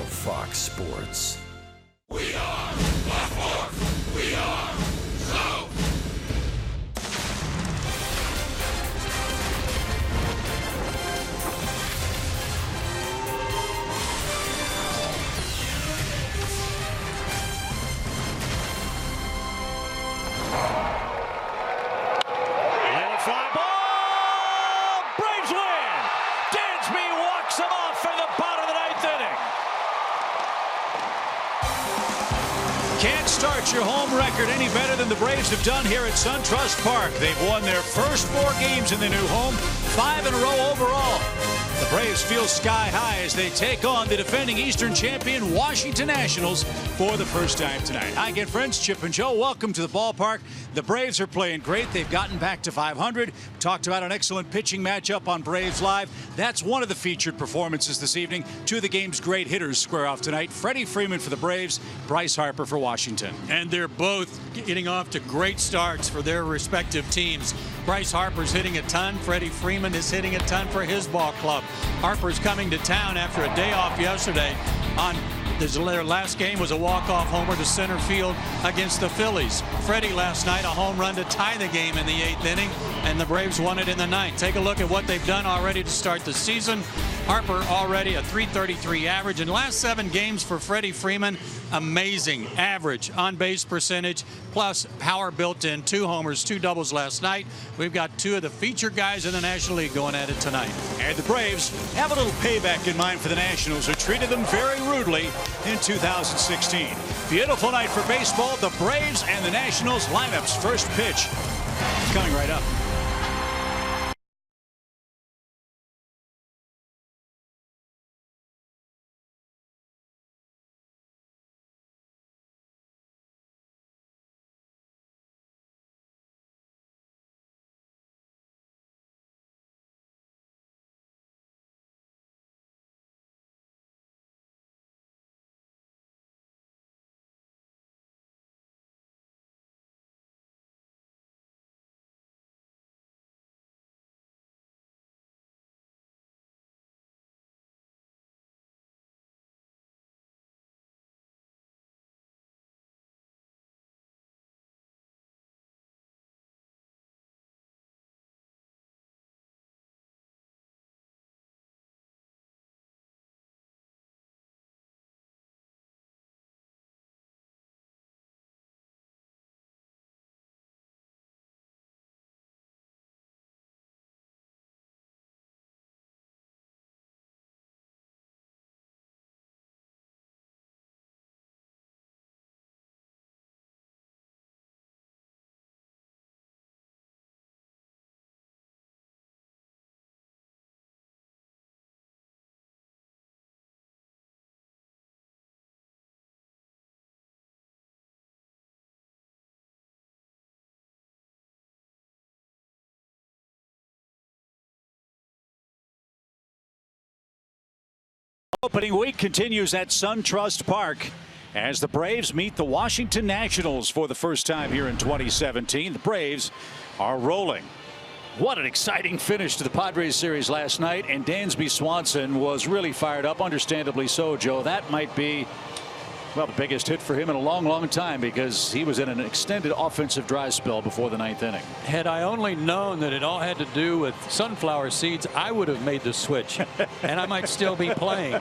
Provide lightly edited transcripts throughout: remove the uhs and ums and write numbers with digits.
Fox Sports. We are Baltimore. We are so. Little fly ball. Braves win. Dansby walks them off in the bottom of the ninth inning. Can't start your home record any better than the Braves have done here at SunTrust Park. They've won their first 4 games in their new home, 5 in a row overall. The Braves feel sky high as they take on the defending Eastern champion Washington Nationals for the first time tonight. Hi again, friends. Chip and Joe, welcome to the ballpark. The Braves are playing great. They've gotten back to 500. Talked about an excellent pitching matchup on Braves Live. That's one of the featured performances this evening. 2 of the game's great hitters square off tonight. Freddie Freeman for the Braves, Bryce Harper for Washington. And they're both getting off to great starts for their respective teams. Bryce Harper's hitting a ton. Freddie Freeman is hitting a ton for his ball club. Harper's coming to town after a day off yesterday. Their last game was a walk-off homer to center field against the Phillies. Freddie last night, a home run to tie the game in the 8th inning, and the Braves won it in the 9th. Take a look at what they've done already to start the season. Harper already a .333 average. In last 7 games for Freddie Freeman, amazing average on base percentage, plus power built in. 2 homers, 2 doubles last night. We've got 2 of the feature guys in the National League going at it tonight. And the Braves have a little payback in mind for the Nationals, who treated them very rudely in 2016. Beautiful night for baseball. The Braves and the Nationals lineups. First pitch coming right up. Opening week continues at SunTrust Park as the Braves meet the Washington Nationals for the first time here in 2017. The Braves are rolling. What an exciting finish to the Padres series last night, and Dansby Swanson was really fired up, understandably so, Joe. That might be, well, the biggest hit for him in a long time, because he was in an extended offensive dry spell before the 9th inning. Had I only known that it all had to do with sunflower seeds, I would have made the switch, and I might still be playing.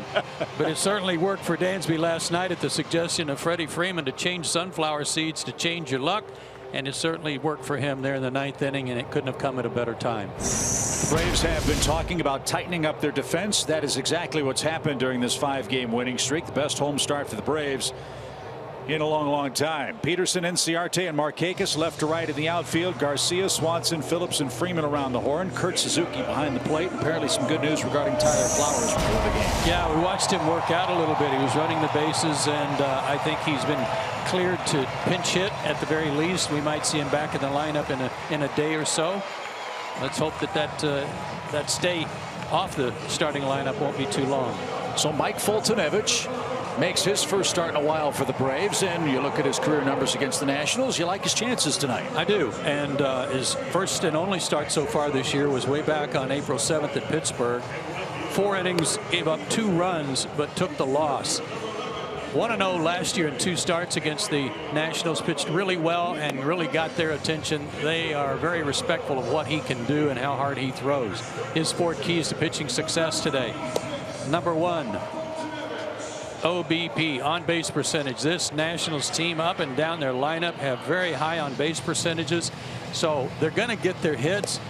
But it certainly worked for Dansby last night at the suggestion of Freddie Freeman to change sunflower seeds to change your luck. And it certainly worked for him there in the 9th inning, and it couldn't have come at a better time. The Braves have been talking about tightening up their defense. That is exactly what's happened during this 5-game winning streak. The best home start for the Braves in a long time. Peterson, Inciarte, and Markakis left to right in the outfield. Garcia, Swanson, Phillips, and Freeman around the horn. Kurt Suzuki behind the plate. Apparently some good news regarding Tyler Flowers before the game. Yeah, we watched him work out a little bit. He was running the bases, and I think he's been cleared to pinch hit at the very least. We might see him back in the lineup in a day or so. Let's hope that stay off the starting lineup won't be too long. So Mike Foltynewicz makes his first start in a while for the Braves, and you look at his career numbers against the Nationals, you like his chances tonight. I do, and his first and only start so far this year was way back on April 7th at Pittsburgh. 4 innings, gave up 2 runs, but took the loss. 1-0 last year in 2 starts against the Nationals. Pitched really well and really got their attention. They are very respectful of what he can do and how hard he throws. His 4 keys to pitching success today. Number 1, OBP, on base percentage. This Nationals team up and down their lineup have very high on base percentages, so they're going to get their hits.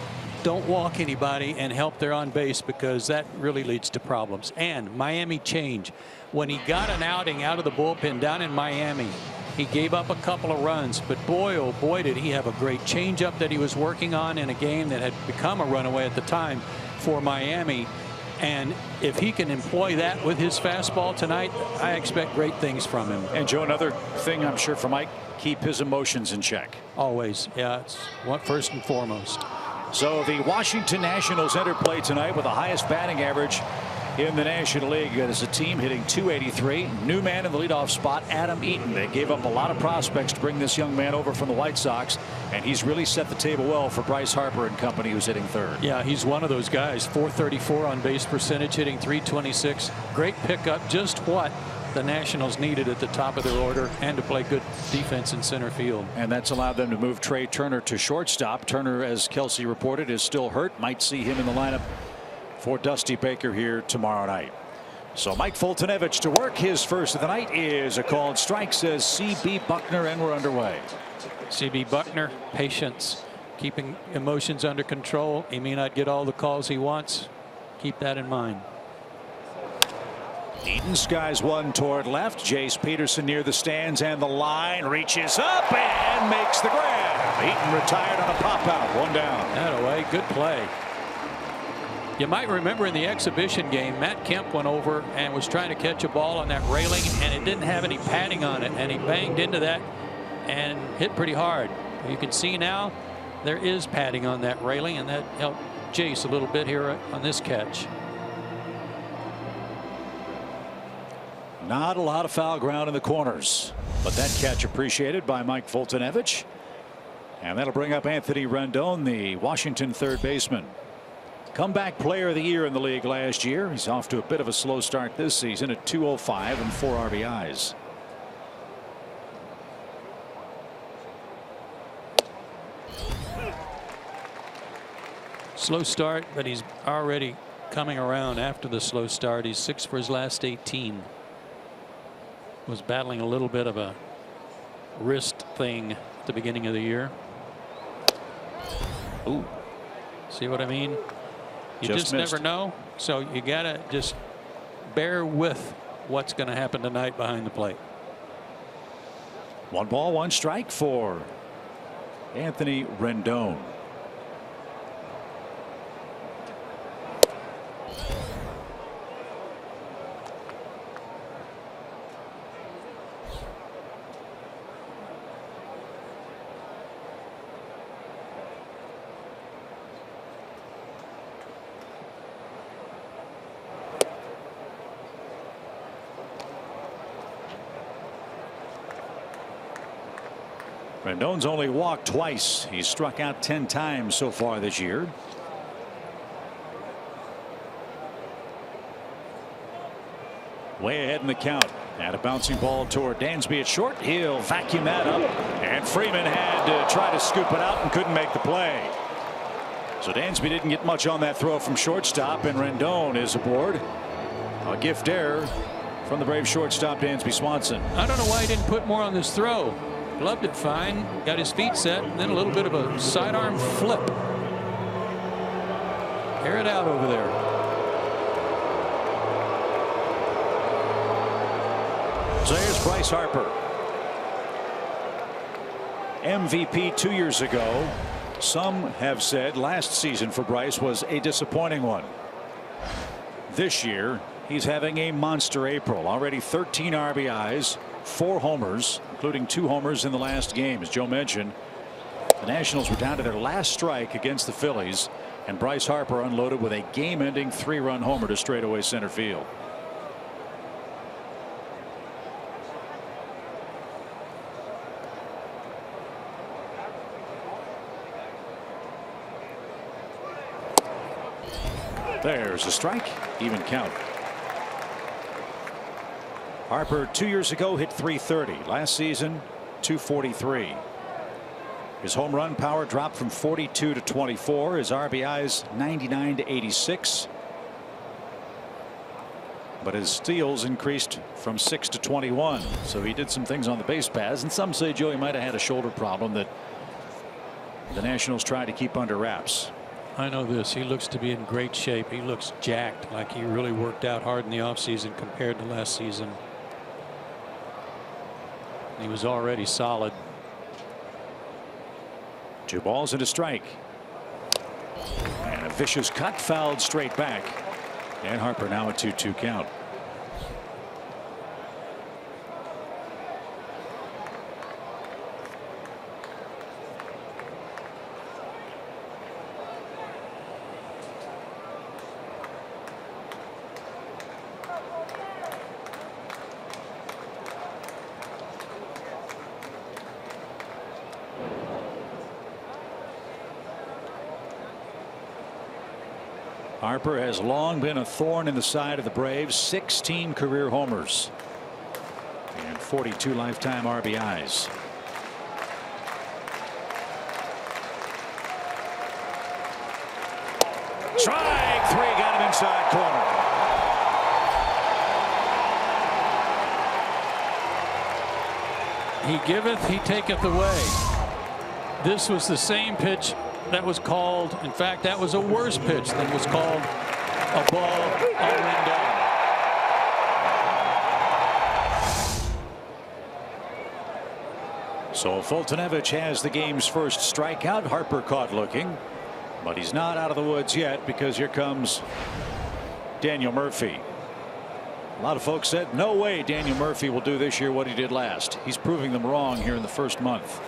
Don't walk anybody and help their on base, because that really leads to problems. And Miami change. When he got an outing out of the bullpen down in Miami, he gave up a couple of runs, but boy, oh boy, did he have a great changeup that he was working on in a game that had become a runaway at the time for Miami. And if he can employ that with his fastball tonight, I expect great things from him. And Joe, another thing I'm sure for Mike, keep his emotions in check. Always. Yeah, it's first and foremost. So the Washington Nationals enter play tonight with the highest batting average in the National League. As a team hitting .283. New man in the leadoff spot, Adam Eaton. They gave up a lot of prospects to bring this young man over from the White Sox, and he's really set the table well for Bryce Harper and company, who's hitting 3rd. Yeah, he's one of those guys. .434 on base percentage, hitting .326. Great pickup, just what the Nationals needed at the top of their order, and to play good defense in center field. And that's allowed them to move Trey Turner to shortstop. Turner, as Kelsey reported, is still hurt. Might see him in the lineup for Dusty Baker here tomorrow night. So Mike Foltynewicz to work. His first of the night is a called strike, says C.B. Buckner, and we're underway. C.B. Buckner, patience, keeping emotions under control. He may not get all the calls he wants. Keep that in mind. Eaton skies one toward left. Jace Peterson near the stands, and the line reaches up and makes the grab. Eaton retired on a pop out. 1 down. That away. Good play. You might remember in the exhibition game, Matt Kemp went over and was trying to catch a ball on that railing, and it didn't have any padding on it, and he banged into that and hit pretty hard. You can see now there is padding on that railing, and that helped Jace a little bit here on this catch. Not a lot of foul ground in the corners, but that catch appreciated by Mike Foltynewicz, and that'll bring up Anthony Rendon, the Washington 3rd baseman. Comeback player of the year in the league last year. He's off to a bit of a slow start this season at .205 and 4 RBIs. Slow start, but he's already coming around after the slow start. He's 6 for his last 18. Was battling a little bit of a wrist thing at the beginning of the year. Ooh. See what I mean? You just missed. never know. So you got to just bear with what's going to happen tonight behind the plate. 1 ball, 1 strike for Anthony Rendon. Rendon's only walked twice. He's struck out 10 times so far this year. Way ahead in the count. And a bouncing ball toward Dansby at short. He'll vacuum that up. And Freeman had to try to scoop it out and couldn't make the play. So Dansby didn't get much on that throw from shortstop, and Rendon is aboard. A gift error from the Brave shortstop Dansby Swanson. I don't know why he didn't put more on this throw. Gloved it fine, got his feet set, and then a little bit of a sidearm flip. Air it out over there. So here's Bryce Harper. MVP 2 years ago. Some have said last season for Bryce was a disappointing one. This year he's having a monster April. Already 13 RBIs, 4 homers, including 2 homers in the last game. As Joe mentioned, the Nationals were down to their last strike against the Phillies, and Bryce Harper unloaded with a game-ending 3-run homer to straightaway center field. There's a strike. Even count. Harper 2 years ago hit .330. Last season 243. His home run power dropped from 42 to 24. His RBIs 99 to 86. But his steals increased from 6 to 21. So he did some things on the base paths, and some say, Joe, he might have had a shoulder problem that the Nationals tried to keep under wraps. I know this. He looks to be in great shape. He looks jacked, like he really worked out hard in the offseason compared to last season. He was already solid. 2 balls and a strike. And a vicious cut, fouled straight back. And Harper now a 2-2 count. Harper has long been a thorn in the side of the Braves. 16 career homers and 42 lifetime RBIs. Strike 3, got him inside corner. He giveth, he taketh away. This was the same pitch that was called. In fact, that was a worse pitch than was called a ball all in down. So Foltynewicz has the game's first strikeout. Harper caught looking, but he's not out of the woods yet, because here comes Daniel Murphy. A lot of folks said no way Daniel Murphy will do this year what he did last. He's proving them wrong here in the first month.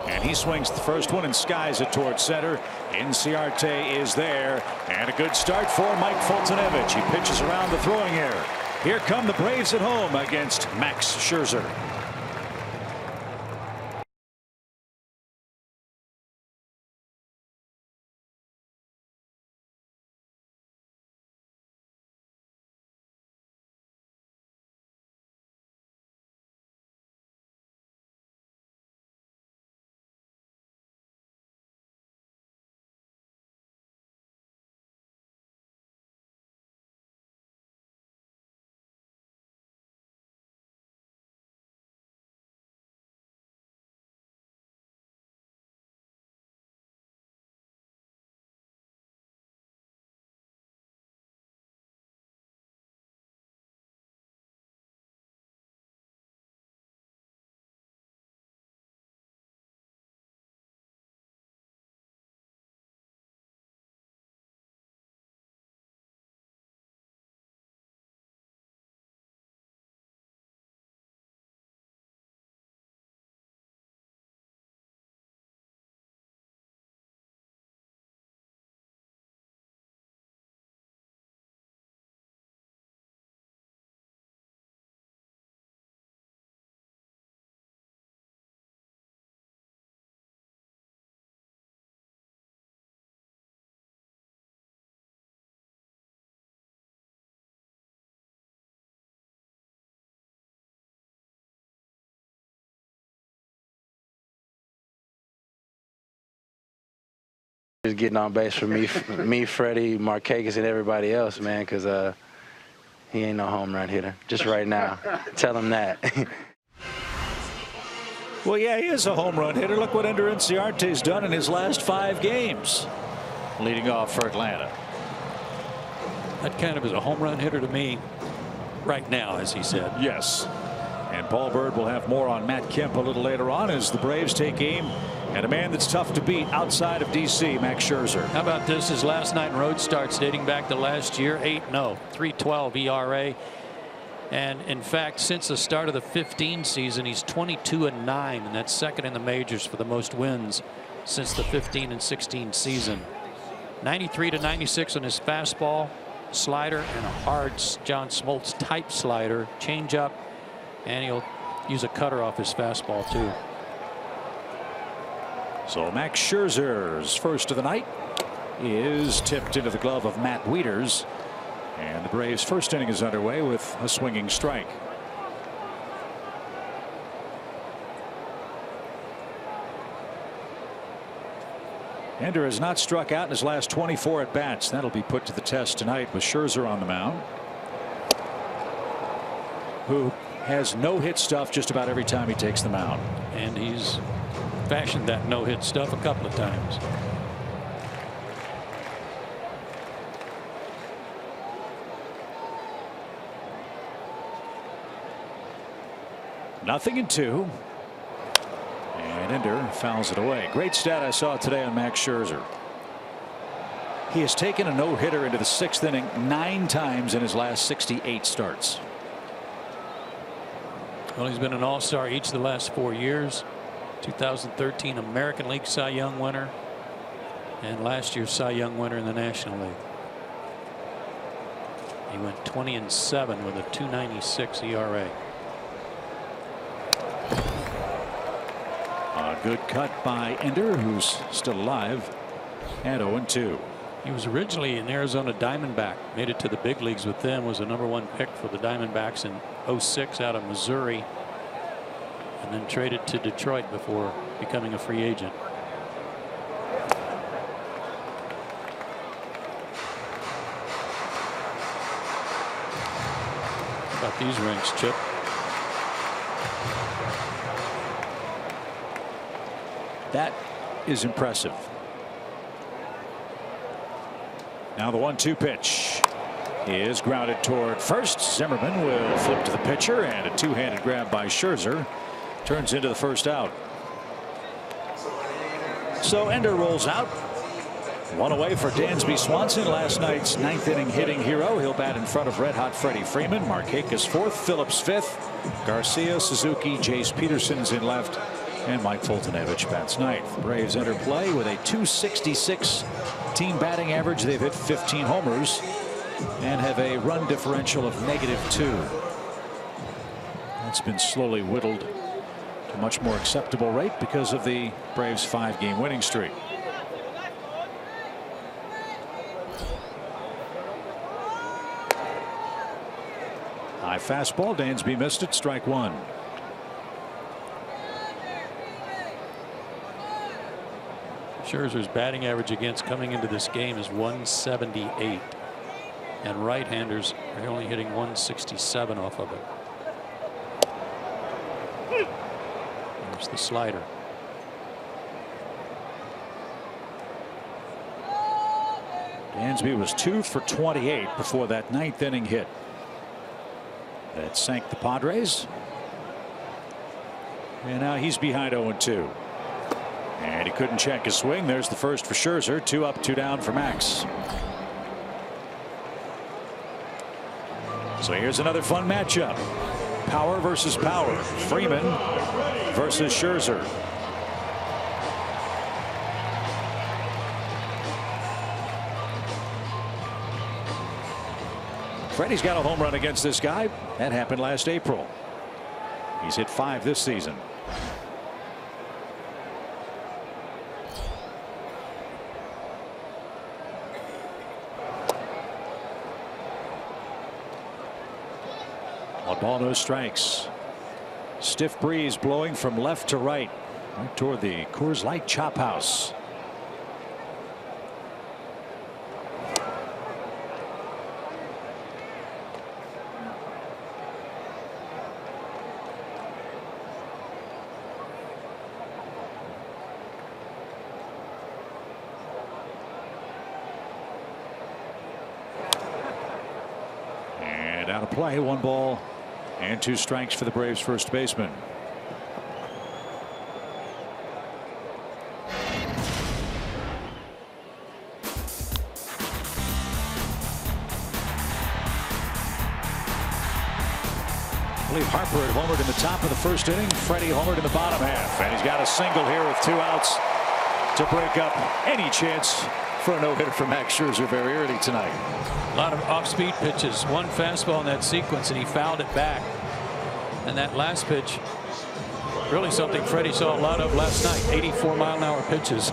And he swings the first one and skies it towards center. Inciarte is there, and a good start for Mike Foltynewicz. He pitches around the throwing error. Here come the Braves at home against Max Scherzer. Just getting on base for me, Freddie, Marquez, and everybody else, man, because he ain't no home run hitter. Just right now. Tell him that. Well, yeah, he is a home run hitter. Look what Ender Inciarte's done in his last 5 games, leading off for Atlanta. That kind of is a home run hitter to me right now, as he said. Yes. And Paul Bird will have more on Matt Kemp a little later on as the Braves take aim at a man that's tough to beat outside of D.C., Max Scherzer. How about this? His last 9 road starts dating back to last year, 8-0, 3.12 ERA. And in fact, since the start of the 15 season, he's 22-9, and that's second in the majors for the most wins since the 15 and 16 season. 93 to 96 on his fastball, slider, and a hard John Smoltz type slider, changeup, and he'll use a cutter off his fastball too. So Max Scherzer's first of the night. is tipped into the glove of Matt Wieters, and the Braves' first inning is underway with a swinging strike. Ender has not struck out in his last 24 at bats. That'll be put to the test tonight with Scherzer on the mound, who has no-hit stuff just about every time he takes the mound. And he's fashioned that no-hit stuff a couple of times. Nothing in 2. And Ender fouls it away. Great stat I saw today on Max Scherzer. He has taken a no-hitter into the 6th inning 9 times in his last 68 starts. Well, he's been an all-star each of the last 4 years. 2013 American League Cy Young winner, and last year's Cy Young winner in the National League. He went 20-7 with a .296 ERA. A good cut by Ender, who's still alive at 0-2. He was originally an Arizona Diamondback, made it to the big leagues with them, was the #1 pick for the Diamondbacks in '06 out of Missouri, and then traded to Detroit before becoming a free agent. How about these rings, Chip? That is impressive. Now the 1-2 pitch is grounded toward first. Zimmerman will flip to the pitcher, and a two-handed grab by Scherzer turns into the first out. So Ender rolls out. One away for Dansby Swanson, last night's 9th inning hitting hero. He'll bat in front of red-hot Freddie Freeman. Markakis 4th, Phillips 5th, Garcia, Suzuki, Jace Peterson's in left, and Mike Foltynewicz bats 9th. Braves enter play with a .266 team batting average. They've hit 15 homers and have a run differential of -2. That's been slowly whittled to a much more acceptable rate because of the Braves' 5-game winning streak. High fastball. Dansby missed it. Strike 1. Scherzer's batting average against coming into this game is .178, and right-handers are only hitting .167 off of it. There's the slider. Dansby was 2 for 28 before that 9th inning hit that sank the Padres, and now he's behind 0-2. And he couldn't check his swing. There's the first for Scherzer. 2 up, 2 down for Max. So here's another fun matchup. Power versus power. Freeman versus Scherzer. Freddie's got a home run against this guy. That happened last April. He's hit 5 this season. One ball, no strikes. Stiff breeze blowing from left to right toward the Coors Light Chop House. And out of play. 1 ball and 2 strikes for the Braves first baseman. I believe Harper had homered in the top of the first inning. Freddie homered in the bottom half, and he's got a single here with 2 outs to break up any chance for a no-hitter for Max Scherzer very early tonight. A lot of off-speed pitches. 1 fastball in that sequence, and he fouled it back. And that last pitch, really something Freddie saw a lot of last night. 84-mile-an-hour pitches.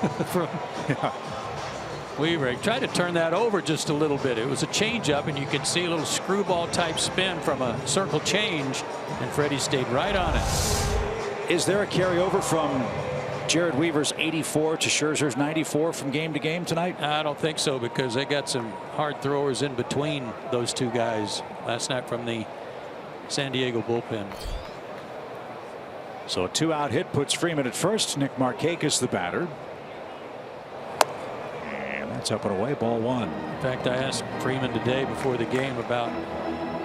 Weaver tried to turn that over just a little bit. It was a changeup, and you could see a little screwball type spin from a circle change, and Freddie stayed right on it. Is there a carryover from Jared Weaver's 84 to Scherzer's 94 from game to game tonight? I don't think so, because they got some hard throwers in between those two guys last night from the San Diego bullpen. So a 2-out hit puts Freeman at first. Nick Markakis the batter. And that's up and away, ball 1. In fact, I asked Freeman today before the game about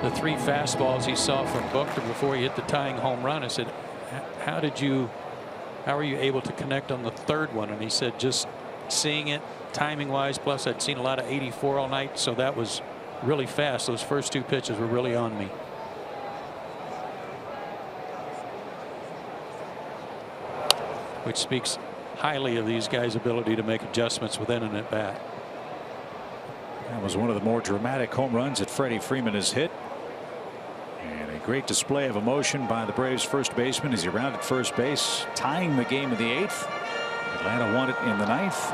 the 3 fastballs he saw from Buckner before he hit the tying home run. I said, how are you able to connect on the 3rd one? And he said, just seeing it timing wise, plus I'd seen a lot of 84 all night, so that was really fast. Those first 2 pitches were really on me. Which speaks highly of these guys' ability to make adjustments within an at bat. That was one of the more dramatic home runs that Freddie Freeman has hit. And a great display of emotion by the Braves first baseman as he rounded first base, tying the game in the 8th. Atlanta won it in the 9th.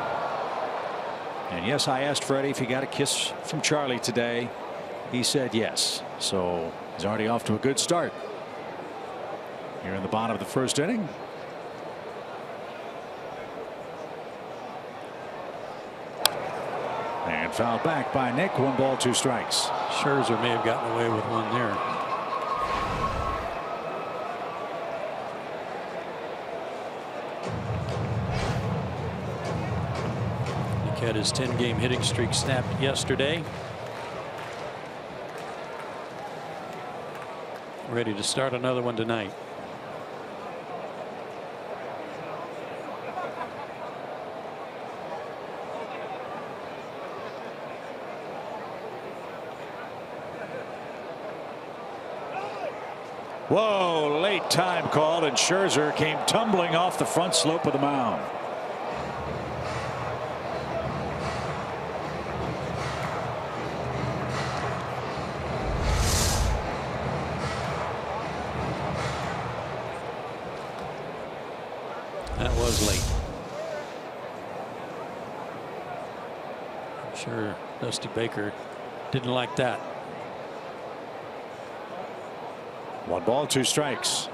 And yes, I asked Freddie if he got a kiss from Charlie today. He said yes. So he's already off to a good start here in the bottom of the 1st inning. And fouled back by Nick. 1 ball, 2 strikes. Scherzer may have gotten away with one there. Nick had his 10-game hitting streak snapped yesterday. Ready to start another one tonight. Whoa, late time call, and Scherzer came tumbling off the front slope of the mound. That was late. I'm sure Dusty Baker didn't like that. 1 ball, 2 strikes.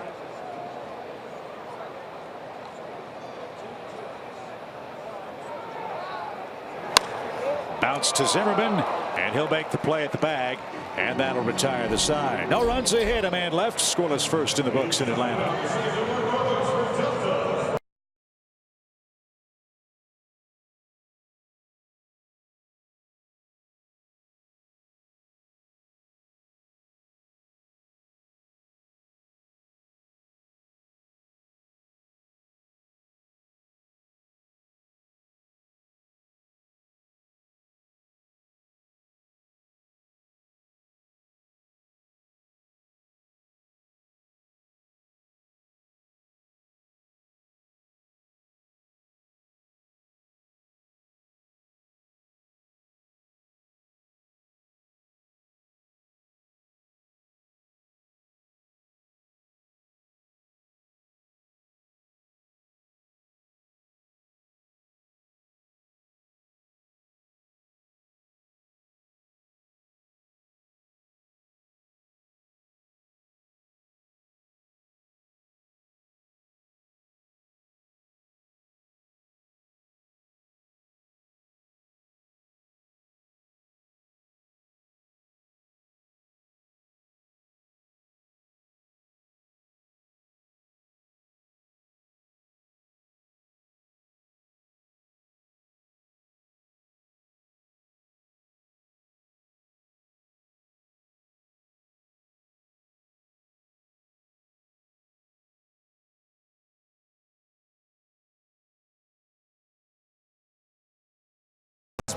Bounce to Zimmerman, and he'll make the play at the bag, and that'll retire the side. No runs ahead, a man left. Scoreless first in the books in Atlanta.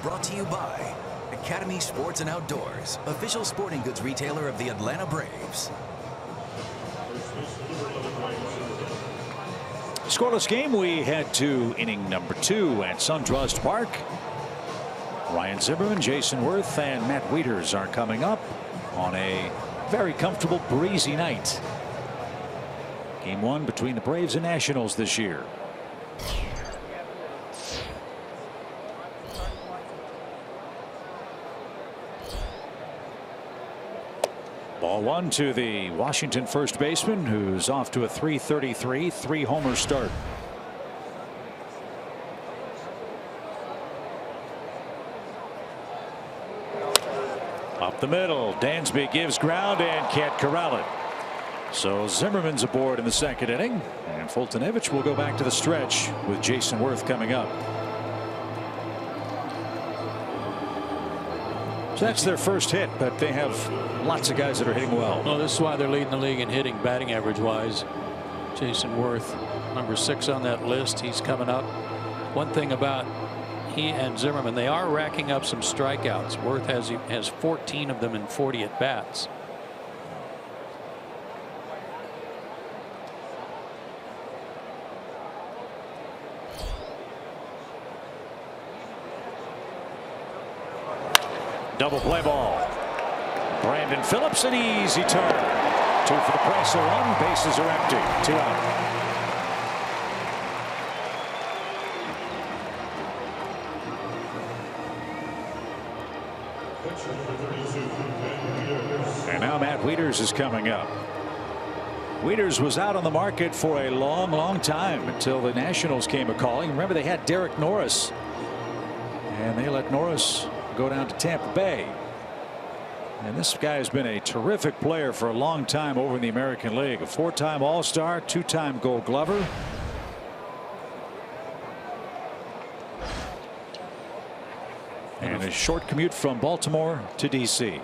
Brought to you by Academy Sports and Outdoors, official sporting goods retailer of the Atlanta Braves. Scoreless game. We head to inning number 2 at SunTrust Park. Ryan Zimmerman, Jason Worth, and Matt Wieters are coming up on a very comfortable, breezy night. Game 1 between the Braves and Nationals this year. Ball one to the Washington first baseman, who's off to a 333 3-homer start. Up the middle, Dansby gives ground and can't corral it. So Zimmerman's aboard in the second inning, and Fultonevich will go back to the stretch with Jason Worth coming up. So that's their first hit, but they have lots of guys that are hitting well. Well, this is why they're leading the league in hitting, batting average wise. Jason Worth, number 6 on that list. He's coming up. One thing about he and Zimmerman, they are racking up some strikeouts. Worth has 14 of them in 40 at bats. Double play ball. Brandon Phillips, an easy turn. 2 for the price of 1. Bases are empty. 2 out. And now Matt Wieters is coming up. Wieters was out on the market for a long time until the Nationals came a calling. Remember, they had Derek Norris, and they let Norris go down to Tampa Bay. And this guy has been a terrific player for a long time over in the American League. A 4-time All-Star, 2-time Gold Glover. And a short commute from Baltimore to D.C.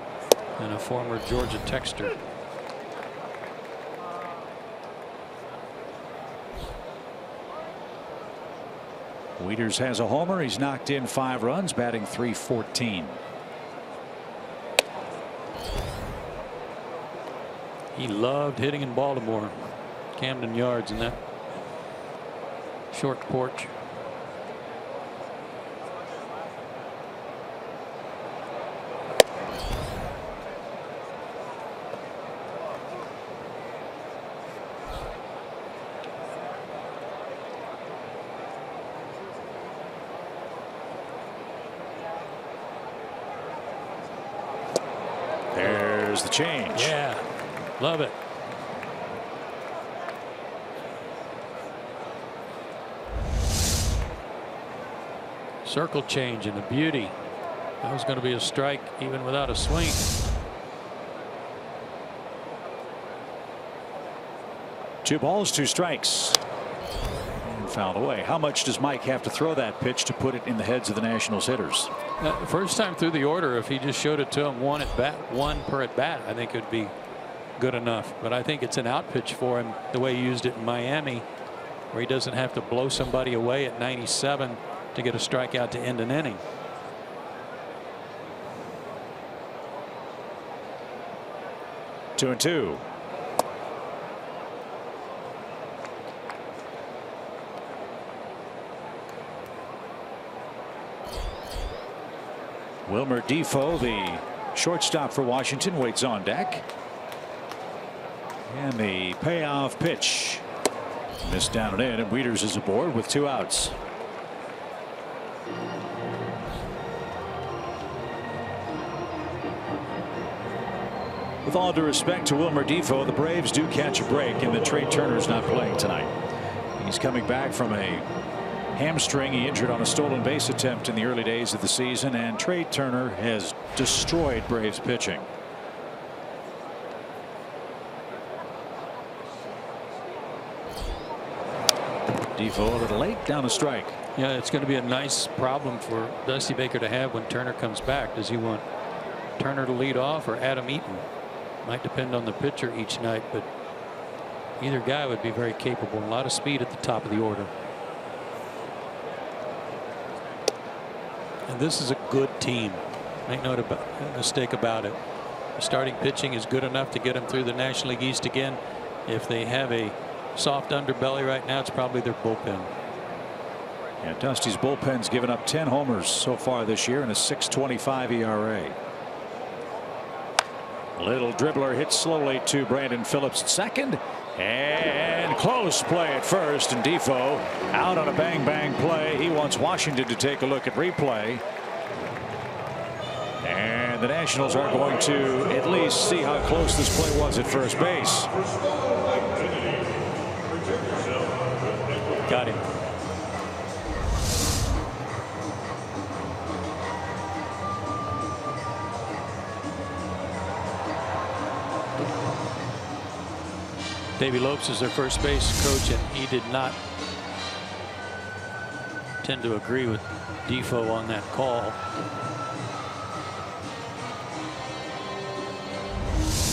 And a former Georgia Texter. Wieters has a homer. He's knocked in 5 runs, batting .314. He loved hitting in Baltimore. Camden Yards in that short porch. There's the change. Yeah, love it. Circle change and a beauty. That was going to be a strike even without a swing. Two balls, 2 strikes. And fouled away. How much does Mike have to throw that pitch to put it in the heads of the Nationals hitters? First time through the order, if he just showed it to him one per at bat, I think it would be good enough. But I think it's an out pitch for him, the way he used it in Miami, where he doesn't have to blow somebody away at 97 to get a strikeout to end an inning. Two and two. Wilmer Defoe, the shortstop for Washington, waits on deck. And the payoff pitch. Missed down and in, and Wieters is aboard with 2 outs. With all due respect to Wilmer Defoe, the Braves do catch a break, and the Trey Turner's not playing tonight. He's coming back from a hamstring he injured on a stolen base attempt in the early days of the season, and Trey Turner has destroyed Braves pitching. Defoe a little late, down a strike. Yeah, it's going to be a nice problem for Dusty Baker to have when Turner comes back. Does he want Turner to lead off or Adam Eaton? Might depend on the pitcher each night, but either guy would be very capable. A lot of speed at the top of the order. And this is a good team. Make no mistake about it. The starting pitching is good enough to get them through the National League East again. If they have a soft underbelly right now, it's probably their bullpen. Yeah, Dusty's bullpen's given up 10 homers so far this year and a 6.25 ERA. Little dribbler hits slowly to Brandon Phillips at second, and close play at first, and Defoe out on a bang play. He wants Washington to take a look at replay, and And the Nationals are going to at least see how close this play was at first base. Got him. Davey Lopes is their first base coach, and he did not tend to agree with Defoe on that call.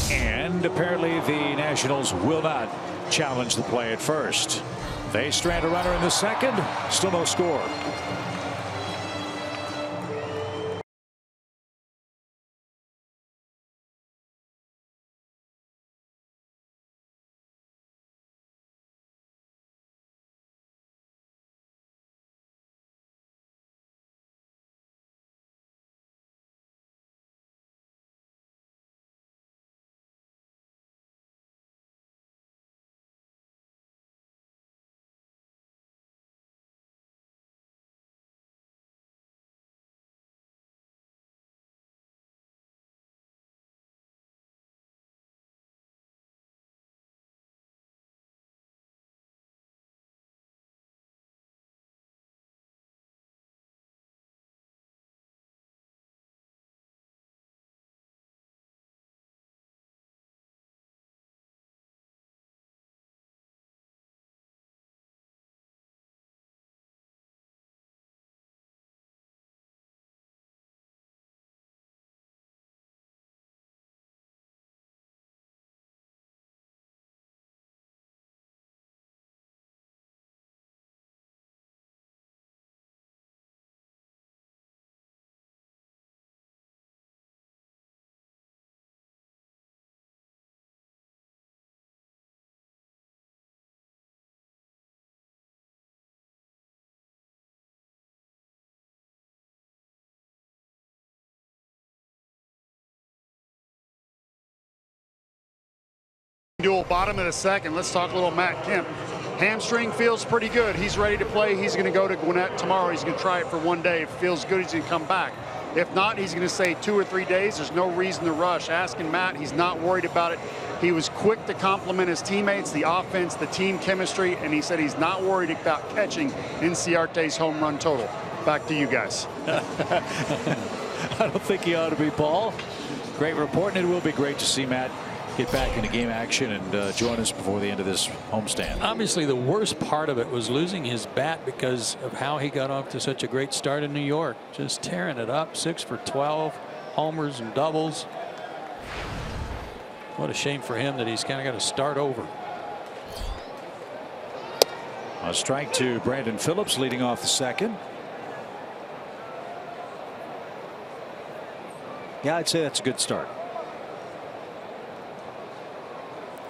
And apparently the Nationals will not challenge the play at first. They strand a runner in the second. Still no score. Duel, bottom of the second. Let's talk a little Matt Kemp. Hamstring feels pretty good. He's ready to play. He's going to go to Gwinnett tomorrow. He's going to try it for 1 day. If it feels good, he's going to come back. If not, he's going to say 2 or 3 days. There's no reason to rush. Asking Matt, he's not worried about it. He was quick to compliment his teammates, the offense, the team chemistry, and he said he's not worried about catching Inciarte's home run total. Back to you guys. I don't think he ought to be, Paul. Great report, and it will be great to see Matt get back into game action and join us before the end of this homestand. Obviously, the worst part of it was losing his bat because of how he got off to such a great start in New York. Just tearing it up, 6 for 12, homers and doubles. What a shame for him that he's kind of got to start over. A strike to Brandon Phillips leading off the second. Yeah, I'd say that's a good start.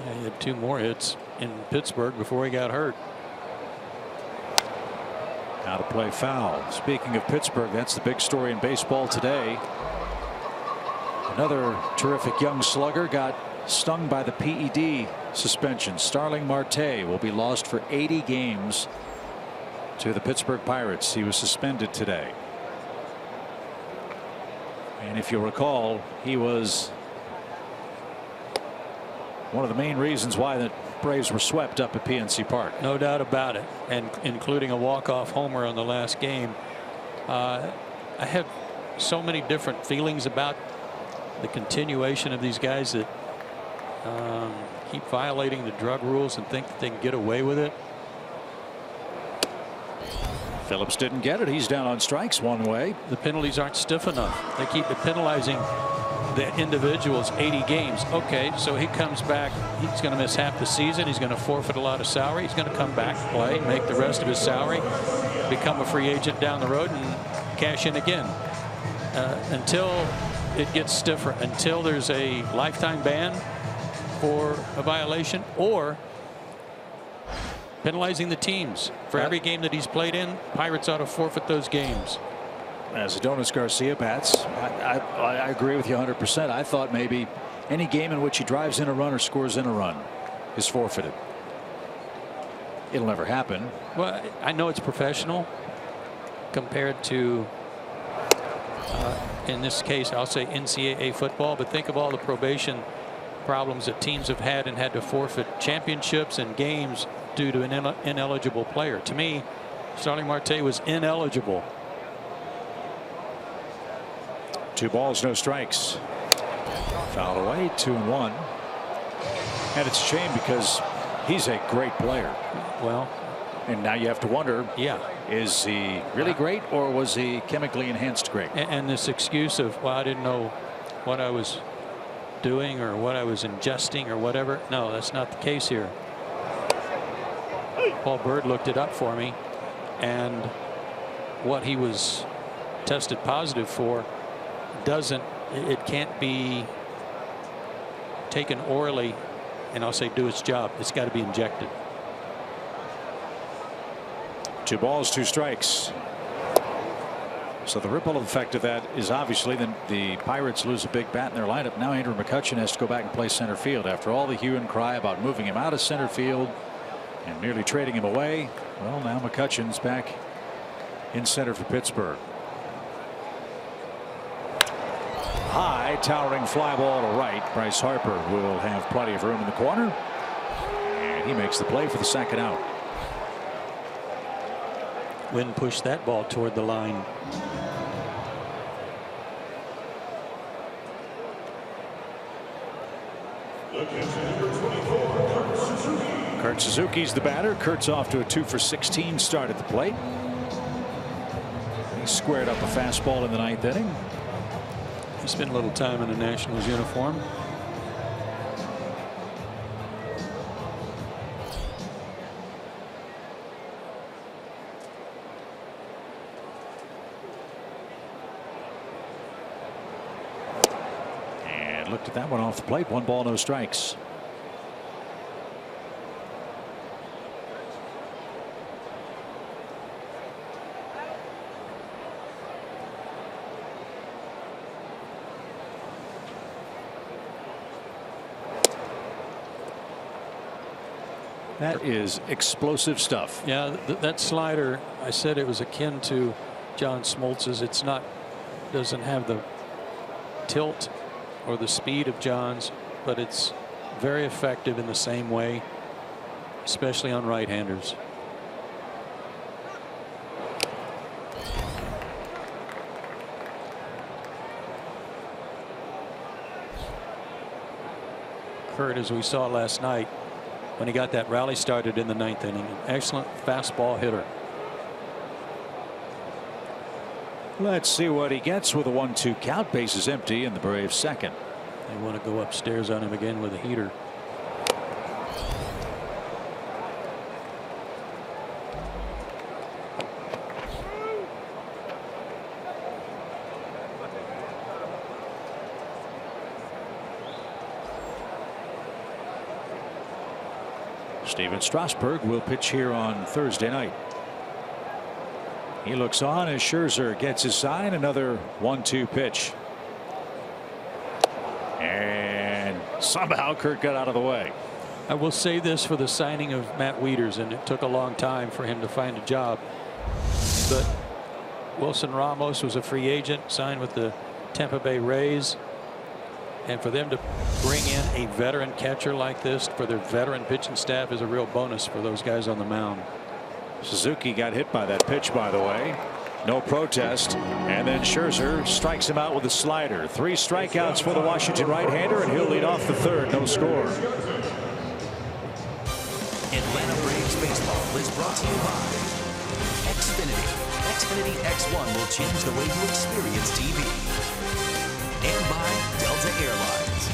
Yeah, he had 2 more hits in Pittsburgh before he got hurt. Now to play foul. Speaking of Pittsburgh, that's the big story in baseball today. Another terrific young slugger got stung by the PED suspension. Starling Marte will be lost for 80 games to the Pittsburgh Pirates. He was suspended today. And if you recall, he was one of the main reasons why the Braves were swept up at PNC Park. No doubt about it, and including a walk-off homer on the last game. I have so many different feelings about the continuation of these guys that keep violating the drug rules and think that they can get away with it. Phillips didn't get it. He's down on strikes one way. The penalties aren't stiff enough. They keep penalizing the individuals 80 games. Okay, so he comes back. He's going to miss half the season. He's going to forfeit a lot of salary. He's going to come back, play, make the rest of his salary, become a free agent down the road, and cash in again. Until it gets stiffer, until there's a lifetime ban for a violation, or penalizing the teams for every game that he's played in. Pirates ought to forfeit those games. As Adonis Garcia bats, I agree with you 100%. I thought maybe any game in which he drives in a run or scores in a run is forfeited. It'll never happen. Well, I know it's professional compared to in this case, I'll say NCAA football, but think of all the probation problems that teams have had and had to forfeit championships and games due to an ineligible player. To me, Starling Marte was ineligible. 2 balls, no strikes. Foul away, 2-1. And it's a shame because he's a great player. Well, and now you have to wonder, yeah, is he really great or was he chemically enhanced great? And this excuse of, well, I didn't know what I was doing or what I was ingesting or whatever. No, that's not the case here. Paul Bird looked it up for me, and what he was tested positive for it can't be taken orally and I'll say do its job. It's got to be injected. 2 balls, 2 strikes. So the ripple effect of that is obviously the Pirates lose a big bat in their lineup. Now Andrew McCutchen has to go back and play center field after all the hue and cry about moving him out of center field and nearly trading him away. Well, now McCutchen's back in center for Pittsburgh. High towering fly ball to right. Bryce Harper will have plenty of room in the corner, and he makes the play for the second out. Wynn pushed that ball toward the line. Kurt Suzuki's the batter. Kurt's off to a 2-for-16 start at the plate. He squared up a fastball in the 9th inning. He spent a little time in a Nationals uniform. And looked at that one off the plate. 1 ball, no strikes. That is explosive stuff. Yeah, that slider, I said it was akin to John Smoltz's. It's not, doesn't have the tilt or the speed of John's, but it's very effective in the same way, especially on right-handers. Kurt, as we saw last night, when he got that rally started in the 9th inning, an excellent fastball hitter. Let's see what he gets with a 1-2 count. Bases empty and the Braves second. They want to go upstairs on him again with a heater. Steven Strasburg will pitch here on Thursday night. He looks on as Scherzer gets his sign. Another 1-2 pitch. And somehow Kurt got out of the way. I will say this for the signing of Matt Wieters, and it took a long time for him to find a job. But Wilson Ramos was a free agent, signed with the Tampa Bay Rays. And for them to bring in a veteran catcher like this for their veteran pitching staff is a real bonus for those guys on the mound. Suzuki got hit by that pitch, by the way. No protest. And then Scherzer strikes him out with a slider. 3 strikeouts for the Washington right-hander, and he'll lead off the 3rd. No score. Atlanta Braves baseball is brought to you by Xfinity. Xfinity X1 will change the way you experience TV. And by Delta Airlines.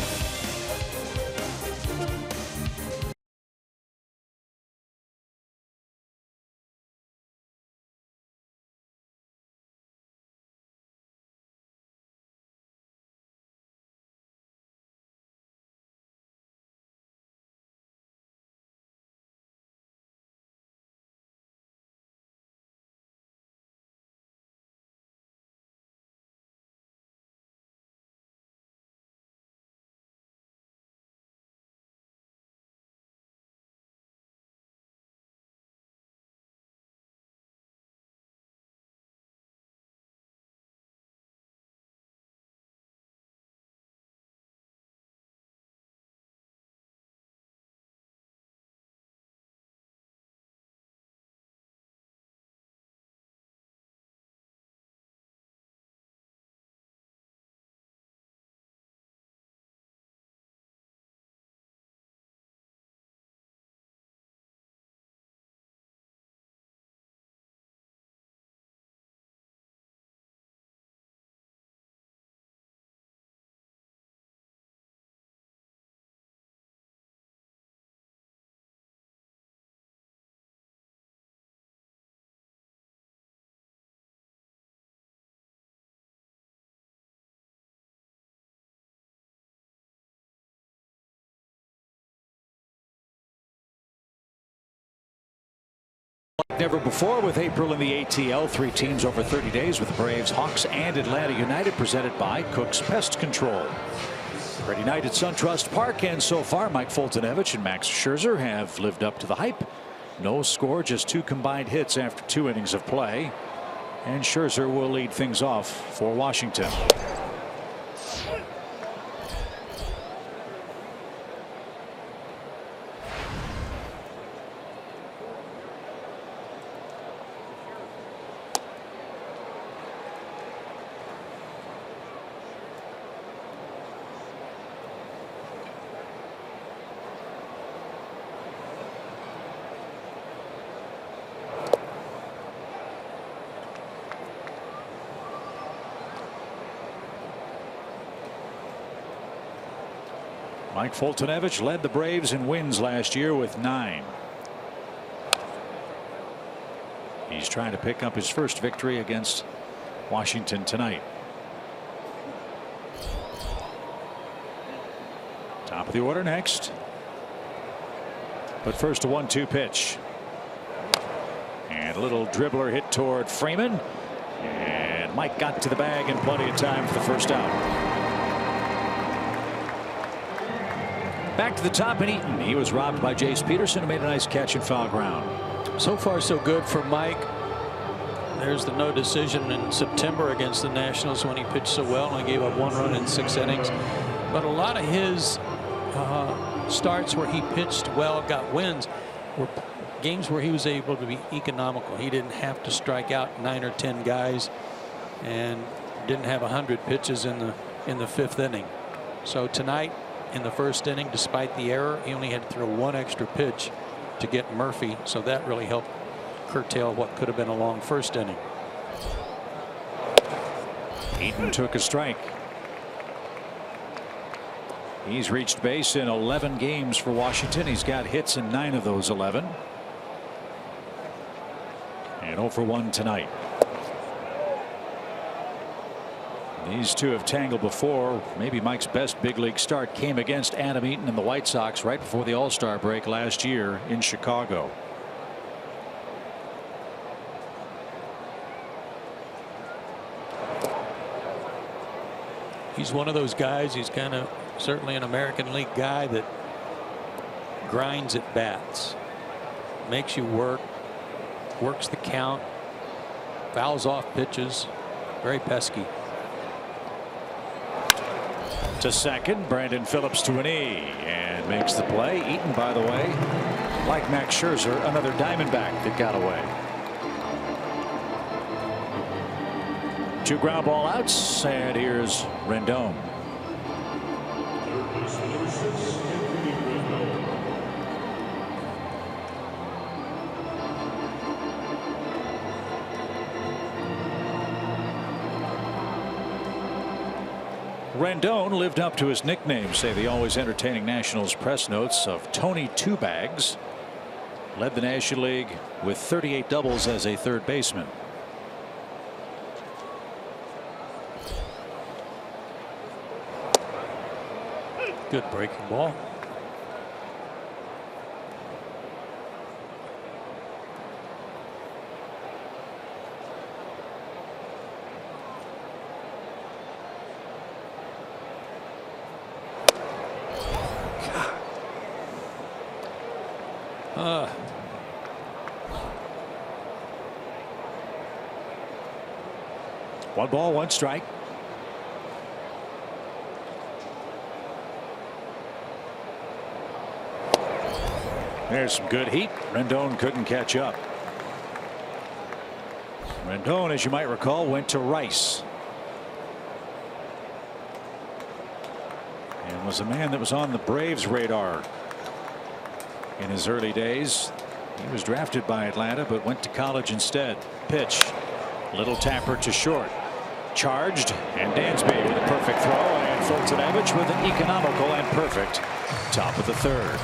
Never before with April in the ATL. 3 teams over 30 days with the Braves, Hawks, and Atlanta United, presented by Cook's Pest Control. Pretty night at SunTrust Park, and so far Mike Foltynewicz and Max Scherzer have lived up to the hype. No score, just 2 combined hits after 2 innings of play, and Scherzer will lead things off for Washington. Mike Foltynewicz led the Braves in wins last year with 9. He's trying to pick up his first victory against Washington tonight. Top of the order next. But first, a 1-2 pitch. And a little dribbler hit toward Freeman. And Mike got to the bag in plenty of time for the first out. Back to the top and Eaton. He was robbed by Jace Peterson, who made a nice catch and foul ground. So far so good for Mike. There's the no decision in September against the Nationals when he pitched so well, only gave up 1 run in 6 innings. But a lot of his starts where he pitched well, got wins, were games where he was able to be economical. He didn't have to strike out 9 or 10 guys, and didn't have 100 pitches in the 5th inning. So tonight, in the 1st inning, despite the error, he only had to throw 1 extra pitch to get Murphy, so that really helped curtail what could have been a long 1st inning. Eaton took a strike. He's reached base in 11 games for Washington. He's got hits in 9 of those 11. And 0 for 1 tonight. These two have tangled before. Maybe Mike's best big league start came against Adam Eaton and the White Sox right before the All-Star break last year in Chicago. He's one of those guys. He's kind of certainly an American League guy that grinds at bats, makes you work, works the count, fouls off pitches, very pesky. To second, Brandon Phillips to an E, and makes the play. Eaton, by the way, like Max Scherzer, another Diamondback that got away. 2 ground ball outs, and here's Rendon. Rendon lived up to his nickname, say the always entertaining Nationals press notes, of Tony Two Bags. Led the National League with 38 doubles as a 3rd baseman. Good breaking ball. One ball, 1 strike. There's some good heat. Rendon couldn't catch up. Rendon, as you might recall, went to Rice and was a man that was on the Braves' radar in his early days. He was drafted by Atlanta but went to college instead. Pitch, little tapper to short, charged, and Dansby with a perfect throw, and Foltynewicz with an economical and perfect top of the 3rd.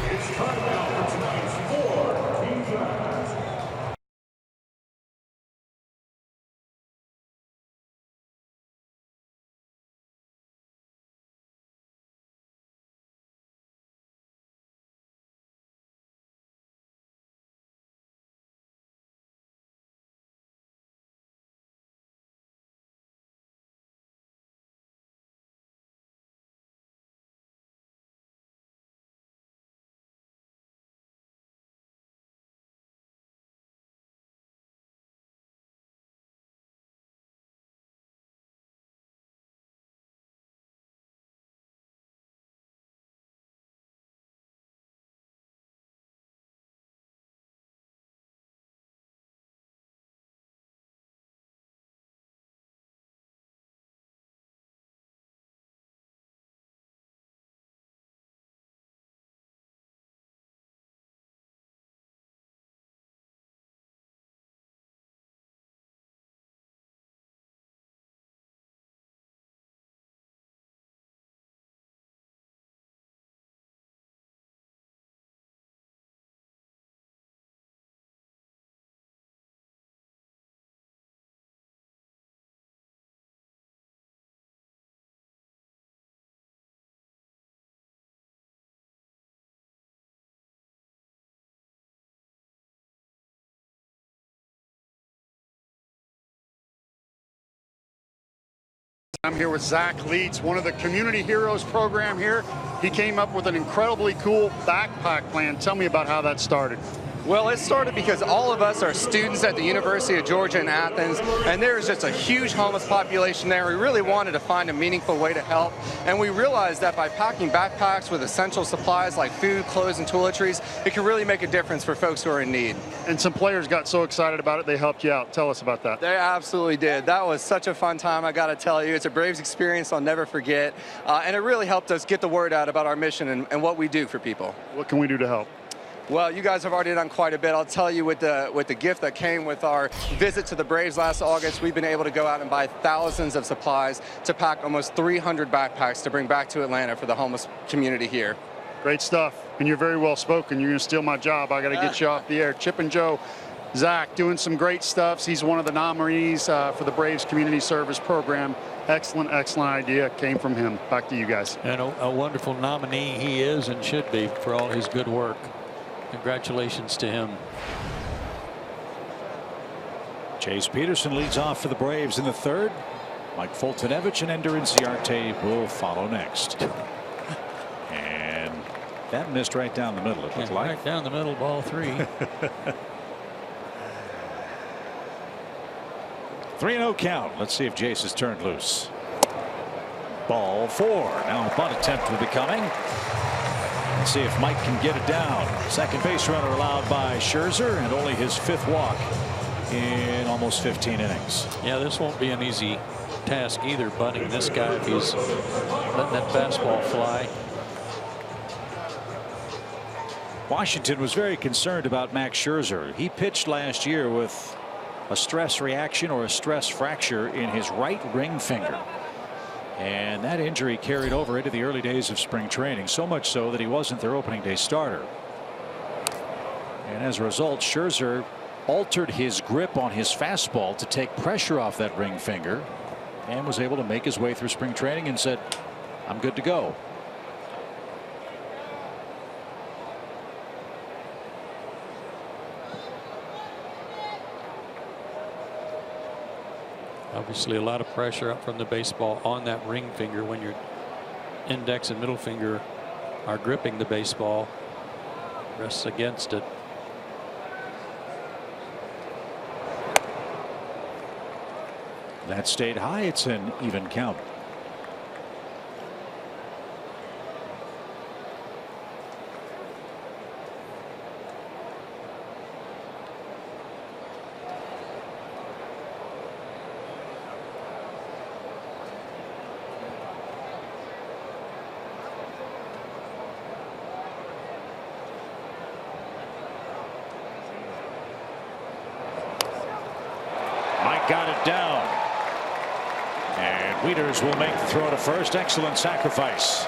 I'm here with Zach Leitz, one of the Community Heroes program here. He came up with an incredibly cool backpack plan. Tell me about how that started. Well, it started because all of us are students at the University of Georgia in Athens, and there is just a huge homeless population there. We really wanted to find a meaningful way to help, and we realized that by packing backpacks with essential supplies like food, clothes, and toiletries, it can really make a difference for folks who are in need. And some players got so excited about it, they helped you out. Tell us about that. They absolutely did. That was such a fun time, I got to tell you. It's a Braves experience I'll never forget, and it really helped us get the word out about our mission and what we do for people. What can we do to help? Well, you guys have already done quite a bit. I'll tell you, with the gift that came with our visit to the Braves last August, we've been able to go out and buy thousands of supplies to pack almost 300 backpacks to bring back to Atlanta for the homeless community here. Great stuff. And you're very well spoken. You're going to steal my job. I got to get you off the air. Chip and Joe, Zach, doing some great stuff. He's one of the nominees for the Braves Community Service Program. Excellent, excellent idea. Came from him. Back to you guys. And a wonderful nominee he is and should be for all his good work. Congratulations to him. Chase Peterson leads off for the Braves in the third. Mike Foltynewicz and Ender Inciarte will follow next. And that missed right down the middle, it looked like. Right down the middle, ball 3. 3-0 count. Let's see if Jace is turned loose. Ball 4. Now a bunt attempt will be coming. Let's see if Mike can get it down. Second base runner allowed by Scherzer, and only his 5th walk in almost 15 innings. Yeah, this won't be an easy task either, bunting this guy if he's letting that fastball fly. Washington was very concerned about Max Scherzer. He pitched last year with a stress reaction or a stress fracture in his right ring finger. And that injury carried over into the early days of spring training, so much so that he wasn't their opening day starter. And as a result, Scherzer altered his grip on his fastball to take pressure off that ring finger and was able to make his way through spring training and said, I'm good to go. Obviously a lot of pressure up from the baseball on that ring finger when your index and middle finger are gripping the baseball. Rests against it. That stayed high. It's an even count. Got it down. And Wieters will make the throw to first. Excellent sacrifice.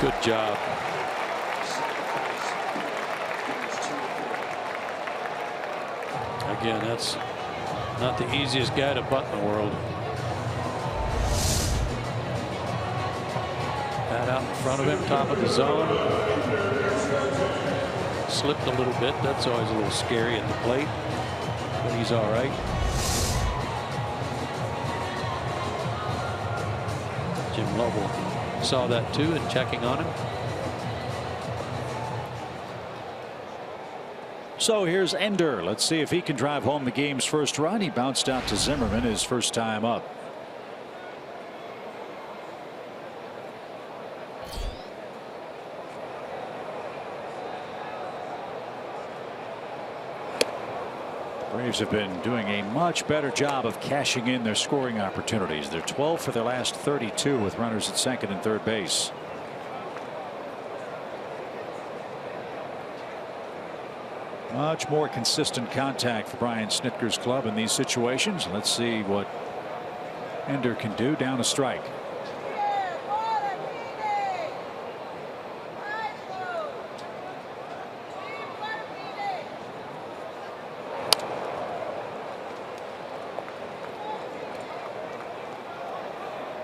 Good job. Again, that's not the easiest guy to bunt in the world. Bat out in front of him, top of the zone. Slipped a little bit. That's always a little scary at the plate. But he's all right. Jim Lovell saw that too and checking on him. So here's Ender. Let's see if he can drive home the game's first run. He bounced out to Zimmerman his first time up. Braves have been doing a much better job of cashing in their scoring opportunities. They're 12 for their last 32 with runners at second and third base. Much more consistent contact for Brian Snitker's club in these situations. Let's see what Ender can do. Down a strike.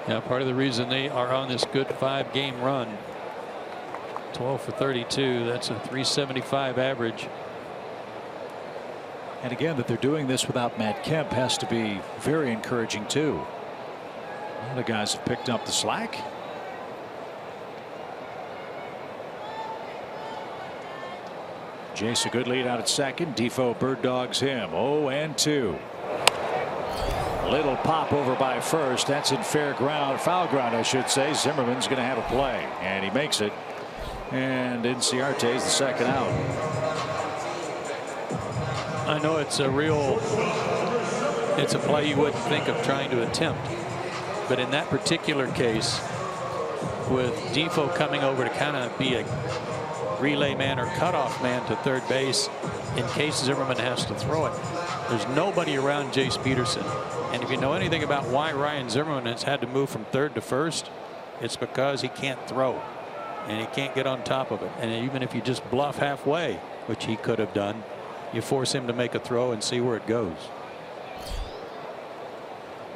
Yeah, part of the reason they are on this good 5-game run. 12 for 32. That's a .375 average. And again, that they're doing this without Matt Kemp has to be very encouraging too. The guys have picked up the slack. Jace a good lead out at second. Defoe bird dogs him. 0-2. Little pop over by first. That's in fair ground, foul ground I should say. Zimmerman's going to have a play and he makes it, and Inciarte's the second out. I know it's a play you wouldn't think of trying to attempt, but in that particular case, with Defoe coming over to kind of be a relay man or cutoff man to third base in case Zimmerman has to throw it, there's nobody around Jace Peterson. And if you know anything about why Ryan Zimmerman has had to move from third to first, it's because he can't throw and he can't get on top of it. And even if you just bluff halfway, which he could have done, you force him to make a throw and see where it goes.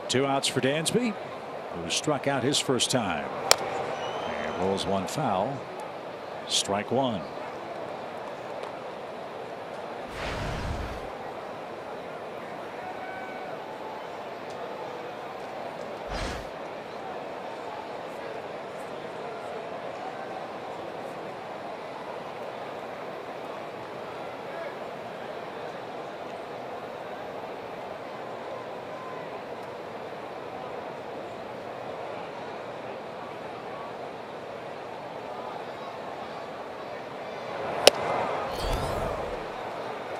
2 outs for Dansby, who struck out his first time and rolls one foul. Strike one.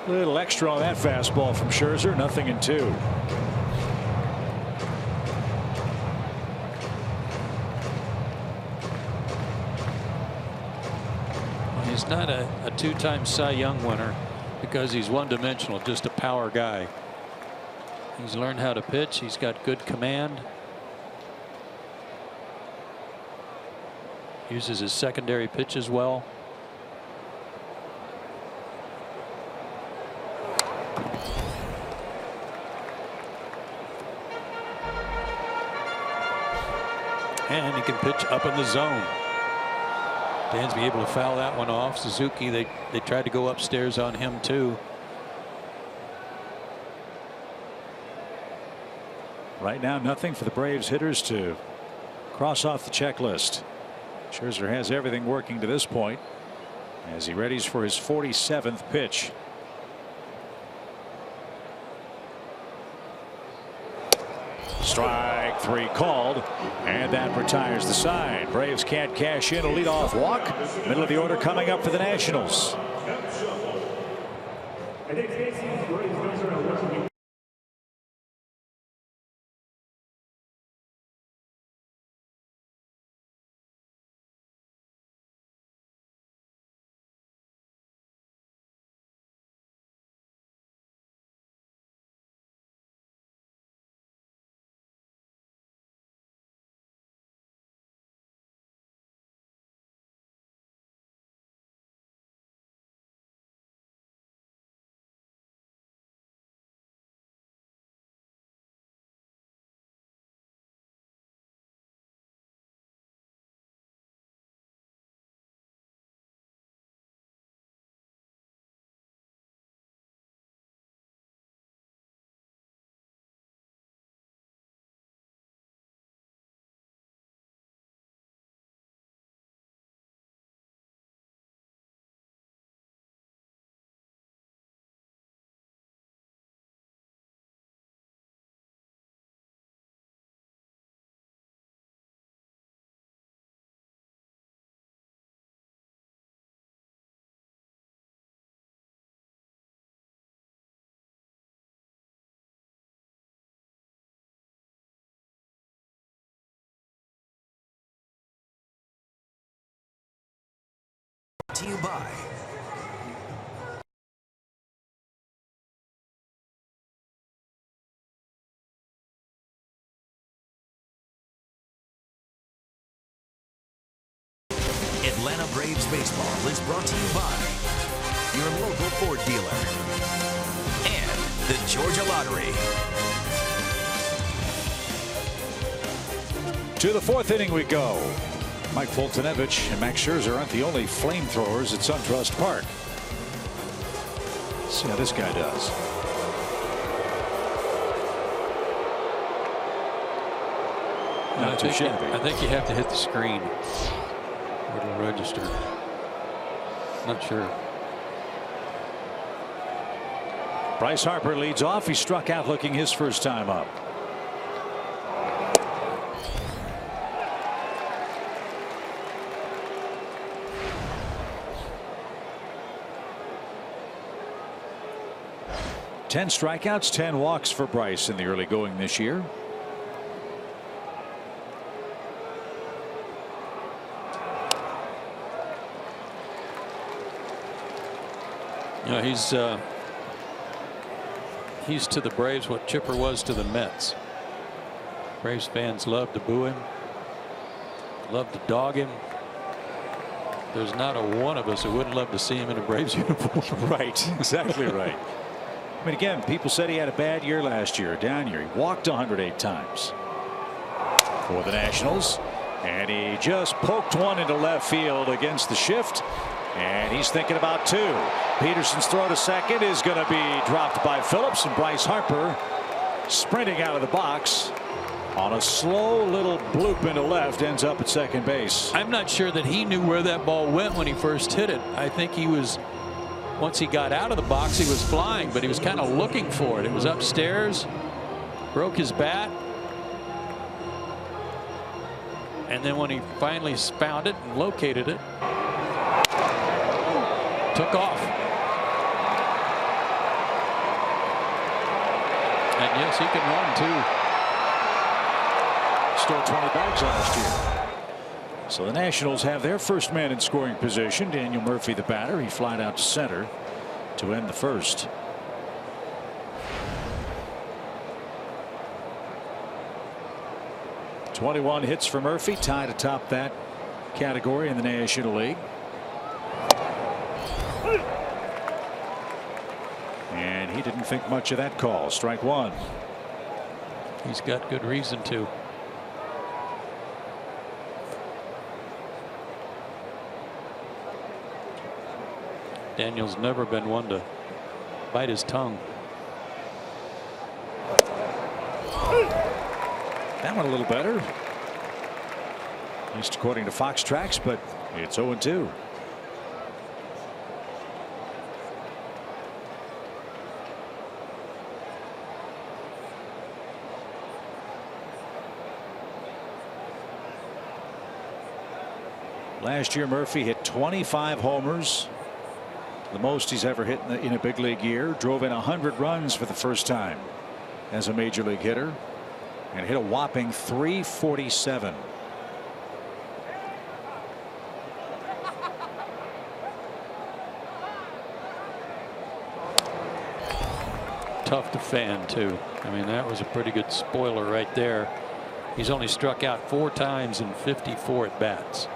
Little extra on that fastball from Scherzer. 0-2. He's not a two-time Cy Young winner because he's one-dimensional, just a power guy. He's learned how to pitch. He's got good command. Uses his secondary pitches well. And he can pitch up in the zone. Dansby able to foul that one off. Suzuki, they tried to go upstairs on him too. Right now, nothing for the Braves hitters to cross off the checklist. Scherzer has everything working to this point as he readies for his 47th pitch. Strike 3 called, and that retires the side. Braves can't cash in a leadoff walk. Middle of the order coming up for the Nationals. To you by Atlanta Braves baseball is brought to you by your local Ford dealer and the Georgia Lottery. To the 4th inning we go. Mike Foltynewicz and Max Scherzer aren't the only flamethrowers at SunTrust Park. Let's see how this guy does. Not too shabby. I think you have to hit the screen. It'll register. Not sure. Bryce Harper leads off. He struck out looking his first time up. Ten strikeouts, 10 walks for Bryce in the early going this year. You know, he's to the Braves what Chipper was to the Mets. Braves fans love to boo him, love to dog him. There's not a one of us who wouldn't love to see him in a Braves uniform. Right, exactly right. I mean, again, people said he had a bad year last year, a down year. He walked 108 times for the Nationals, and he just poked one into left field against the shift, and he's thinking about two. Peterson's throw to second is going to be dropped by Phillips, and Bryce Harper sprinting out of the box on a slow little bloop into left ends up at second base. I'm not sure that he knew where that ball went when he first hit it. I think he was, once he got out of the box, he was flying, but he was kind of looking for it. It was upstairs, broke his bat, and then when he finally found it and located it, took off. And yes, he can run too. Stole 20 bags last year. So the Nationals have their first man in scoring position. Daniel Murphy, the batter. He flied out to center to end the first. .21 hits for Murphy, tied atop that category in the National League. And he didn't think much of that call. Strike one. He's got good reason to. Daniel's never been one to bite his tongue. That one a little better, at least according to Fox Tracks, but it's 0-2. Last year Murphy hit 25 homers, the most he's ever hit in a big league year. Drove in 100 runs for the first time as a major league hitter, and hit a whopping .347. Tough to fan too. I mean, that was a pretty good spoiler right there. He's only struck out 4 times in 54 at bats.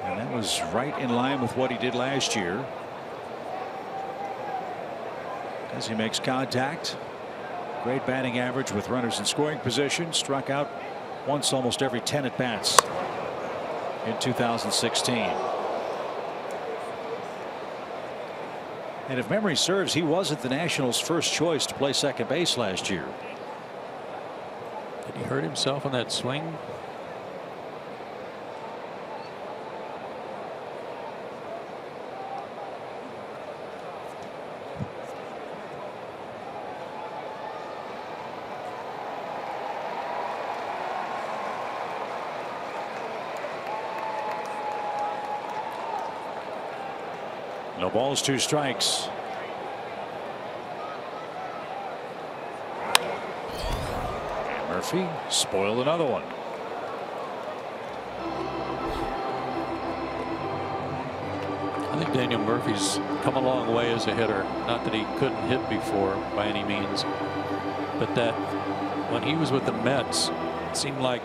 And that was right in line with what he did last year. As he makes contact. Great batting average with runners in scoring position. Struck out once almost every 10 at bats in 2016. And if memory serves, he wasn't the Nationals' first choice to play second base last year. Did he hurt himself on that swing? No balls, 2 strikes. And Murphy spoiled another one. I think Daniel Murphy's come a long way as a hitter. Not that he couldn't hit before by any means, but that when he was with the Mets, it seemed like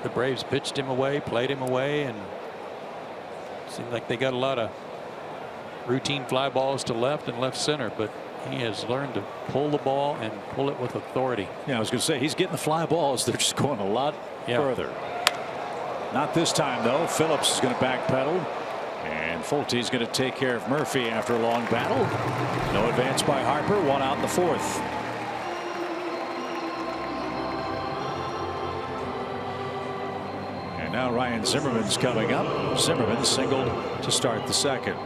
the Braves pitched him away, played him away, and it seemed like they got a lot of routine fly balls to left and left center, but he has learned to pull the ball and pull it with authority. Yeah, I was going to say he's getting the fly balls. They're just going a lot further. Not this time though. Phillips is going to backpedal, and Fulte's going to take care of Murphy after a long battle. No advance by Harper. 1 out in the 4th. now Ryan Zimmerman's coming up. Zimmerman singled to start the second.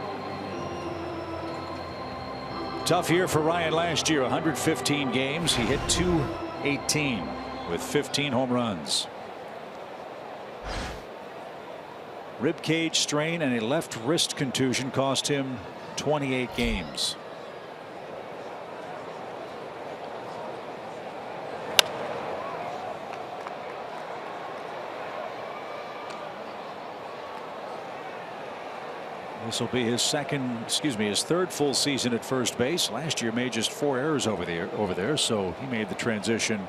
Tough year for Ryan last year. 115 games. He hit .218 with 15 home runs. Rib cage strain and a left wrist contusion cost him 28 games. This will be his his third full season at first base. Last year made just 4 errors over there, so he made the transition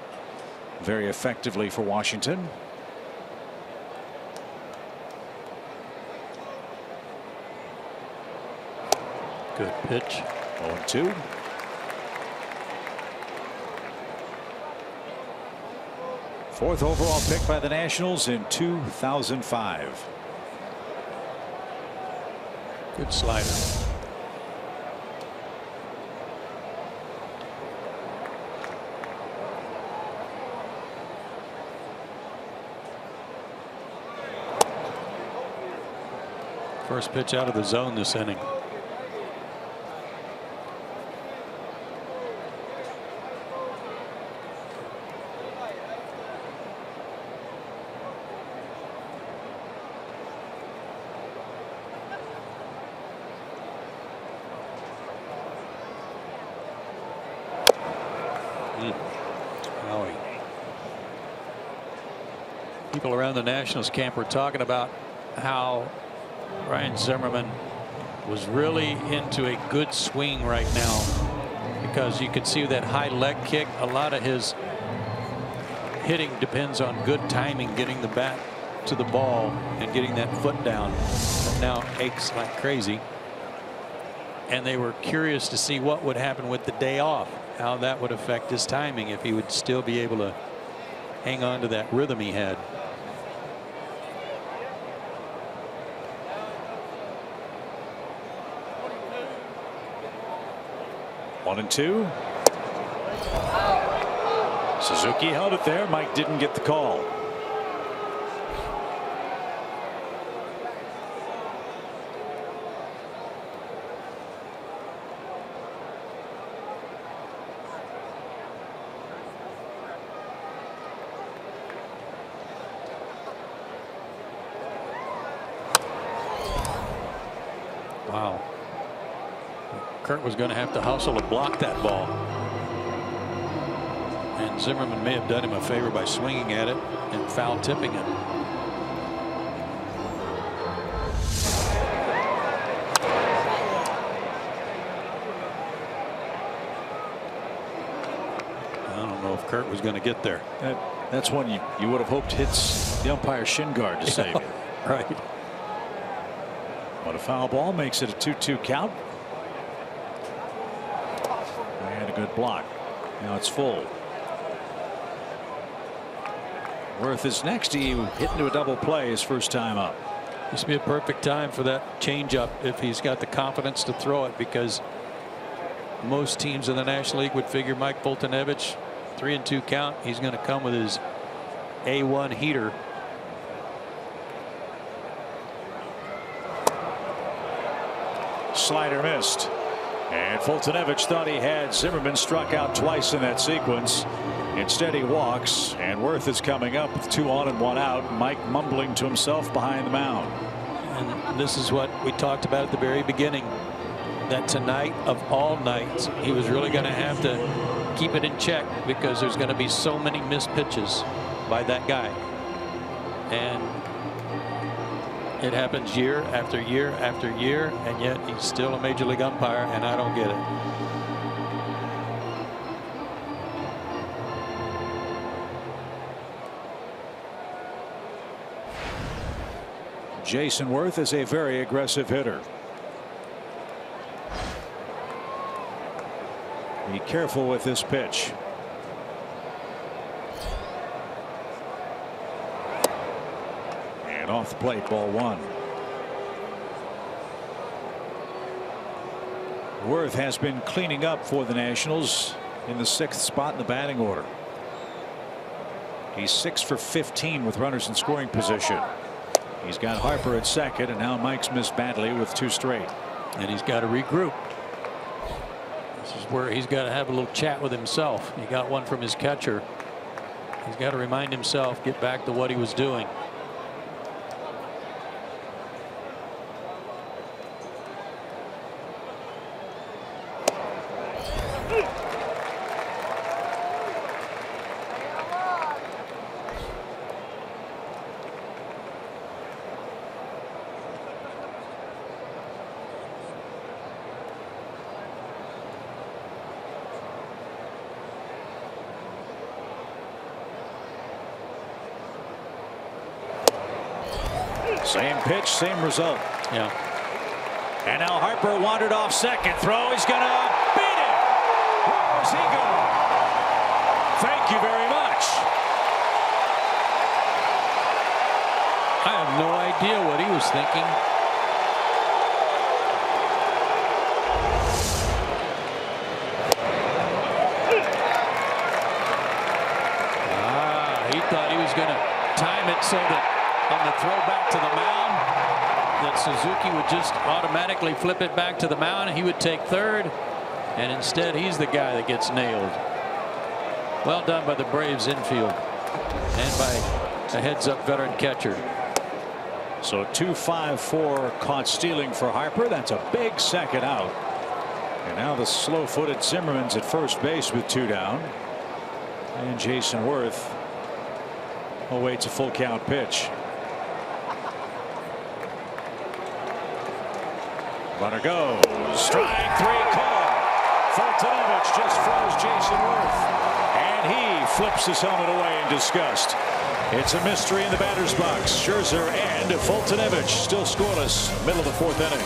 very effectively for Washington. Good pitch. 0-2. Fourth overall pick by the Nationals in 2005. Good slider. First pitch out of the zone this inning. People around the Nationals camp were talking about how Ryan Zimmerman was really into a good swing right now, because you could see that high leg kick. A lot of his hitting depends on good timing, getting the bat to the ball and getting that foot down. But now aches like crazy, and they were curious to see what would happen with the day off, how that would affect his timing, if he would still be able to hang on to that rhythm he had. One and two. Suzuki held it there. Mike didn't get the call. Wow. Kurt was going to have to hustle to block that ball, and Zimmerman may have done him a favor by swinging at it and foul tipping it. I don't know if Kurt was going to get there. That's one you would have hoped hits the umpire's shin guard to save you. Right. But a foul ball makes it a 2-2 count. And a good block. Now it's full. Worth is next. He hit into a double play his first time up. This would be a perfect time for that changeup if he's got the confidence to throw it, because most teams in the National League would figure Mike Foltynewicz, 3-2 count, he's going to come with his A1 heater. Slider missed. And Foltynewicz thought he had Zimmerman, struck out twice in that sequence. Instead he walks, and Worth is coming up with 2 on and 1 out. Mike mumbling to himself behind the mound. And this is what we talked about at the very beginning, that tonight of all nights he was really going to have to keep it in check, because there's going to be so many missed pitches by that guy, and it happens year after year after year, and yet he's still a major league umpire, and I don't get it. Jason Worth is a very aggressive hitter. Be careful with this pitch. And off the plate, ball 1. Worth has been cleaning up for the Nationals in the 6th spot in the batting order. He's 6 for 15 with runners in scoring position. He's got Harper at second, and now Mike's missed badly with 2 straight. And he's got to regroup. This is where he's got to have a little chat with himself. He got one from his catcher. He's got to remind himself, get back to what he was doing. Same pitch, same result. Yeah. And now Harper wandered off second. Throw. He's going to beat it. Where's he going? Thank you very much. I have no idea what he was thinking. He thought he was going to time it so that on the throw back to the mound, that Suzuki would just automatically flip it back to the mound. He would take third, and instead he's the guy that gets nailed. Well done by the Braves infield and by a heads-up veteran catcher. So 2-5-4 caught stealing for Harper. That's a big second out. And now the slow-footed Zimmerman's at first base with 2 down. And Jason Worth awaits a full count pitch. Runner goes. Strike 3 call. Fultonovich just froze Jason Worth. And he flips his helmet away in disgust. It's a mystery in the batter's box. Scherzer and Fultonovich still scoreless. Middle of the 4th inning.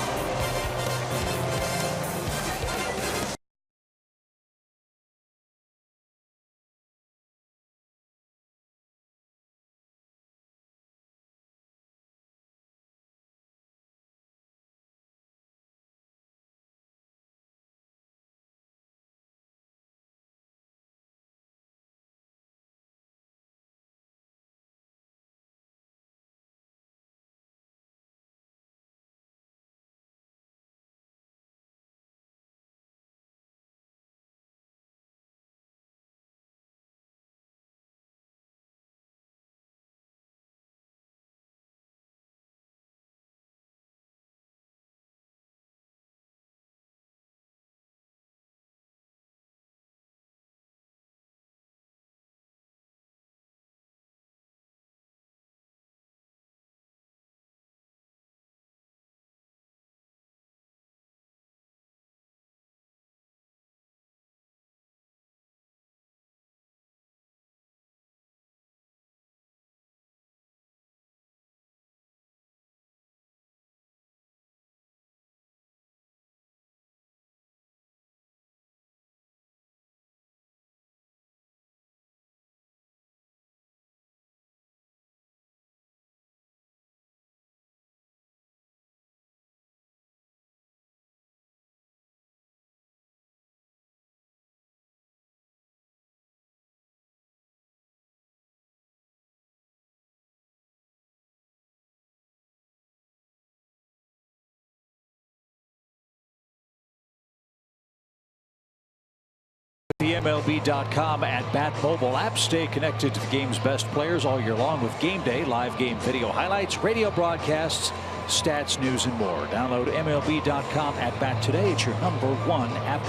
The MLB.com at Bat mobile app. Stay connected to the game's best players all year long with Game Day, live game video highlights, radio broadcasts, stats, news, and more. Download MLB.com at Bat today. It's your #1 app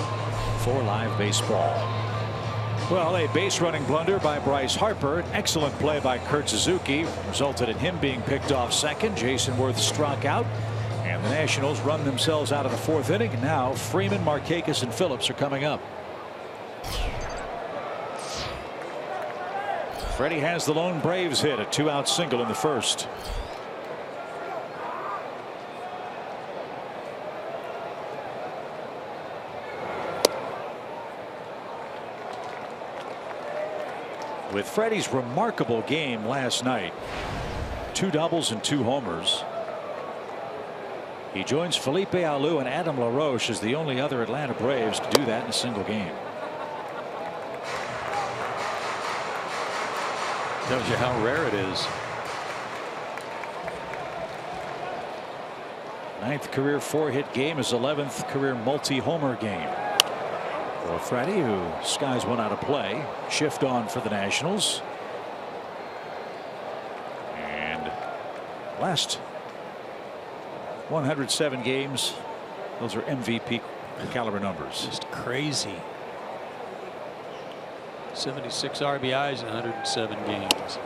for live baseball. Well, a base running blunder by Bryce Harper. An excellent play by Kurt Suzuki resulted in him being picked off second. Jason Worth struck out. And the Nationals run themselves out of the 4th inning. And now Freeman, Markakis, and Phillips are coming up. Freddie has the lone Braves hit, a 2-out single in the first. With Freddie's remarkable game last night, 2 doubles and 2 homers, he joins Felipe Alou and Adam LaRoche as the only other Atlanta Braves to do that in a single game. Tells you how rare it is. 9th career 4-hit game, his 11th career multi-homer game. For Freddie, who skies one out of play, shift on for the Nationals. And last 107 games, those are MVP caliber numbers. Just crazy. 76 RBIs in 107 games.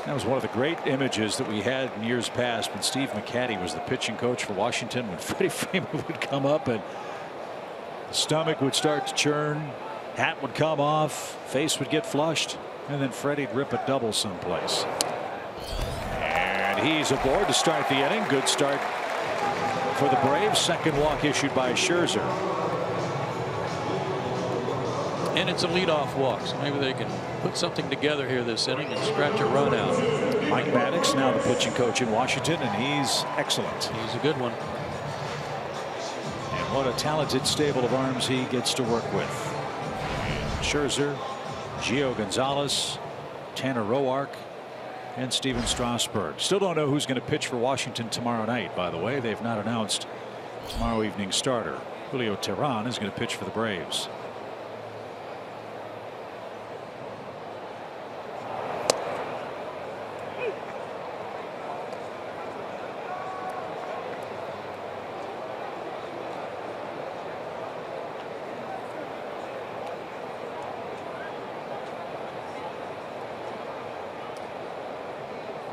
That was one of the great images that we had in years past when Steve McCatty was the pitching coach for Washington, when Freddie Freeman would come up and the stomach would start to churn, hat would come off, face would get flushed, and then Freddie'd rip a double someplace. And he's aboard to start the inning. Good start for the Braves. Second walk issued by Scherzer. And it's a leadoff walk, so maybe they can put something together here this inning and scratch a run out. Mike Maddox, now the pitching coach in Washington, and he's excellent. He's a good one. And what a talented stable of arms he gets to work with. Scherzer, Gio Gonzalez, Tanner Roark, and Steven Strasburg. Still don't know who's going to pitch for Washington tomorrow night, by the way. They've not announced tomorrow evening's starter. Julio Teheran is going to pitch for the Braves.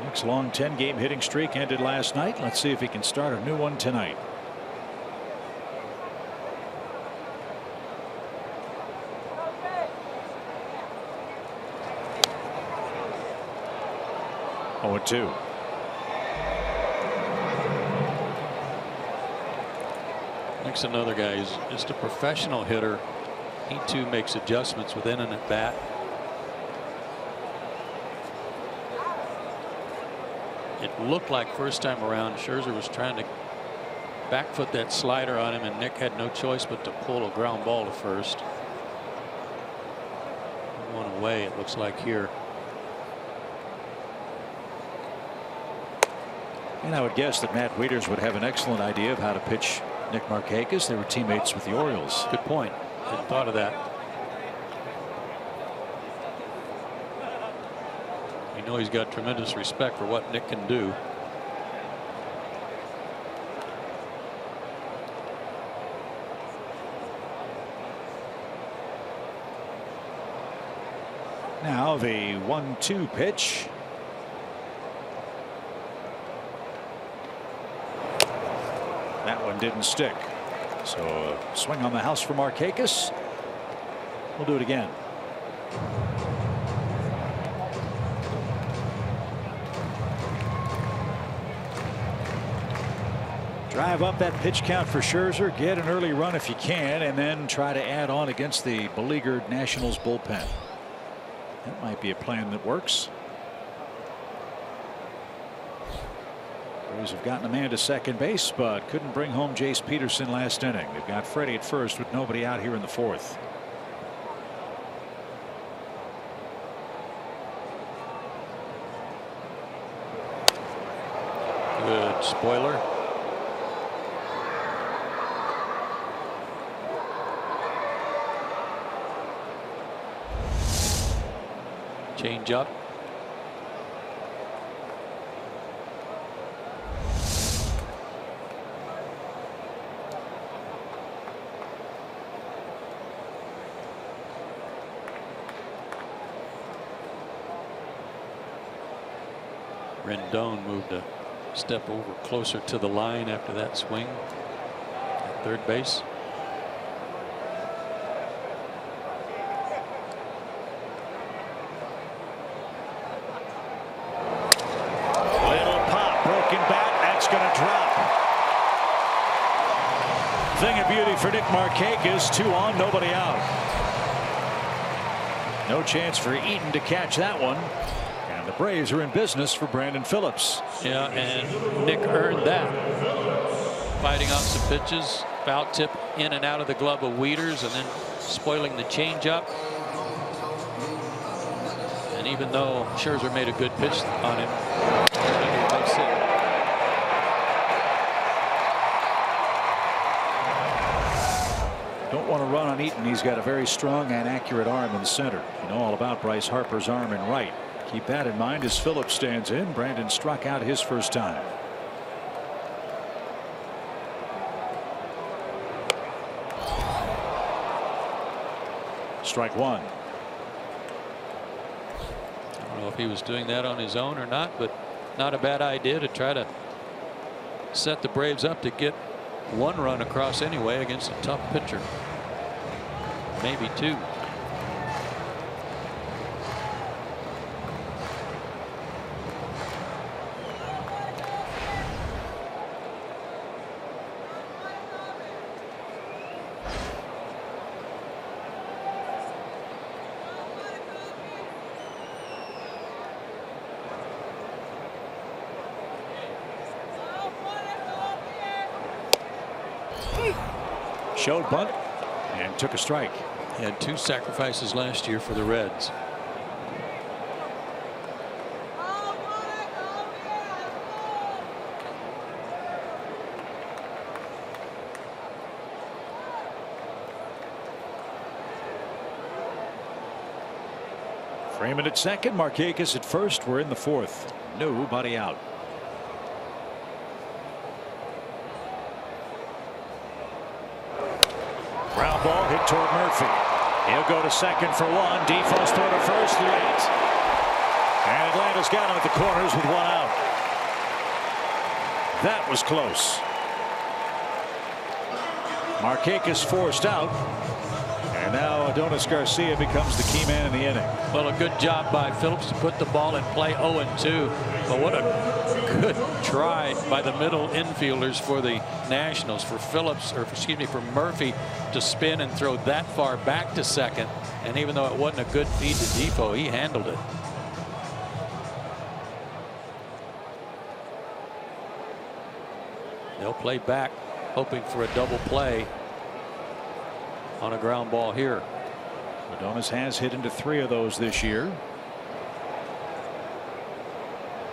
Nick's long 10-game hitting streak ended last night. Let's see if he can start a new one tonight. Oh, 2. Nick's another guy who's just a professional hitter. He too makes adjustments within an at bat. It looked like first time around Scherzer was trying to back foot that slider on him, and Nick had no choice but to pull a ground ball to first. One away, it looks like here. And I would guess that Matt Wieters would have an excellent idea of how to pitch Nick Markakis. They were teammates with the Orioles. Good point. Hadn't thought of that. You know he's got tremendous respect for what Nick can do. Now the 1-2 pitch. That one didn't stick. So a swing on the house for Markakis. We'll do it again. Drive up that pitch count for Scherzer, get an early run if you can, and then try to add on against the beleaguered Nationals bullpen. That might be a plan that works. Braves have gotten a man to second base, but couldn't bring home Jace Peterson last inning. They've got Freddie at first with nobody out here in the 4th. Good spoiler. Change up. Rendon moved a step over closer to the line after that swing at third base. Thing of beauty for Nick Markakis. 2 on, nobody out. No chance for Eaton to catch that one. And the Braves are in business for Brandon Phillips. Yeah, and Nick earned that. Fighting off some pitches. Foul tip in and out of the glove of Wieters, and then spoiling the changeup. And even though Scherzer made a good pitch on him, Don't want to run on Eaton. He's got a very strong and accurate arm in center. You know all about Bryce Harper's arm in right. Keep that in mind as Phillips stands in. Brandon struck out his first time. Strike one. I don't know if he was doing that on his own or not, but not a bad idea to try to set the Braves up to get one run across anyway against a tough pitcher. Maybe two. Showed bunt and took a strike. He had 2 sacrifices last year for the Reds. Freeman at second, Markakis at first. We're in the 4th. Nobody out. Ground ball hit toward Murphy. He'll go to second for one. Defoe's throw to first late. And Atlanta's got him at the corners with 1 out. That was close. Markakis forced out. And now Adonis Garcia becomes the key man in the inning. Well, a good job by Phillips to put the ball in play 0-2. But what a good try by the middle infielders for the Nationals, for Phillips, or excuse me, for Murphy to spin and throw that far back to second. And even though it wasn't a good feed to Defoe, he handled it. They'll play back, hoping for a double play on a ground ball here. Adonis has hit into 3 of those this year.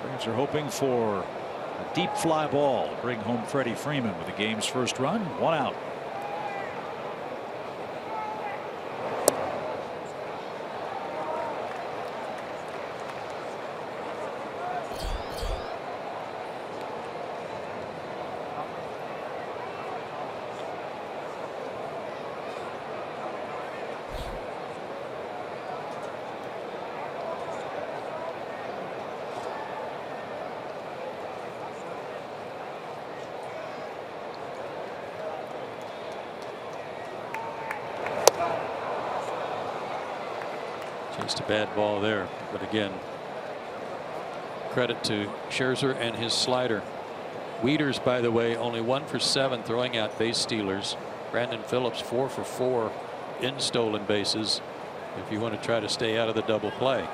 Braves are hoping for a deep fly ball to bring home Freddie Freeman with the game's first run. 1 out. Just a bad ball there, but again, credit to Scherzer and his slider. Wieters, by the way, only 1 for 7 throwing out base stealers. Brandon Phillips 4 for 4 in stolen bases, if you want to try to stay out of the double play.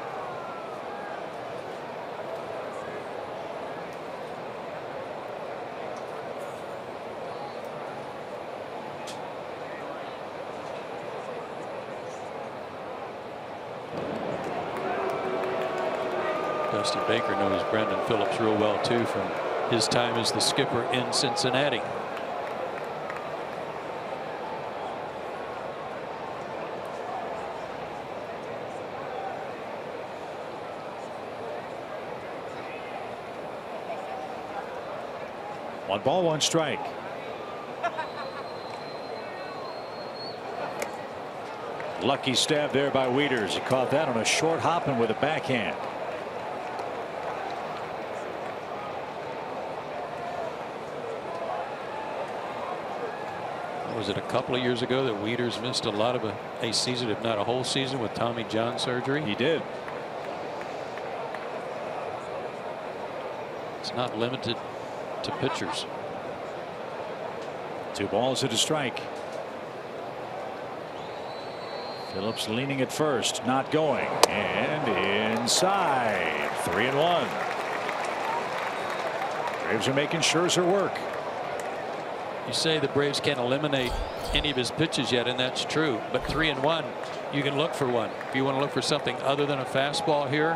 Dusty Baker knows Brandon Phillips real well too from his time as the skipper in Cincinnati. One ball, 1 strike. Lucky stab there by Wieters. He caught that on a short hop and with a backhand. Was it a couple of years ago that Wieters missed a lot of a season, if not a whole season, with Tommy John surgery? He did. It's not limited to pitchers. 2 balls and a strike. Phillips leaning at first, not going, and inside. 3-1. Braves are making Scherzer work. You say the Braves can't eliminate any of his pitches yet, and that's true. But 3-1, you can look for one. If you want to look for something other than a fastball here,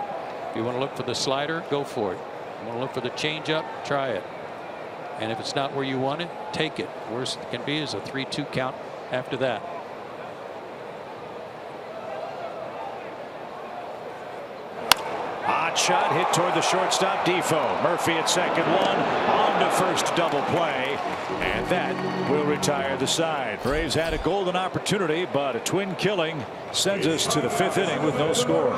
if you want to look for the slider, go for it. If you want to look for the changeup, try it. And if it's not where you want it, take it. Worst it can be is a 3-2 count after that. Hot shot hit toward the shortstop Defoe. Murphy at second, one on to first, double play, and that will retire the side. Braves had a golden opportunity, but a twin killing sends us to the 5th inning with no score.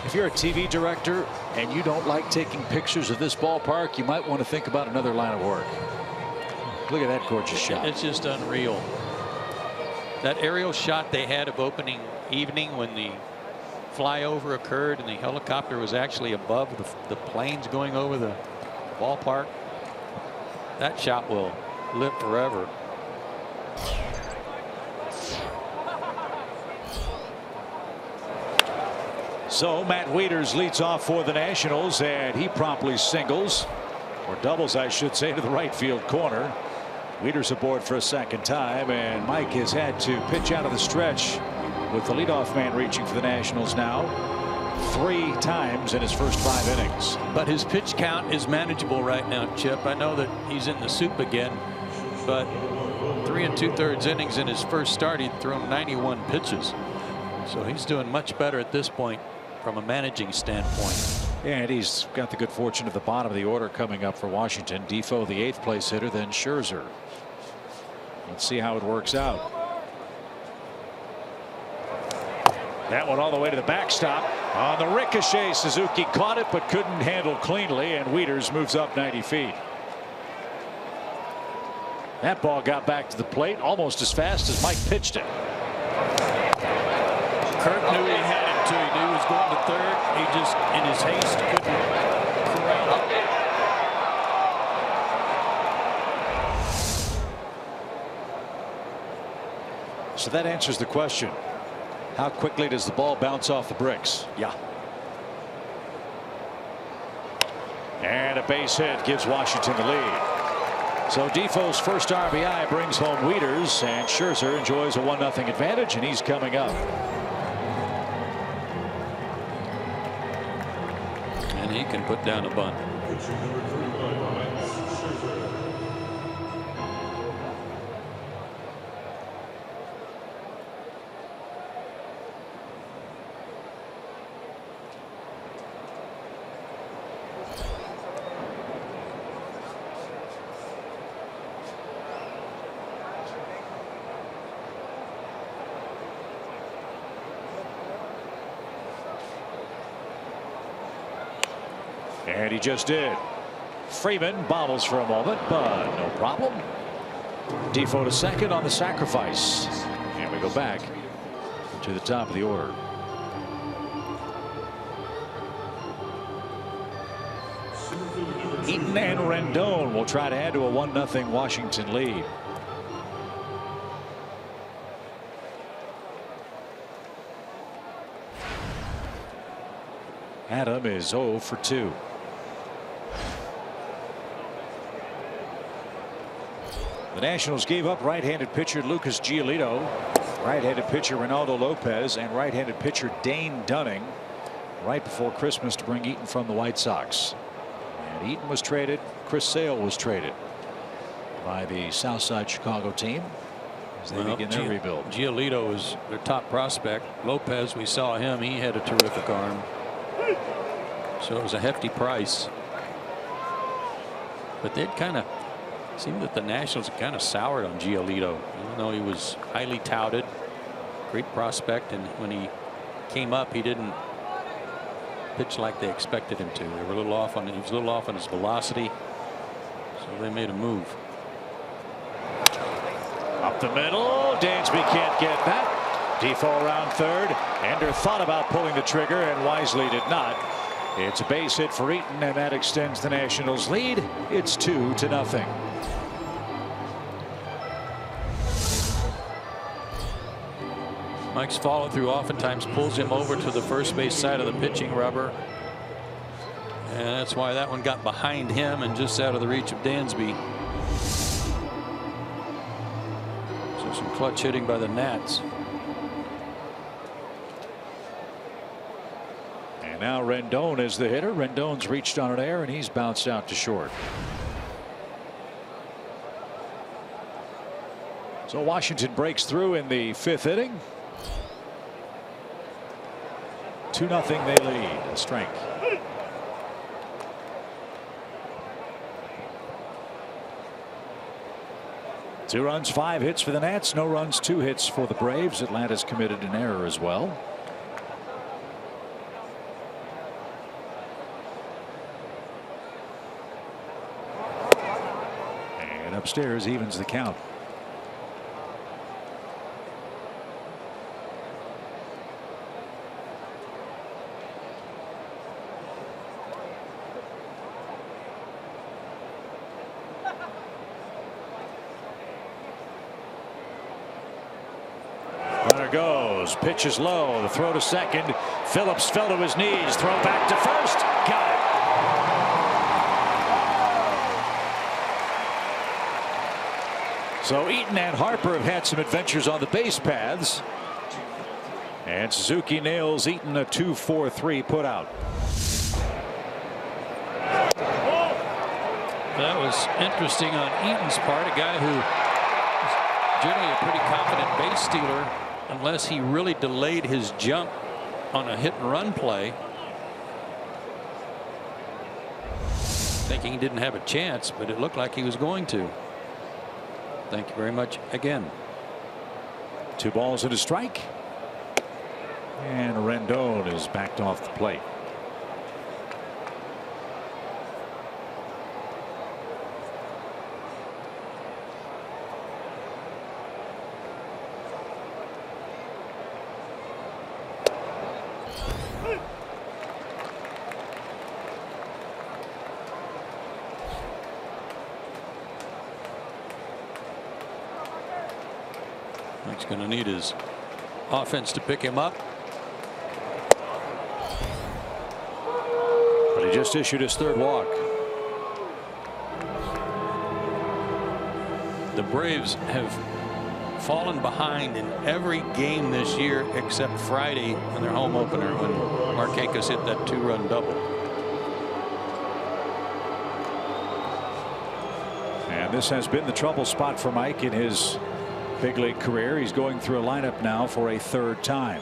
If you're a TV director and you don't like taking pictures of this ballpark, you might want to think about another line of work. Look at that gorgeous shot. It's just unreal. That aerial shot they had of opening evening when the flyover occurred and the helicopter was actually above the planes going over the ballpark. That shot will live forever. So Matt Wieters leads off for the Nationals, and he promptly singles, or doubles I should say, to the right field corner. Wieters aboard for a second time, and Mike has had to pitch out of the stretch with the leadoff man reaching for the Nationals now 3 times in his first 5 innings. But his pitch count is manageable right now, Chip. I know that he's in the soup again, but 3 2/3 innings in his first start, he'd thrown 91 pitches. So he's doing much better at this point from a managing standpoint. And he's got the good fortune of the bottom of the order coming up for Washington. Defoe, the 8th place hitter, then Scherzer. Let's see how it works out. That one all the way to the backstop. On the ricochet, Suzuki caught it but couldn't handle cleanly, and Wieters moves up 90 feet. That ball got back to the plate almost as fast as Mike pitched it. Kirk knew he had it too. He knew he was going to third. He just, in his haste, couldn't corral it. So that answers the question. How quickly does the ball bounce off the bricks? Yeah. And a base hit gives Washington the lead. So Defoe's first RBI brings home Wieters, and Scherzer enjoys a 1-0 advantage, and he's coming up. And he can put down a bunt. And he just did. Freeman bobbles for a moment, but no problem. Defoe to second on the sacrifice. And we go back to the top of the order. Eaton and Rendon will try to add to a 1-0 Washington lead. Adam is 0 for 2. The Nationals gave up right-handed pitcher Lucas Giolito, right-handed pitcher Ronaldo Lopez, and right-handed pitcher Dane Dunning right before Christmas to bring Eaton from the White Sox. And Eaton was traded. Chris Sale was traded by the Southside Chicago team as they begin their rebuild. Giolito is their top prospect. Lopez, we saw him. He had a terrific arm. So it was a hefty price. But they'd kind of seemed that the Nationals kind of soured on Giolito, even though he was highly touted, great prospect, and when he came up, he didn't pitch like they expected him to. They were a little off on. He was a little off on his velocity, so they made a move. Up the middle, Dansby can't get that. Defoe around third. Ender thought about pulling the trigger and wisely did not. It's a base hit for Eaton, and that extends the Nationals' lead. It's 2-0. Mike's follow through oftentimes pulls him over to the first base side of the pitching rubber. And that's why that one got behind him and just out of the reach of Dansby. So some clutch hitting by the Nats. And now Rendon is the hitter. Rendon's reached on an error and he's bounced out to short. So Washington breaks through in the 5th inning. 2-0 they lead. Strength. Two runs, 5 hits for the Nats. No runs, 2 hits for the Braves. Atlanta's committed an error as well. And upstairs evens the count. Goes, pitch is low, the throw to second. Phillips fell to his knees, throw back to first, got it. So Eaton and Harper have had some adventures on the base paths, and Suzuki nails Eaton a 2-4-3 put out. That was interesting on Eaton's part, a guy who is generally a pretty confident base stealer. Unless he really delayed his jump on a hit and run play, thinking he didn't have a chance, but it looked like he was going to. Thank you very much again. 2 balls and a strike. And Rendon is backed off the plate. He's going to need his offense to pick him up. But he just issued his 3rd walk. The Braves have fallen behind in every game this year except Friday in their home opener when Markakis hit that 2-run double. And this has been the trouble spot for Mike in his big league career. He's going through a lineup now for a 3rd time.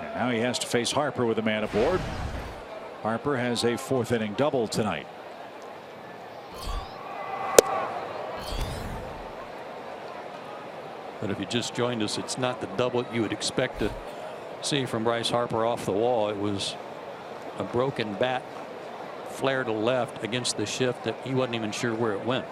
And now he has to face Harper with a man aboard. Harper has a 4th inning double tonight. But if you just joined us, it's not the double you would expect to see from Bryce Harper off the wall. It was a broken bat, flare to left against the shift that he wasn't even sure where it went.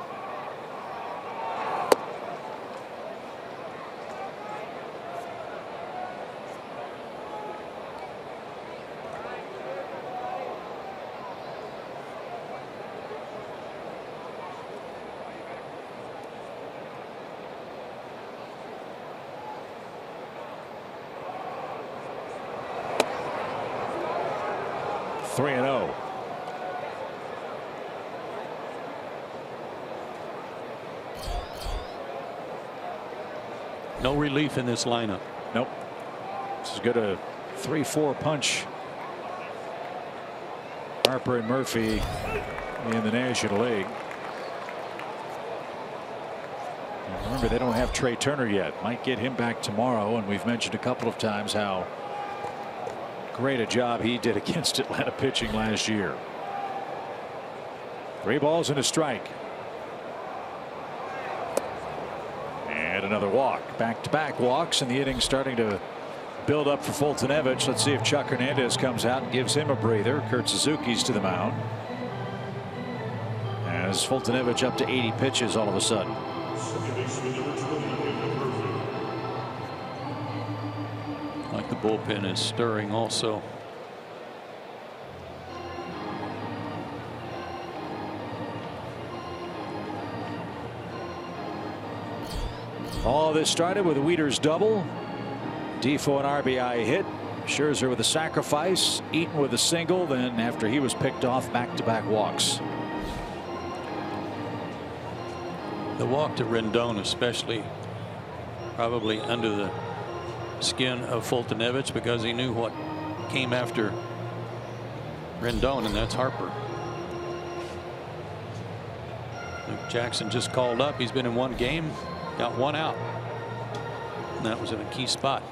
3-0. No relief in this lineup. Nope. This is good. A 3-4 punch. Harper and Murphy in the National League. And remember, they don't have Trey Turner yet. Might get him back tomorrow, and we've mentioned a couple of times how great a job he did against Atlanta pitching last year. 3 balls and a strike. And another walk. Back-to-back walks, and the inning starting to build up for Foltynewicz. Let's see if Chuck Hernandez comes out and gives him a breather. Kurt Suzuki's to the mound. As Foltynewicz up to 80 pitches all of a sudden. Like the bullpen is stirring also. All this started with a Wieters double. Defoe an RBI hit. Scherzer with a sacrifice. Eaton with a single. Then after he was picked off, back-to-back walks. The walk to Rendon especially probably under the skin of Foltynewicz because he knew what came after Rendon, and that's Harper. Luke Jackson just called up. He's been in 1 game, got 1 out, and that was in a key spot.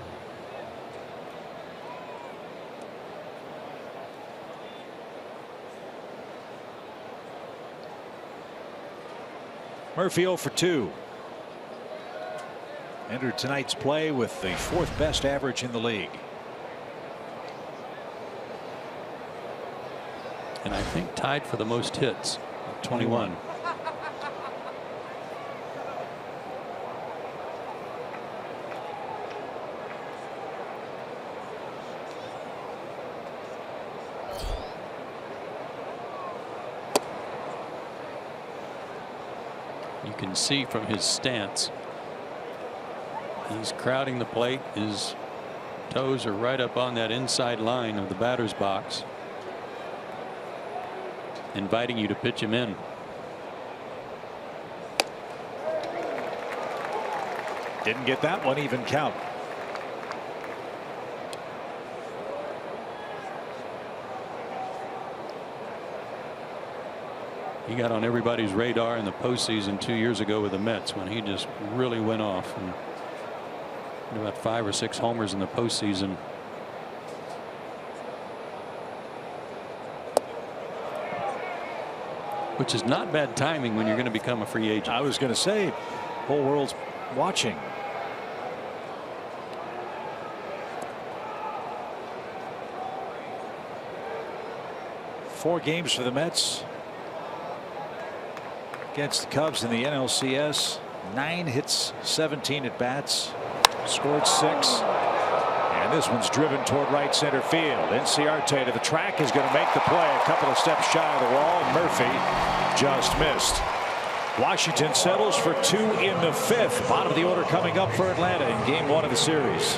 Murphy 0 for 2. Entered tonight's play with the 4th best average in the league. And I think tied for the most hits, 21. You can see from his stance, he's crowding the plate. His toes are right up on that inside line of the batter's box, inviting you to pitch him in. Didn't get that one even count. He got on everybody's radar in the postseason 2 years ago with the Mets when he just really went off and had about 5 or 6 homers in the postseason. Which is not bad timing when you're going to become a free agent. I was going to say, whole world's watching. Four games for the Mets against the Cubs in the NLCS. 9 hits, 17 at bats, scored 6, and this one's driven toward right center field. Inciarte to the track is going to make the play a couple of steps shy of the wall. Murphy just missed. Washington settles for 2 in the 5th. Bottom of the order coming up for Atlanta in game 1 of the series.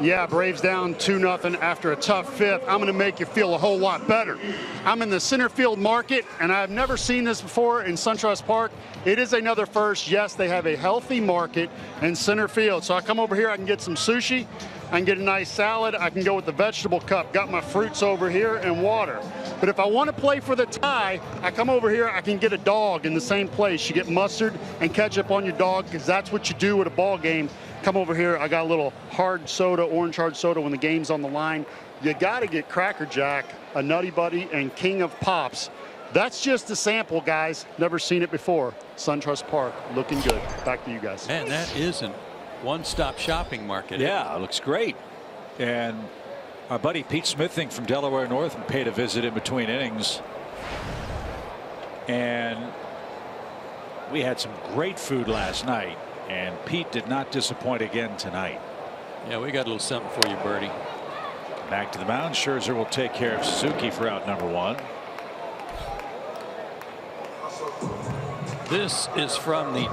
Yeah, Braves down 2-0 after a tough fifth. I'm going to make you feel a whole lot better. I'm in the center field market, and I've never seen this before in SunTrust Park. It is another first. Yes, they have a healthy market in center field. So I come over here, I can get some sushi, I can get a nice salad, I can go with the vegetable cup, got my fruits over here and water. But if I want to play for the tie, I come over here, I can get a dog in the same place. You get mustard and ketchup on your dog, because that's what you do at a ball game. Come over here, I got a little hard soda, orange hard soda when the game's on the line. You got to get Cracker Jack, a Nutty Buddy, and King of Pops. That's just a sample, guys. Never seen it before. SunTrust Park, looking good. Back to you guys. Man, that is a one-stop shopping market. Yeah, it looks great. And our buddy Pete Smithing from Delaware North paid a visit in between innings. And we had some great food last night. And Pete did not disappoint again tonight. Yeah, we got a little something for you, Birdie. Back to the mound. Scherzer will take care of Suzuki for out number 1. This is from the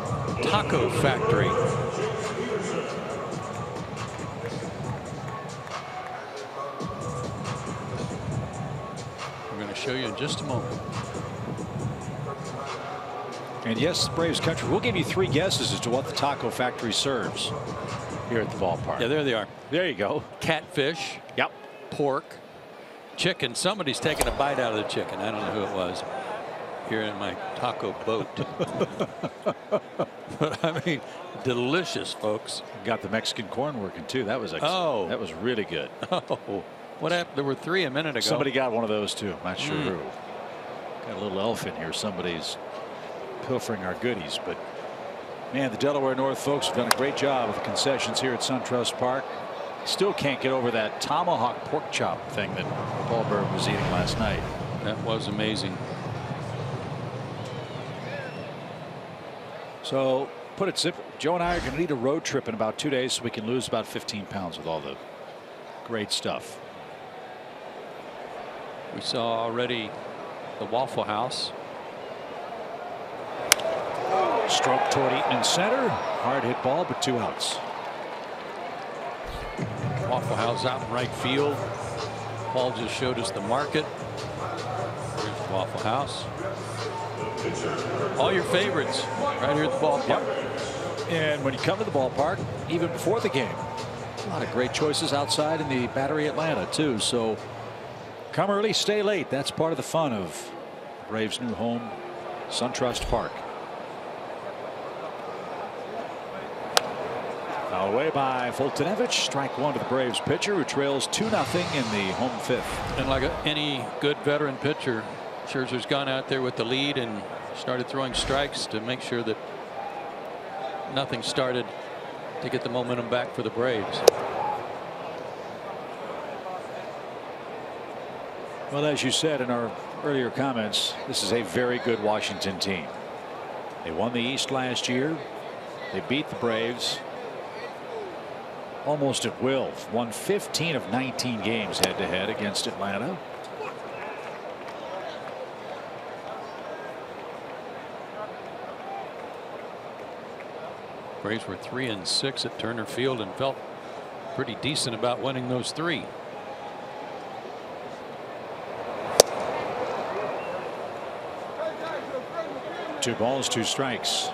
Taco Factory. We're going to show you in just a moment. And yes, Braves country, we'll give you 3 guesses as to what the Taco Factory serves here at the ballpark. Yeah, there they are. There you go. Catfish. Yep. Pork. Chicken. Somebody's taking a bite out of the chicken. I don't know who it was. Here in my taco boat. But I mean, delicious, folks. Got the Mexican corn working too. That was that was really good. Oh, what happened? There were 3 a minute ago. Somebody got one of those too. Not sure who. Got a little elf in here. Somebody's pilfering our goodies. But man, the Delaware North folks have done a great job with the concessions here at SunTrust Park. Still can't get over that tomahawk pork chop thing that Paul Berg was eating last night. That was amazing. So put it simple, Joe and I are going to need a road trip in about 2 days so we can lose about 15 pounds with all the great stuff. We saw already the Waffle House. Stroke toward Eaton in center. Hard hit ball, but 2 outs. Waffle House out in right field. Paul just showed us the market. Here's the Waffle House. All your favorites right here at the ballpark. Yep. And when you come to the ballpark, even before the game, a lot of great choices outside in the Battery Atlanta too. So come early, stay late. That's part of the fun of Braves' new home, SunTrust Park. Foul away by Fultonevich. Strike 1 to the Braves pitcher, who trails 2-0 in the home 5th. And like any good veteran pitcher, Scherzer's gone out there with the lead and started throwing strikes to make sure that nothing started to get the momentum back for the Braves. Well, as you said in our earlier comments, this is a very good Washington team. They won the East last year. They beat the Braves almost at will. Won 15 of 19 games head-to-head against Atlanta. Braves were 3-6 at Turner Field and felt pretty decent about winning those 3. Two balls, 2 strikes.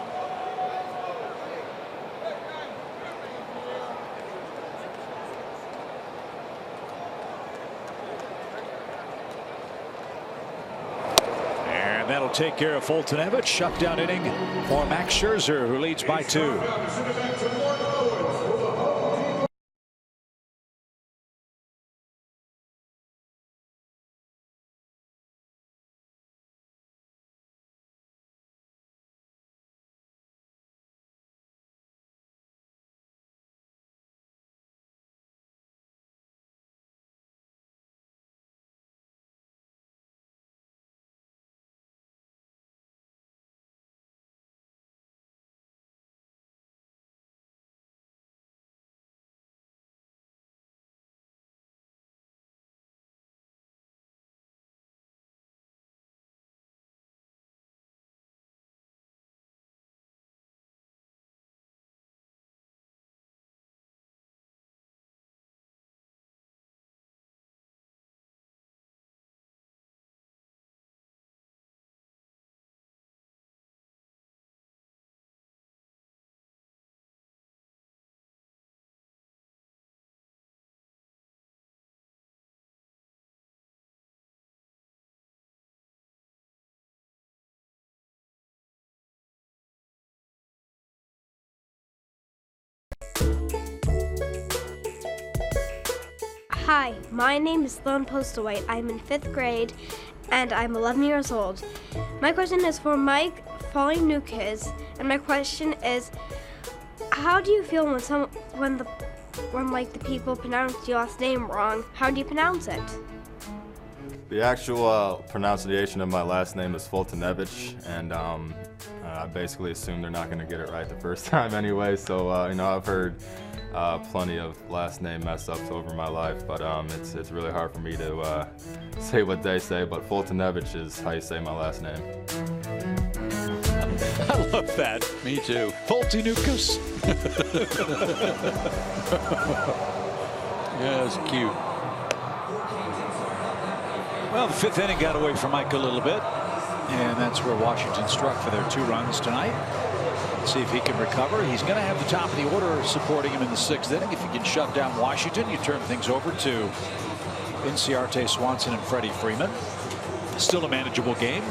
And that'll take care of Fultonevich. Shutdown inning for Max Scherzer, who leads by 2. Hi, my name is Sloan Postawhite. I'm in 5th grade and I'm 11 years old. My question is for Mike Folley-Newkiz, and my question is, how do you feel when the people pronounce your last name wrong? How do you pronounce it? The actual pronunciation of my last name is Fultonevich, and I basically assume they're not going to get it right the first time anyway. So you know, I've heard plenty of last name mess-ups over my life, but it's really hard for me to say what they say. But Fultonevich is how you say my last name. I love that. Me too. Fultonevich. Yeah, it's cute. Well, the 5th inning got away from Mike a little bit, and that's where Washington struck for their 2 runs tonight. Let's see if he can recover. He's going to have the top of the order supporting him in the 6th inning. If he can shut down Washington, you turn things over to Inciarte, Swanson, and Freddie Freeman. Still a manageable game.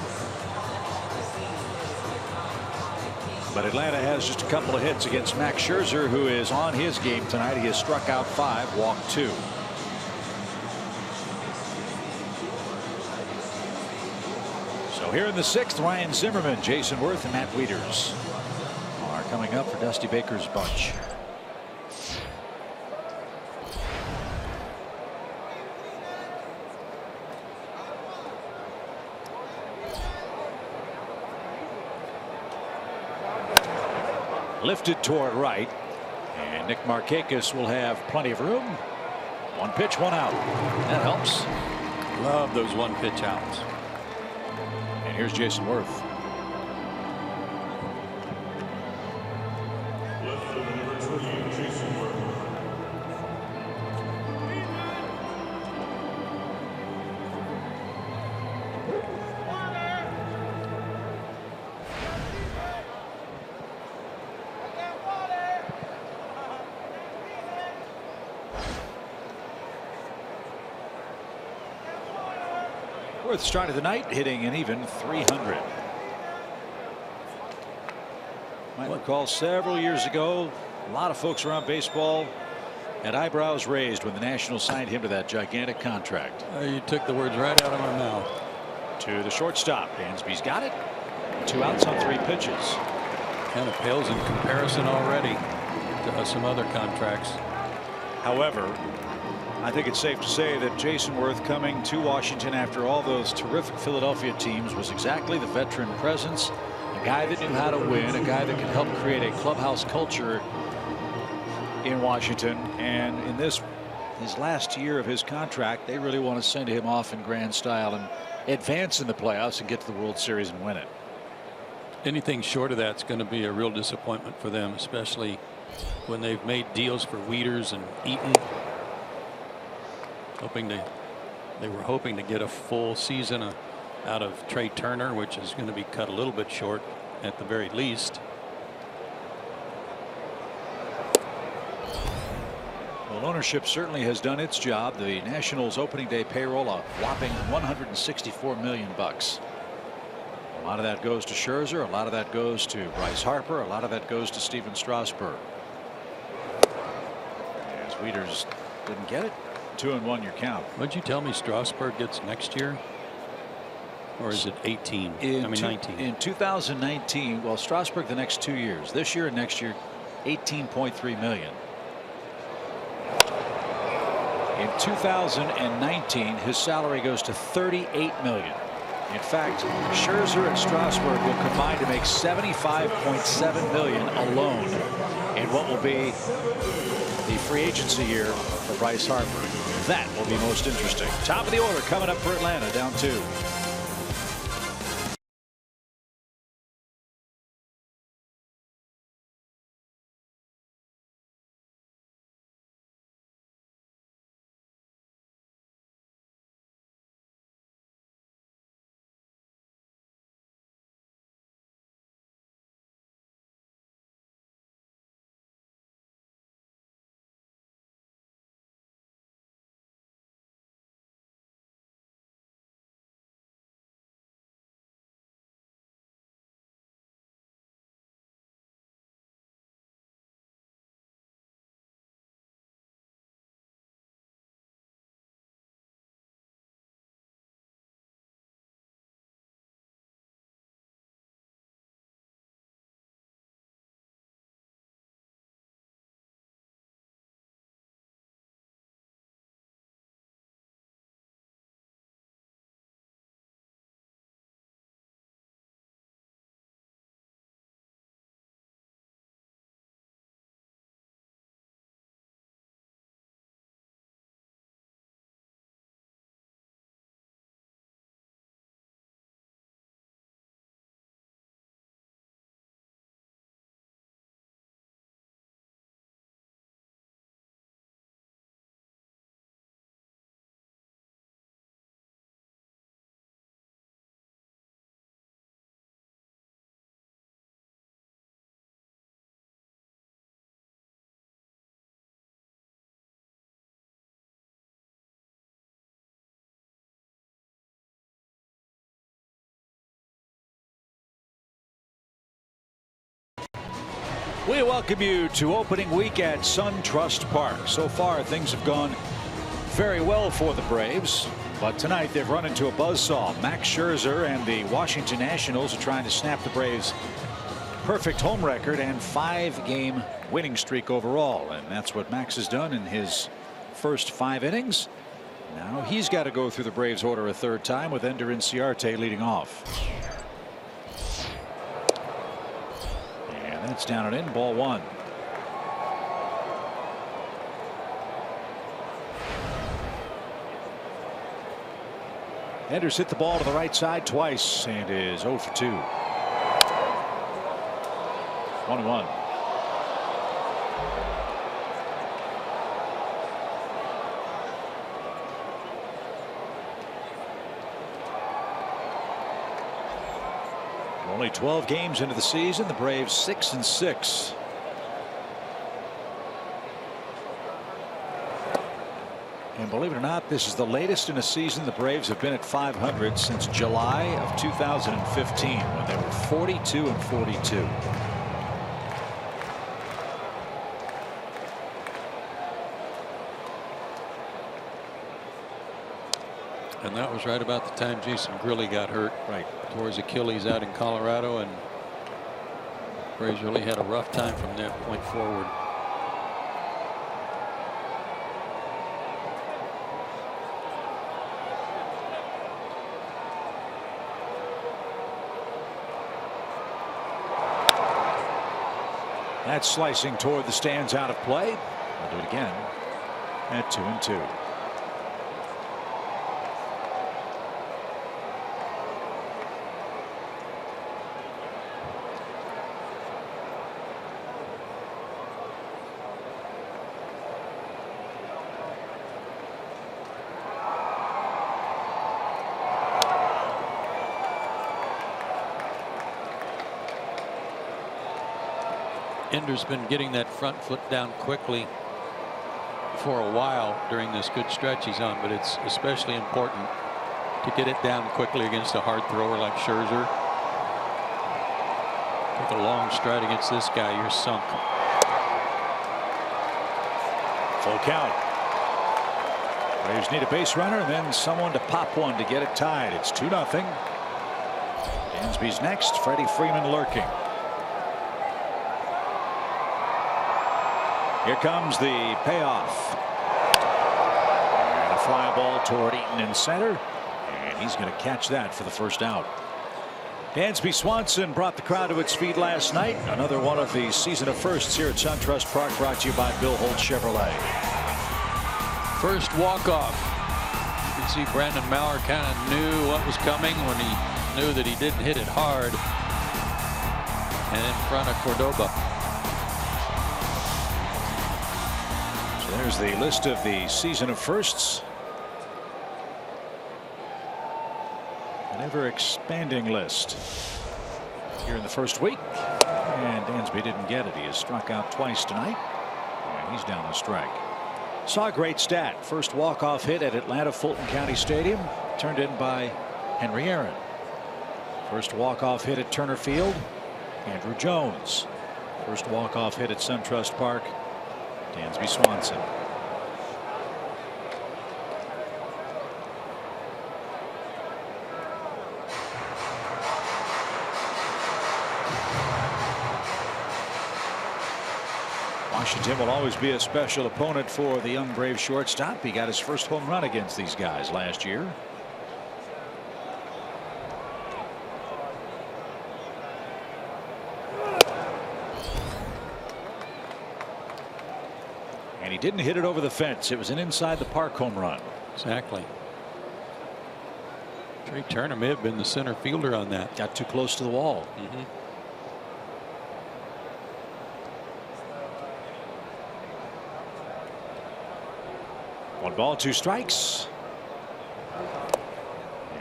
But Atlanta has just a couple of hits against Max Scherzer, who is on his game tonight. He has struck out 5, walked 2. So here in the 6th, Ryan Zimmerman, Jason Worth, and Matt Wieters are coming up for Dusty Baker's bunch. Lifted toward right, and Nick Markakis will have plenty of room. 1 pitch, 1 out. That helps. Love those 1-pitch outs. And here's Jason Worth. Worth started the night hitting an even 300. Might recall several years ago, a lot of folks around baseball had eyebrows raised when the Nationals signed him to that gigantic contract. You took the words right out of my mouth. To the shortstop. Dansby's got it. 2 outs on 3 pitches. Kind of pales in comparison already to some other contracts. However, I think it's safe to say that Jason Worth coming to Washington after all those terrific Philadelphia teams was exactly the veteran presence, a guy that knew how to win, a guy that could help create a clubhouse culture in Washington. And in his last year of his contract, they really want to send him off in grand style and advance in the playoffs and get to the World Series and win it. Anything short of that's going to be a real disappointment for them, especially when they've made deals for Wieters and Eaton. They were hoping to get a full season out of Trey Turner, which is going to be cut a little bit short at the very least. Well, ownership certainly has done its job. The Nationals opening day payroll a whopping $164 million. A lot of that goes to Scherzer, a lot of that goes to Bryce Harper, a lot of that goes to Steven Strasburg. As Wieters didn't get it. 2-1 your count. What'd you tell me Strasburg gets next year? Or is it 18? 19. In 2019, well, Strasburg the next 2 years. This year and next year, $18.3 million. In 2019, his salary goes to $38 million. In fact, Scherzer and Strasburg will combine to make $75.7 million alone in what will be the free agency year for Bryce Harper. That will be most interesting. Top of the order coming up for Atlanta, down 2. We welcome you to opening week at SunTrust Park. So far, things have gone very well for the Braves, but tonight they've run into a buzzsaw. Max Scherzer and the Washington Nationals are trying to snap the Braves' perfect home record and 5-game winning streak overall, and that's what Max has done in his first 5 innings. Now he's got to go through the Braves order a third time with Ender Inciarte leading off. And that's down and in, ball 1. Ender's hit the ball to the right side twice and is 0 for 2. 1-1. Only 12 games into the season, the Braves 6-6. And believe it or not, this is the latest in a season the Braves have been at 500 since July of 2015, when they were 42-42. And that was right about the time Jason Grilli got hurt. Right. Towards Achilles out in Colorado, and Braves really had a rough time from that point forward. That's slicing toward the stands, out of play. I'll do it again at 2-2. Ender's been getting that front foot down quickly for a while during this good stretch he's on, but it's especially important to get it down quickly against a hard thrower like Scherzer. Take a long stride against this guy, you're sunk. Full count. Braves need a base runner and then someone to pop one to get it tied. It's 2-0. Dansby's next. Freddie Freeman lurking. Here comes the payoff. And a fly ball toward Eaton in center. And he's going to catch that for the first out. Dansby Swanson brought the crowd to its feet last night. Another one of the season of firsts here at SunTrust Park, brought to you by Bill Holt Chevrolet. First walk-off. You can see Brandon Maurer kind of knew what was coming when he knew that he didn't hit it hard. And in front of Cordoba. There's the list of the season of firsts. An ever-expanding list here in the first week. And Dansby didn't get it. He has struck out twice tonight. And he's down the strike. Saw a great stat. First walk-off hit at Atlanta Fulton County Stadium, turned in by Henry Aaron. First walk-off hit at Turner Field, Andrew Jones. First walk-off hit at SunTrust Park, Dansby Swanson. Washington will always be a special opponent for the young Brave shortstop. He got his first home run against these guys last year. And he didn't hit it over the fence. It was an inside the park home run. Exactly. Trey Turner may have been the center fielder on that. Got too close to the wall. Mm-hmm. One ball, 2 strikes.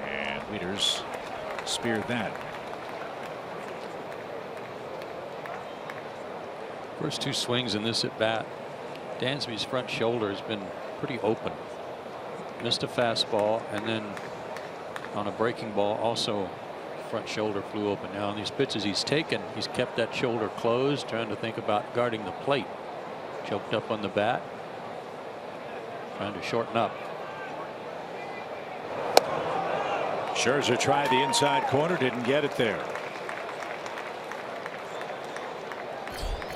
And Wieters speared that. First 2 swings in this at bat. Dansby's front shoulder has been pretty open. Missed a fastball, and then on a breaking ball also front shoulder flew open. Now on these pitches he's taken, he's kept that shoulder closed, trying to think about guarding the plate. Choked up on the bat, trying to shorten up. Scherzer tried the inside corner, didn't get it there.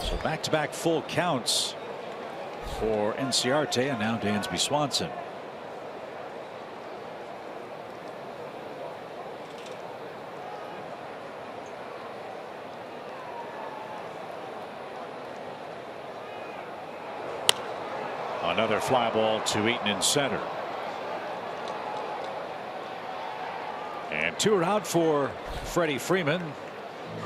So back-to-back full counts for Enciarte and now Dansby Swanson. Another fly ball to Eaton in center. And 2 are out for Freddie Freeman.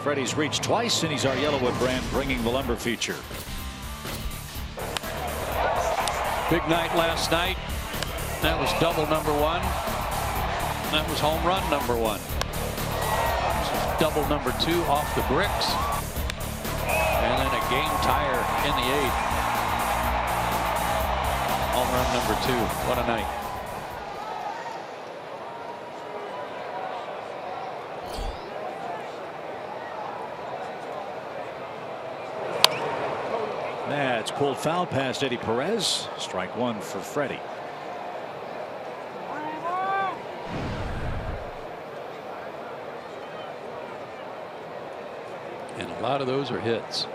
Freddie's reached twice, and he's our Yellowwood brand bringing the lumber feature. Big night last night. That was double number 1. That was home run number 1. This was double number 2 off the bricks. And then a game tire in the 8th. Home run number 2. What a night. That's pulled foul past Eddie Perez. Strike 1 for Freddie. And a lot of those are hits.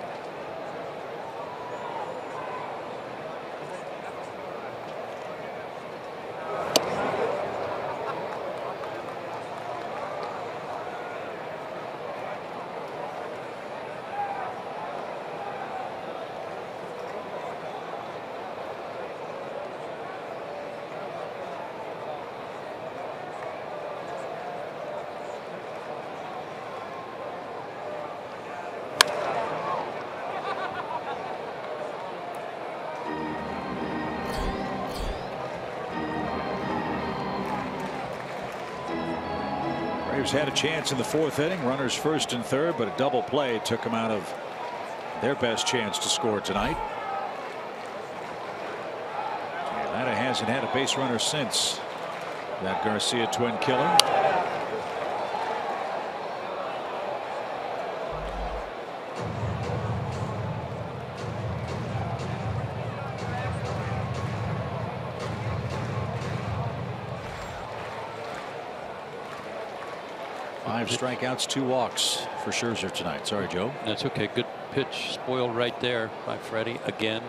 Braves had a chance in the 4th inning. Runners 1st and 3rd, but a double play took them out of their best chance to score tonight. Atlanta hasn't had a base runner since that Garcia twin killer. Strikeouts, 2 walks for Scherzer tonight. Sorry, Joe. That's okay. Good pitch spoiled right there by Freddie again.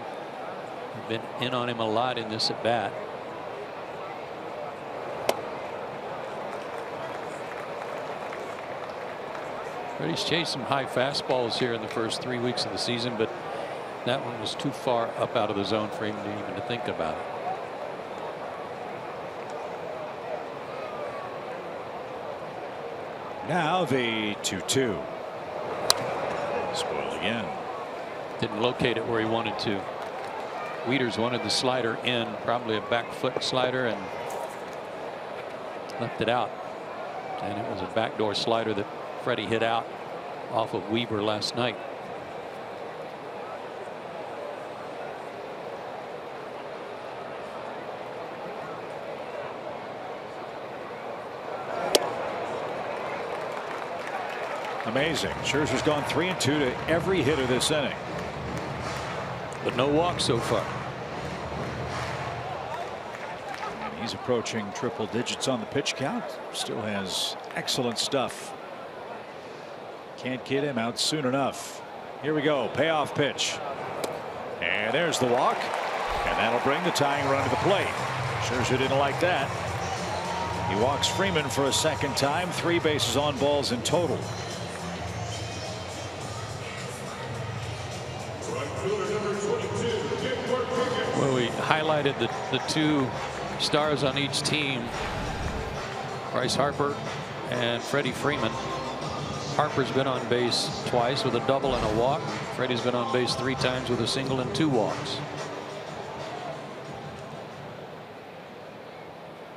Been in on him a lot in this at bat. Freddie's chased some high fastballs here in the first 3 weeks of the season, but that one was too far up out of the zone for him to even think about it. Now the 2-2. Spoiled again. Didn't locate it where he wanted to. Wieters wanted the slider in, probably a back foot slider, and left it out. And it was a backdoor slider that Freddie hit out off of Weaver last night. Amazing. Scherzer's gone 3-2 to every hitter this inning. But no walks so far. And he's approaching triple digits on the pitch count. Still has excellent stuff. Can't get him out soon enough. Here we go. Payoff pitch. And there's the walk. And that'll bring the tying run to the plate. Scherzer didn't like that. He walks Freeman for a 2nd time. 3 bases on balls in total. Well, we highlighted the 2 stars on each team, Bryce Harper and Freddie Freeman. Harper's been on base twice with a double and a walk. Freddie's been on base 3 times with a single and 2 walks.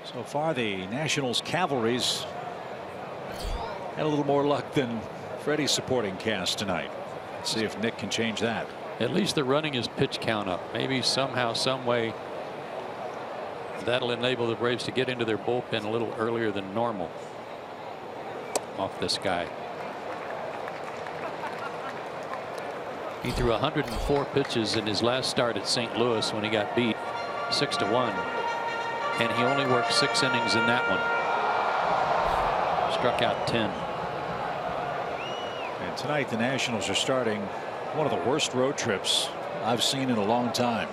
So far, the Nationals Cavalry's had a little more luck than Freddie's supporting cast tonight. Let's see if Nick can change that. At least they're running his pitch count up. Maybe somehow, some way, that'll enable the Braves to get into their bullpen a little earlier than normal. off this guy. He threw 104 pitches in his last start at St. Louis when he got beat 6-1, and he only worked 6 innings in that one. Struck out 10. And tonight the Nationals are starting one of the worst road trips I've seen in a long time.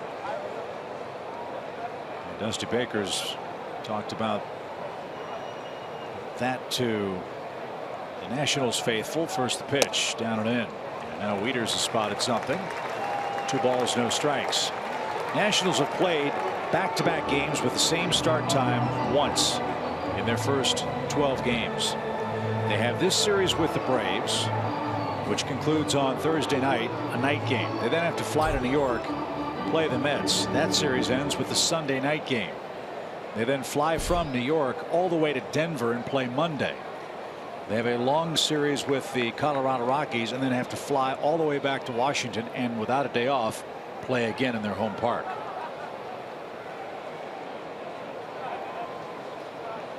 And Dusty Baker's talked about that to the Nationals faithful. First the pitch, down and in. And now Wieters has spotted something. 2 balls, no strikes. Nationals have played back-to-back games with the same start time once in their first 12 games. They have this series with the Braves, which concludes on Thursday night, a night game. They then have to fly to New York, play the Mets. That series ends with the Sunday night game. They then fly from New York all the way to Denver and play Monday. They have a long series with the Colorado Rockies and then have to fly all the way back to Washington and without a day off play again in their home park.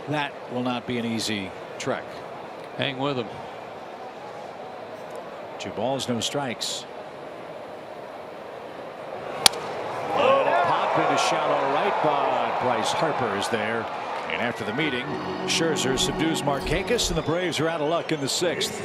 That will not be an easy trek. Hang with them. 2 balls, no strikes. Oh, pop into shallow right, but Bryce Harper is there. And after the meeting, Scherzer subdues Markakis, and the Braves are out of luck in the 6th.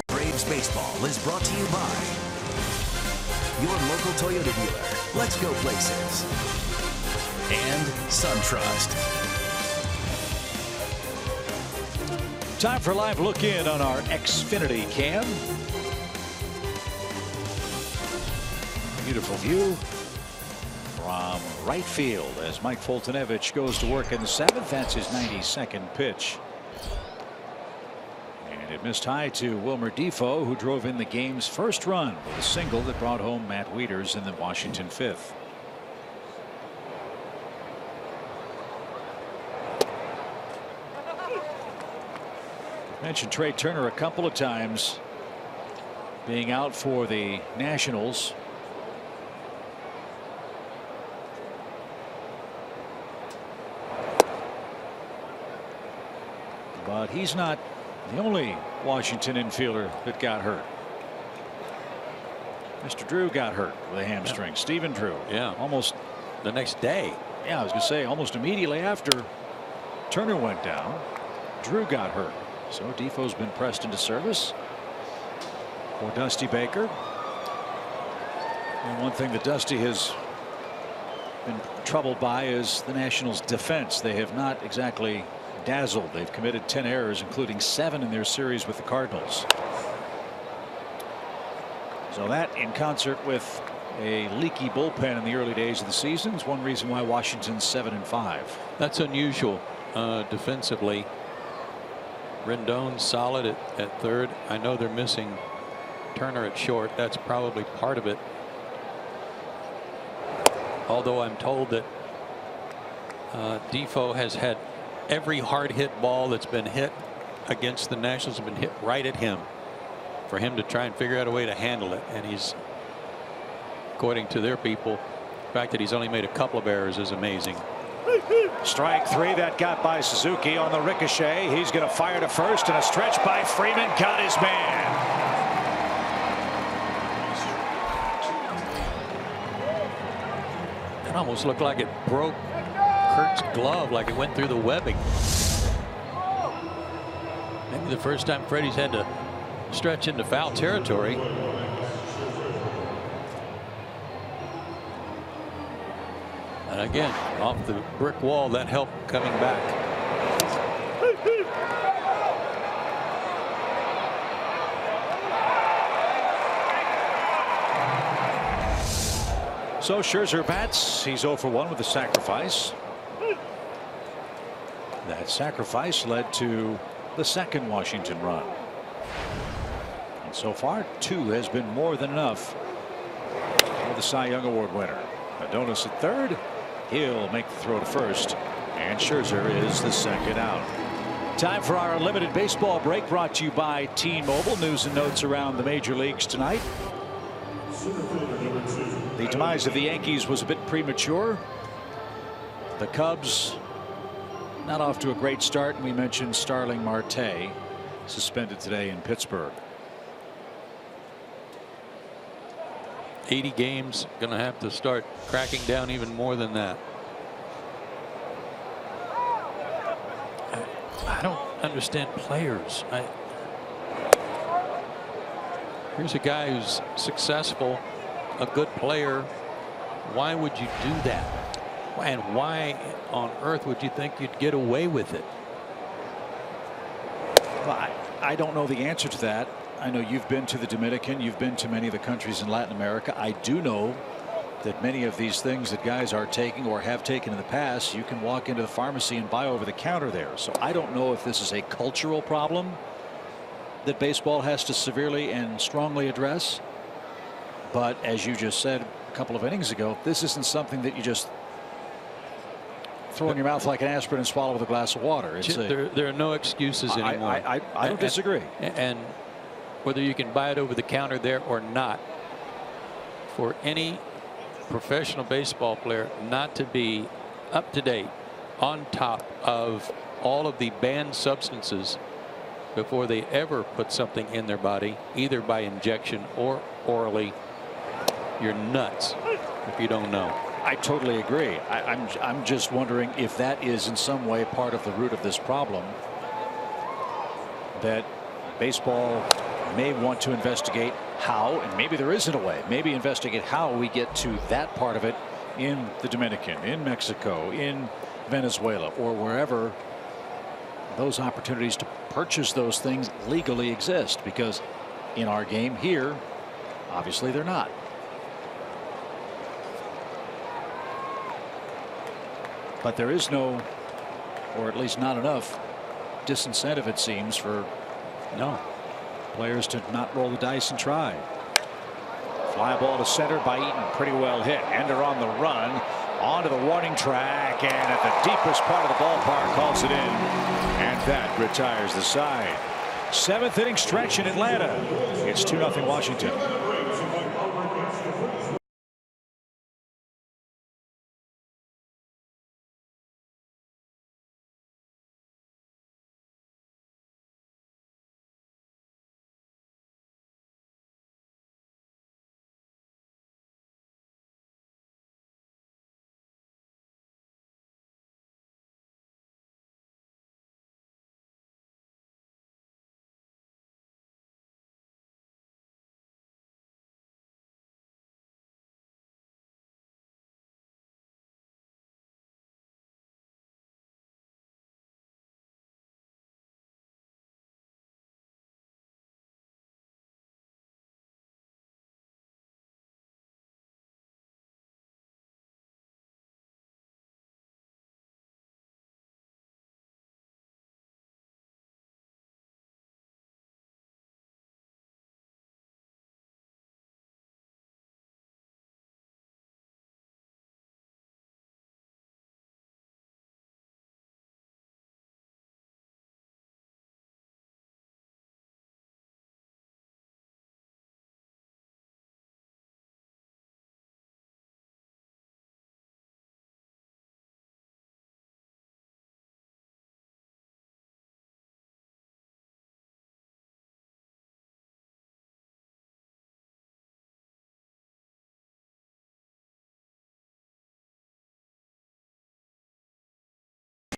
Braves Baseball is brought to you by your local Toyota dealer. Let's go places. And SunTrust. Time for a live look in on our Xfinity cam. Beautiful view from right field as Mike Foltynewicz goes to work in the 7th. That's his 92nd pitch. And it missed high to Wilmer Defoe, who drove in the game's first run with a single that brought home Matt Wieters in the Washington 5th. Mentioned Trey Turner a couple of times being out for the Nationals. But he's not the only Washington infielder that got hurt. Mr. Drew got hurt with a hamstring. Yeah. Stephen Drew. Yeah. Almost the next day. Yeah, I was going to say almost immediately after Turner went down, Drew got hurt. So Defoe's been pressed into service for Dusty Baker. And one thing that Dusty has been troubled by is the Nationals' defense. They have not exactly dazzled. They've committed 10 errors, including 7 in their series with the Cardinals. So that, in concert with a leaky bullpen in the early days of the season. It's one reason why Washington's 7-5. That's unusual defensively. Rendon's solid at third. I know they're missing Turner at short. That's probably part of it. Although I'm told that Defoe has had every hard hit ball that's been hit against the Nationals have been hit right at him, for him to try and figure out a way to handle it. And he's, according to their people, the fact that he's only made a couple of errors is amazing. Strike three that got by Suzuki on the ricochet. He's going to fire to first, and a stretch by Freeman got his man. It almost looked like it broke Kurt's glove, like it went through the webbing. Maybe the first time Freddie's had to stretch into foul territory. And again, off the brick wall, that helped coming back. So Scherzer bats. He's 0 for 1 with a sacrifice. That sacrifice led to the second Washington run. And so far, 2 has been more than enough for the Cy Young Award winner. Adonis at third. He'll make the throw to first, and Scherzer is the second out. Time for our limited baseball break, brought to you by T-Mobile. News and notes around the major leagues tonight. The demise of the Yankees was a bit premature. The Cubs not off to a great start, and we mentioned Starling Marte suspended today in Pittsburgh. 80 games, going to have to start cracking down even more than that. I don't understand players. Here's a guy who's successful, a good player. Why would you do that? And why on earth would you think you'd get away with it? Well, I don't know the answer to that. I know you've been to the Dominican. You've been to many of the countries in Latin America. I do know that many of these things that guys are taking or have taken in the past, you can walk into the pharmacy and buy over the counter there. So I don't know if this is a cultural problem that baseball has to severely and strongly address. But as you just said a couple of innings ago, this isn't something that you just throw in your mouth like an aspirin and swallow with a glass of water. There are no excuses anymore. I don't disagree. And whether you can buy it over the counter there or not, for any professional baseball player not to be up to date, on top of all of the banned substances before they ever put something in their body, either by injection or orally, you're nuts if you don't know. I totally agree. I'm just wondering if that is in some way part of the root of this problem, that baseball may want to investigate how, and maybe there isn't a way, maybe investigate how we get to that part of it in the Dominican, in Mexico, in Venezuela, or wherever those opportunities to purchase those things legally exist, because in our game here, obviously they're not. But there is no, or at least not enough, disincentive, it seems, for players to not roll the dice and try. Fly ball to center by Eaton, pretty well hit. Ender on the run, onto the warning track, and at the deepest part of the ballpark calls it in, and that retires the side. 7th inning stretch in Atlanta. It's 2-0 Washington.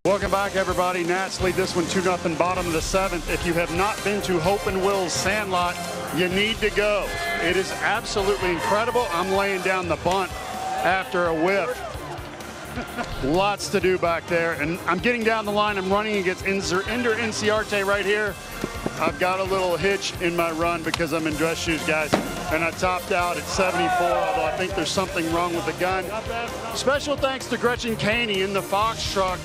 Welcome back, everybody. Nats lead this one 2-0, bottom of the 7th. If you have not been to Hope and Will's Sandlot, you need to go. It is absolutely incredible. I'm laying down the bunt after a whiff. Lots to do back there, and I'm getting down the line. I'm running against Ender Inciarte right here. I've got a little hitch in my run because I'm in dress shoes, guys, and I topped out at 74, although I think there's something wrong with the gun. Special thanks to Gretchen Caney in the Fox truck,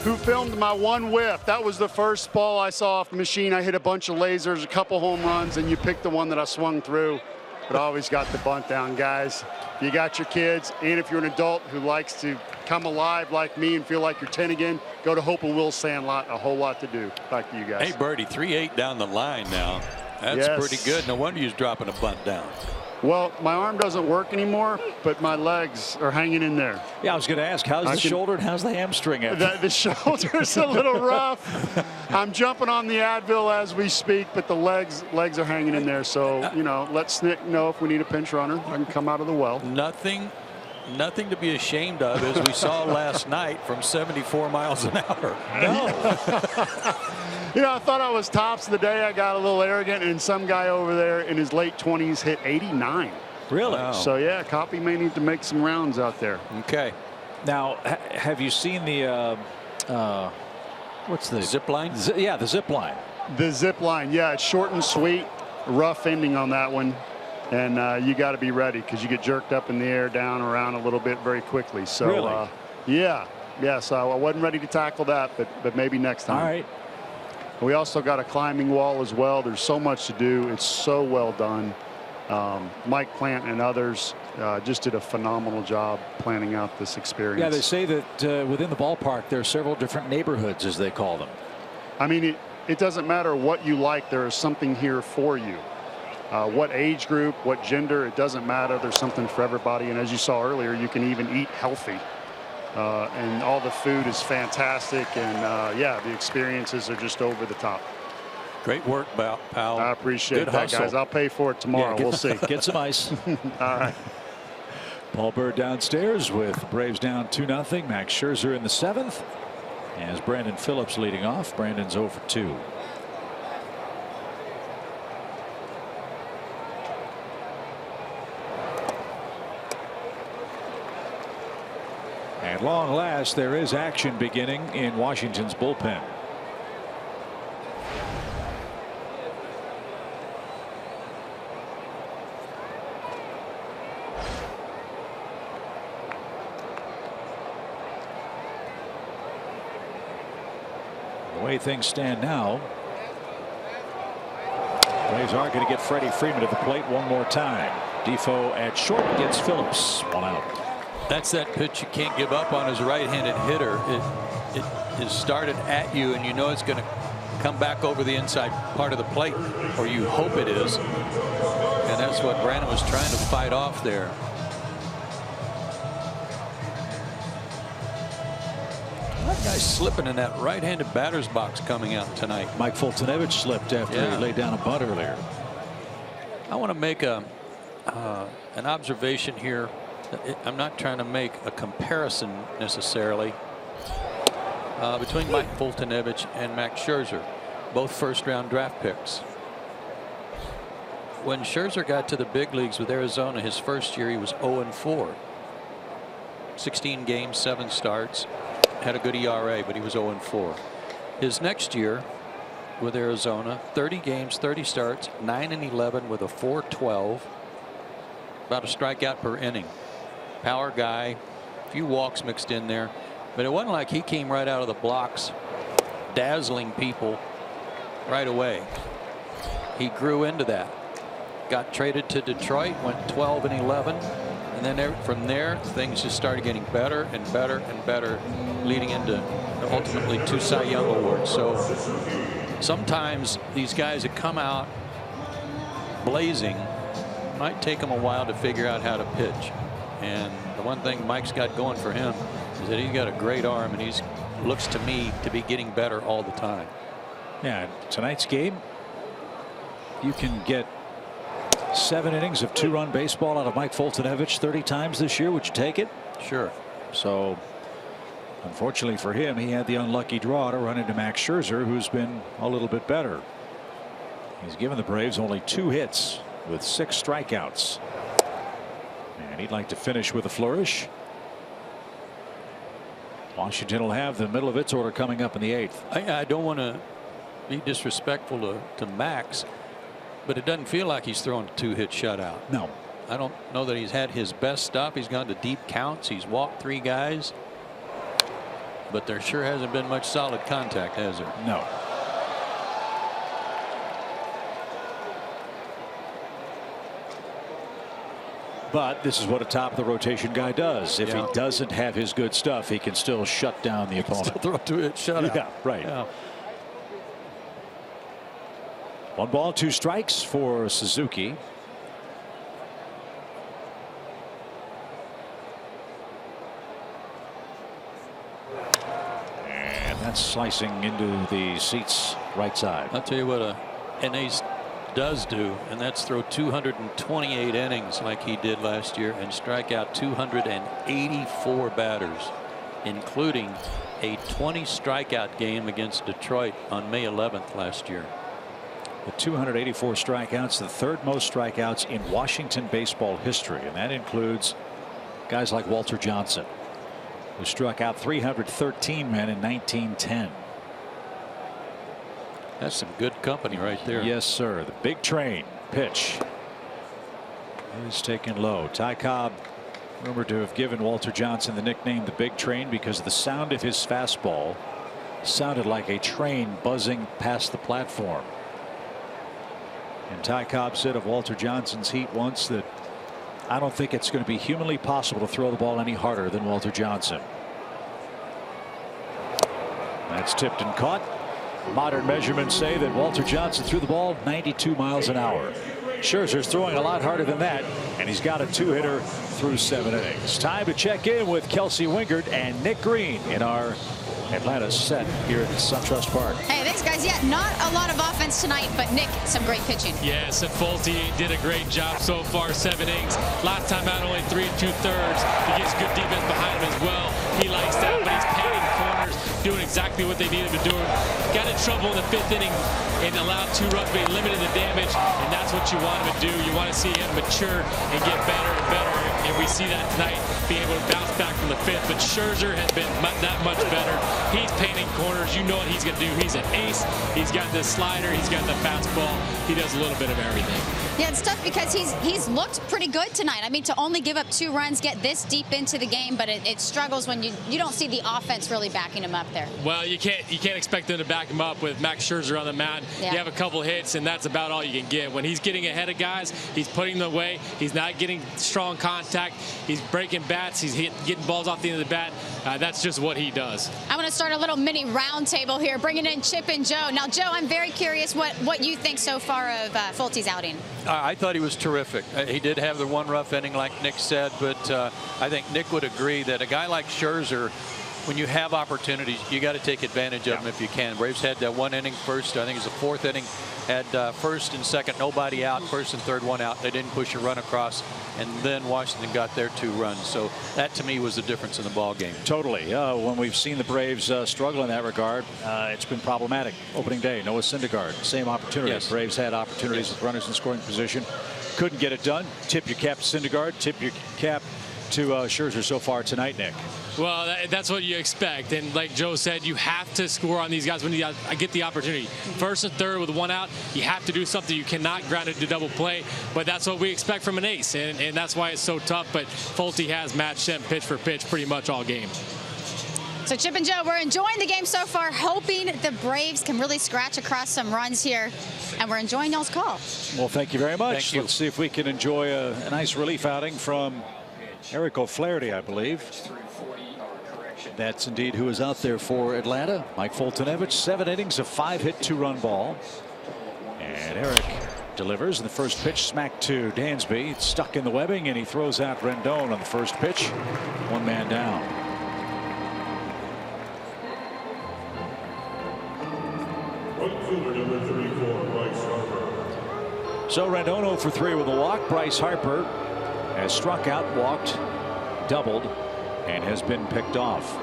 who filmed my one whiff. That was the first ball I saw off the machine. I hit a bunch of lasers, a couple home runs, and you picked the one that I swung through. But I always got the bunt down, guys. You got your kids, and if you're an adult who likes to come alive like me and feel like you're 10 again, go to Hope and Will's Sandlot. A whole lot to do. Back to you guys. Hey, Birdie, 3-8 down the line now. That's Yes. pretty good. No wonder he's dropping a bunt down. Well, my arm doesn't work anymore, but my legs are hanging in there. Yeah, I was going to ask, how's the shoulder and how's the hamstring? The shoulder's a little rough. I'm jumping on the Advil as we speak, but the legs are hanging in there. So, you know, let Snick know if we need a pinch runner. I can come out of the well. Nothing to be ashamed of, as we saw last night from 74 miles an hour. No. You know, I thought I was tops of the day. I got a little arrogant, and some guy over there in his late 20s hit 89. Really? Wow. So, yeah, Coppy may need to make some rounds out there. Okay. Now, have you seen the what's the zip line? Yeah, the zip line. The zip line, yeah, it's short and sweet. Rough ending on that one. And you got to be ready because you get jerked up in the air, down, around a little bit very quickly. So, really? Yeah, so I wasn't ready to tackle that, but maybe next time. All right. We also got a climbing wall as well. There's so much to do. It's so well done. Mike Plant and others just did a phenomenal job planning out this experience. Yeah, they say that within the ballpark there are several different neighborhoods, as they call them. I mean, it doesn't matter what you like. There is something here for you. What age group, what gender, it doesn't matter. There's something for everybody. And as you saw earlier, you can even eat healthy. And all the food is fantastic. And yeah, the experiences are just over the top. Great work, pal. I appreciate Good that, hustle. guys. I'll pay for it tomorrow. Yeah, We'll see. Get some ice. All right. Paul Bird downstairs with Braves down 2-0. Max Scherzer in the 7th. As Brandon Phillips leading off. Brandon's 0 for 2. At long last, there is action beginning in Washington's bullpen. The way things stand now, Braves are going to get Freddie Freeman to the plate one more time. Defoe at short gets Phillips, 1 out. That's that pitch you can't give up on as a right-handed hitter. It is started at you, and you know it's going to come back over the inside part of the plate, or you hope it is. And that's what Brandon was trying to fight off there. That guy's slipping in that right-handed batter's box coming out tonight. Mike Fultonevich slipped after he laid down a bunt earlier. I want to make an observation here. I'm not trying to make a comparison necessarily between Mike Fultonevich and Max Scherzer, both first-round draft picks. When Scherzer got to the big leagues with Arizona his first year, he was 0-4. 16 games, 7 starts, had a good ERA, but he was 0-4. His next year with Arizona, 30 games, 30 starts, 9-11 with a 4.12, about a strikeout per inning. Power guy, a few walks mixed in there, but it wasn't like he came right out of the blocks dazzling people right away. He grew into that. Got traded to Detroit, went 12-11, and then from there things just started getting better and better and better, leading into ultimately 2 Cy Young awards. So sometimes these guys that come out blazing might take them a while to figure out how to pitch. And the one thing Mike's got going for him is that he's got a great arm, and he's looks to me to be getting better all the time. Yeah, tonight's game, you can get 7 innings of 2-run baseball out of Mike Fultonevich 30 times this year. Would you take it? Sure. So Unfortunately for him, he had the unlucky draw to run into Max Scherzer, who's been a little bit better. He's given the Braves only 2 hits with 6 strikeouts. And he'd like to finish with a flourish. Washington will have the middle of its order coming up in the 8th. I don't want to be disrespectful to Max, but it doesn't feel like he's throwing a 2-hit shutout. No. I don't know that he's had his best stuff. He's gone to deep counts. He's walked 3 guys. But there sure hasn't been much solid contact, has there? No. But this is what a top of the rotation guy does. If he doesn't have his good stuff, he can still shut down the opponent. Still throw a 2-hit shutout. Yeah, right. Yeah. 1 ball, 2 strikes for Suzuki. And that's slicing into the seats right side. I'll tell you what an ace does do, and that's throw 228 innings like he did last year and strike out 284 batters, including a 20 strikeout game against Detroit on May 11th last year. With 284 strikeouts, the 3rd most strikeouts in Washington baseball history, and that includes guys like Walter Johnson, who struck out 313 men in 1910. That's some good company right there. Yes, sir. The big train pitch is taken low. Ty Cobb rumored to have given Walter Johnson the nickname the big train because the sound of his fastball sounded like a train buzzing past the platform. And Ty Cobb said of Walter Johnson's heat once that I don't think it's going to be humanly possible to throw the ball any harder than Walter Johnson. That's tipped and caught. Modern measurements say that Walter Johnson threw the ball 92 miles an hour. Scherzer's throwing a lot harder than that, and he's got a 2-hitter through 7 innings. Time to check in with Kelsey Wingert and Nick Green in our Atlanta set here at SunTrust Park. Hey, thanks, guys. Yeah, not a lot of offense tonight, but Nick, some great pitching. Yes, and Fulte did a great job so far, 7 innings. Last time out, only 3 2/3. He gets good defense behind him as well. He likes that, but he's painting corners, doing exactly what they needed to do. Got in trouble in the 5th inning and allowed 2 runs, but he limited the damage, and that's what you want him to do. You want to see him mature and get better and better, and we see that tonight, being able to bounce back from the 5th. But Scherzer has been that much better. He's painting corners. You know what he's going to do. He's an ace. He's got the slider. He's got the fastball. He does a little bit of everything. Yeah, it's tough because he's looked pretty good tonight. I mean, to only give up 2 runs, get this deep into the game, but it struggles when you don't see the offense really backing him up there. Well, you can't expect them to back him up with Max Scherzer on the mound. Yeah. You have a couple hits, and that's about all you can get. When he's getting ahead of guys, he's putting them away. He's not getting strong contact. He's breaking bats. He's getting balls off the end of the bat. That's just what he does. I want to start a little mini round table here, bringing in Chip and Joe. Now, Joe, I'm very curious what you think so far of Fulte's outing. I thought he was terrific. He did have the 1 rough inning, like Nick said, but I think Nick would agree that a guy like Scherzer, when you have opportunities, you got to take advantage of them if you can. Braves had that 1 inning first. I think it was the 4th inning. Had 1st and 2nd, nobody out. 1st and 3rd, 1 out. They didn't push a run across, and then Washington got their 2 runs. So that, to me, was the difference in the ball game. Totally. When we've seen the Braves struggle in that regard, it's been problematic. Opening day, Noah Syndergaard, same opportunity. Yes. Braves had opportunities with runners in scoring position. Couldn't get it done. Tip your cap to Syndergaard. Tip your cap to Scherzer so far tonight, Nick. Well, that's what you expect. And like Joe said, you have to score on these guys when you get the opportunity. 1st and 3rd with 1 out, you have to do something. You cannot ground it to double play. But that's what we expect from an ace. And that's why it's so tough. But Fulte has matched him pitch for pitch pretty much all game. So, Chip and Joe, we're enjoying the game so far, hoping the Braves can really scratch across some runs here. And we're enjoying y'all's call. Well, thank you very much. Thank you. Let's see if we can enjoy a nice relief outing from Eric O'Flaherty, I believe. That's indeed who is out there for Atlanta. Mike Fultonevich, 7 innings, a 5-hit, 2-run ball. And Eric delivers. The first pitch smack to Dansby. It's stuck in the webbing, and he throws out Rendon on the first pitch. 1 man down. So Rendon 0 for 3 with a walk. Bryce Harper has struck out, walked, doubled, and has been picked off.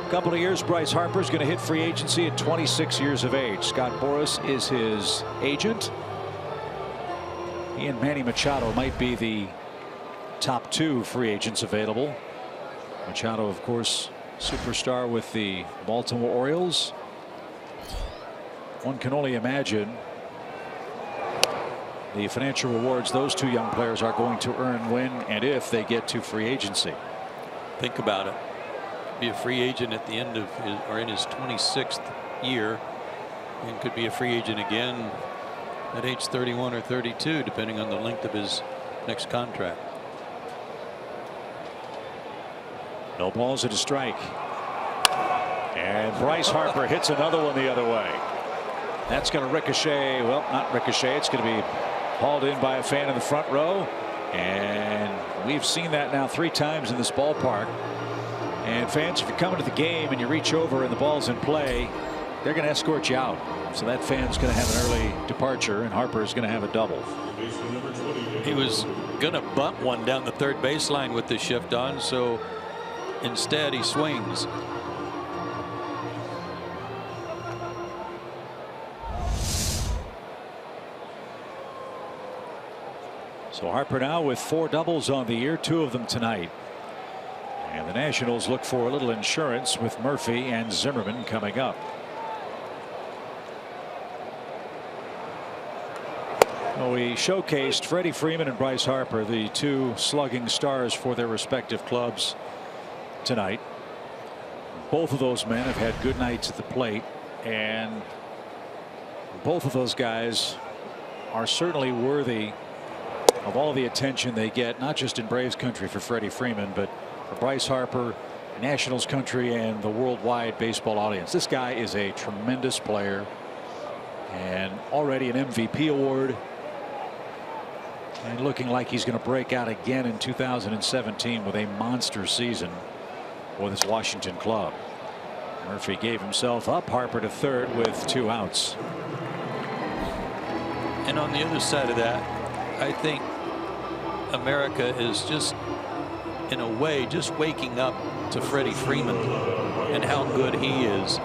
A couple of years, Bryce Harper is going to hit free agency at 26 years of age. Scott Boras is his agent. He and Manny Machado might be the top 2 free agents available. Machado, of course, superstar with the Baltimore Orioles. One can only imagine the financial rewards those 2 young players are going to earn when and if they get to free agency. Think about it. Be a free agent at the end of his, or in his 26th year, and could be a free agent again at age 31 or 32, depending on the length of his next contract. No balls and a strike. And Bryce Harper hits another one the other way. That's going to ricochet. Well, not ricochet. It's going to be hauled in by a fan in the front row. And we've seen that now 3 times in this ballpark. And fans, if you're coming to the game and you reach over and the ball's in play, they're going to escort you out. So that fan's going to have an early departure, and Harper is going to have a double. He was going to bunt one down the third baseline with the shift on, so instead he swings. So Harper now with 4 doubles on the year, 2 of them tonight. And the Nationals look for a little insurance with Murphy and Zimmerman coming up. Well, we showcased Freddie Freeman and Bryce Harper, the 2 slugging stars for their respective clubs tonight. Both of those men have had good nights at the plate, and both of those guys are certainly worthy of all the attention they get, not just in Braves country for Freddie Freeman, but for Bryce Harper, Nationals country, and the worldwide baseball audience. This guy is a tremendous player and already an MVP award, and looking like he's going to break out again in 2017 with a monster season for this Washington club. Murphy gave himself up. Harper to third with 2 outs. And on the other side of that, I think America is just, in a way, just waking up to Freddie Freeman and how good he is.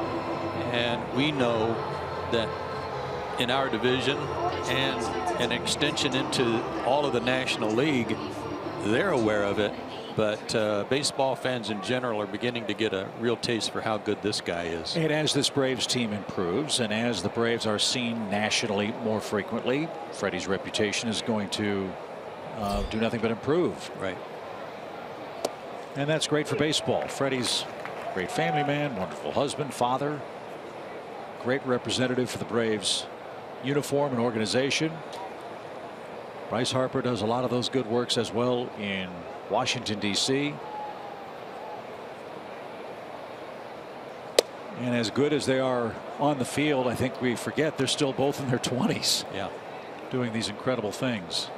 And we know that in our division and an extension into all of the National League, they're aware of it. But baseball fans in general are beginning to get a real taste for how good this guy is. And as this Braves team improves, and as the Braves are seen nationally more frequently, Freddie's reputation is going to do nothing but improve. Right. And that's great for baseball. Freddie's a great family man, wonderful husband, father, great representative for the Braves uniform and organization. Bryce Harper does a lot of those good works as well in Washington, D.C. And as good as they are on the field, I think we forget they're still both in their 20s. Yeah. Doing these incredible things.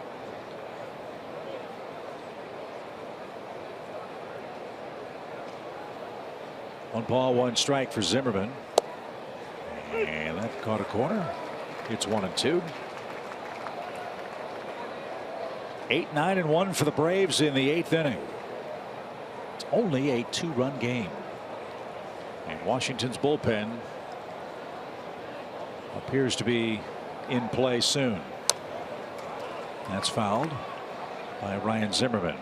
One ball, 1 strike for Zimmerman. And that caught a corner. It's 1-2. 8, 9, and 1 for the Braves in the 8th inning. It's only a 2-run game. And Washington's bullpen appears to be in play soon. That's fouled by Ryan Zimmerman.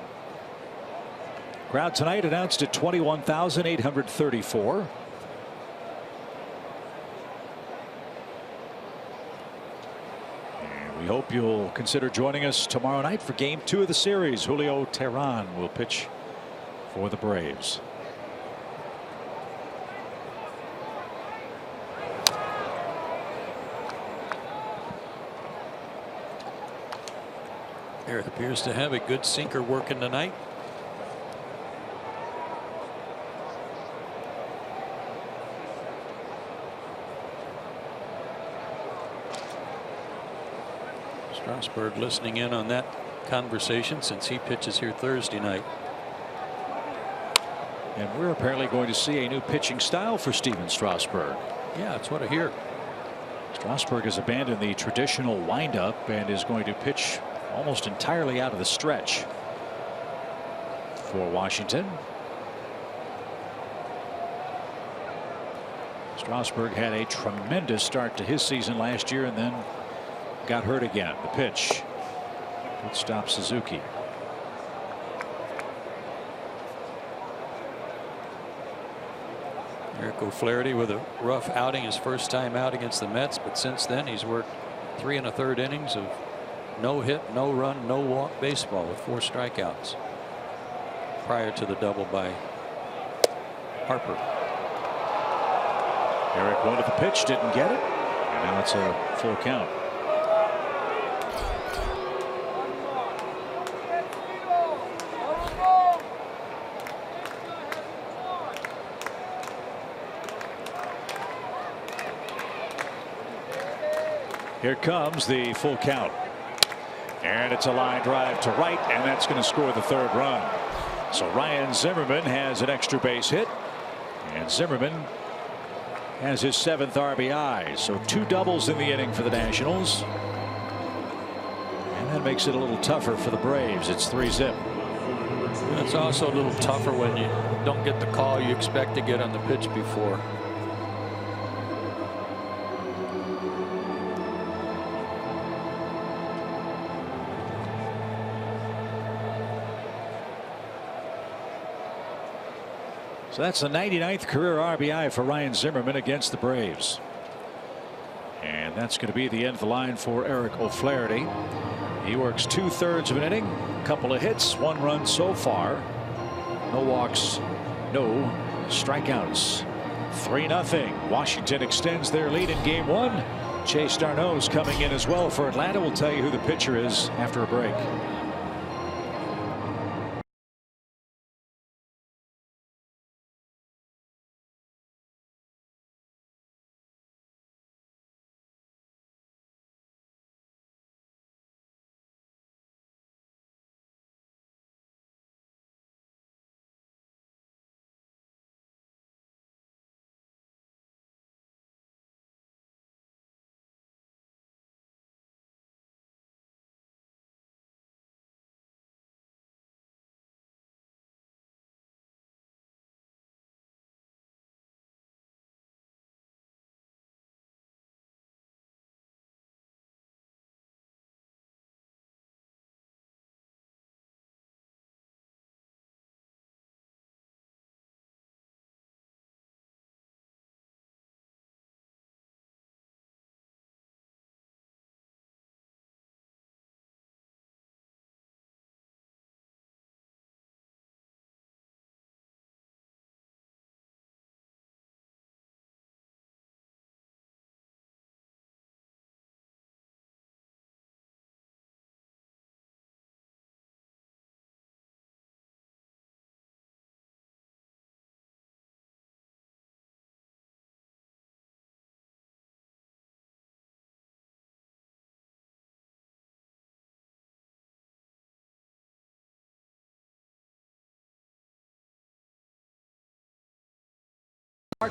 Crowd tonight announced at 21,834. We hope you'll consider joining us tomorrow night for game 2 of the series. Julio Teheran will pitch for the Braves. There appears to have a good sinker working tonight. Strasburg listening in on that conversation since he pitches here Thursday night. And we're apparently going to see a new pitching style for Steven Strasburg. Yeah, that's what I hear. Strasburg has abandoned the traditional windup and is going to pitch almost entirely out of the stretch for Washington. Strasburg had a tremendous start to his season last year and then got hurt again. The pitch. Good stop, Suzuki. Eric O'Flaherty with a rough outing his first time out against the Mets, but since then he's worked 3 1/3 innings of no hit, no run, no walk baseball with 4 strikeouts prior to the double by Harper. Eric wanted the pitch, didn't get it, and now it's a full count. Here comes the full count. And it's a line drive to right, and that's going to score the 3rd run. So Ryan Zimmerman has an extra base hit, and Zimmerman has his 7th RBI. So 2 doubles in the inning for the Nationals. And that makes it a little tougher for the Braves. It's 3-zip. It's also a little tougher when you don't get the call you expect to get on the pitch before. So that's the 99th career RBI for Ryan Zimmerman against the Braves. And that's going to be the end of the line for Eric O'Flaherty. He works 2/3 of an inning, a couple of hits, 1 run so far. No walks, no strikeouts. 3-0. Washington extends their lead in game 1. Chase Darno's coming in as well for Atlanta. We'll tell you who the pitcher is after a break.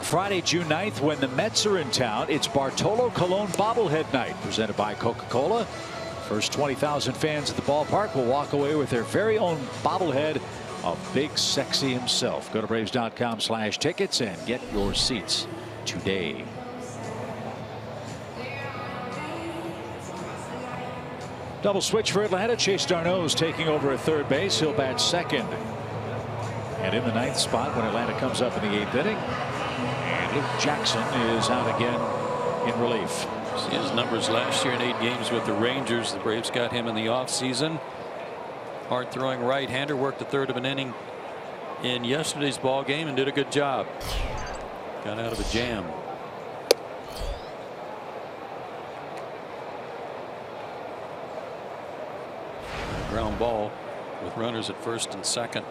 Friday, June 9th, when the Mets are in town, it's Bartolo Colon bobblehead night presented by Coca-Cola. First 20,000 fans at the ballpark will walk away with their very own bobblehead of Big Sexy himself. Go to Braves.com/tickets and get your seats today. Double switch for Atlanta. Chase Darno's taking over at 3rd base. He'll bat 2nd. And in the 9th spot when Atlanta comes up in the 8th inning. And Luke Jackson is out again in relief. See his numbers last year in 8 games with the Rangers. The Braves got him in the offseason. Hard throwing right-hander, worked a 1/3 of an inning in yesterday's ball game and did a good job. Got out of a jam. Ground ball with runners at 1st and 2nd.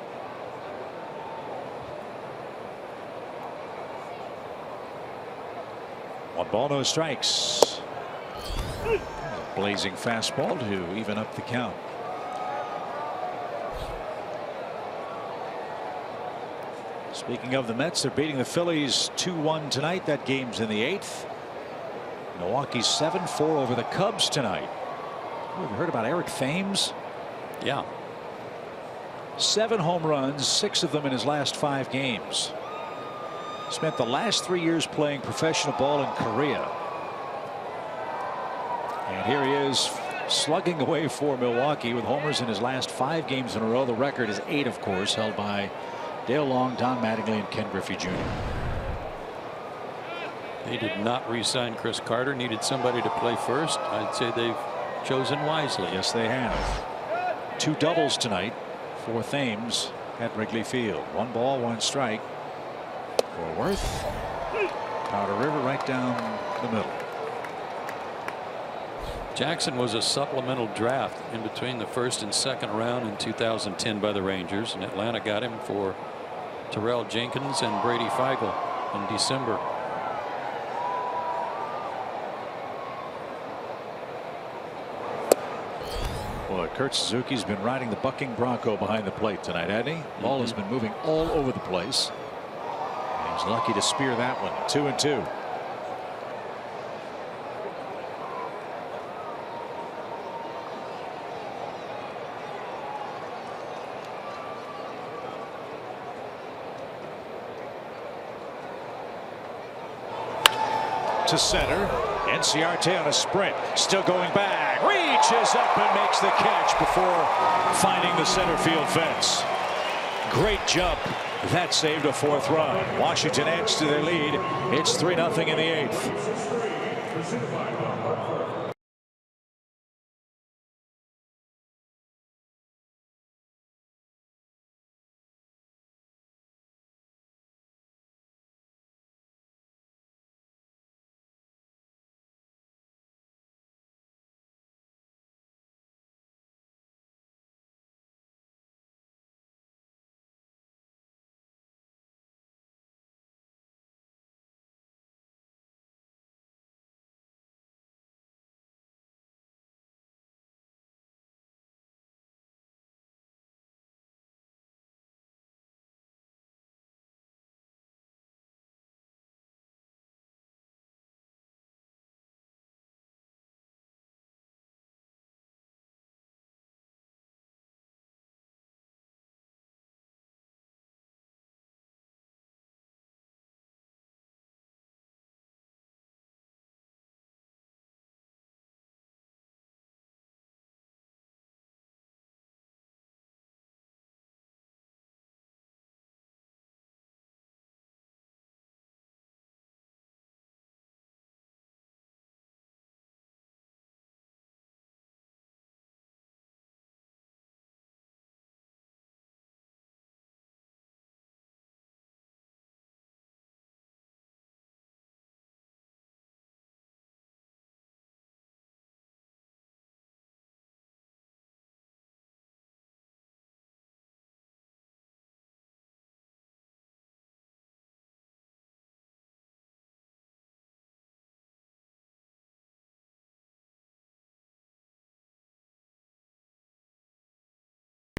One ball, no strikes. Blazing fastball to even up the count. Speaking of the Mets, they're beating the Phillies 2-1 tonight. That game's in the 8th. Milwaukee's 7-4 over the Cubs tonight. Have you heard about Eric Thames? Yeah. 7 home runs, 6 of them in his last 5 games. Spent the last 3 years playing professional ball in Korea. And here he is slugging away for Milwaukee with homers in his last 5 games in a row. The record is 8, of course, held by Dale Long, Don Mattingly, and Ken Griffey Jr. They did not re-sign Chris Carter. Needed somebody to play first. I'd say they've chosen wisely. Yes, they have. 2 doubles tonight for Thames at Wrigley Field. 1 ball, 1 strike for Worth. Powder River right down the middle. Jackson was a supplemental draft in between the first and second round in 2010 by the Rangers, and Atlanta got him for Terrell Jenkins and Brady Feigl in December. Boy, Kurt Suzuki's been riding the bucking Bronco behind the plate tonight, hasn't he? Ball has been moving all over the place. He was lucky to spear that one. 2-2. To center. Enciarte on a sprint. Still going back. Reaches up and makes the catch before finding the center field fence. Great jump. That saved a 4th run. Washington adds to their lead. It's 3-0 in the 8th.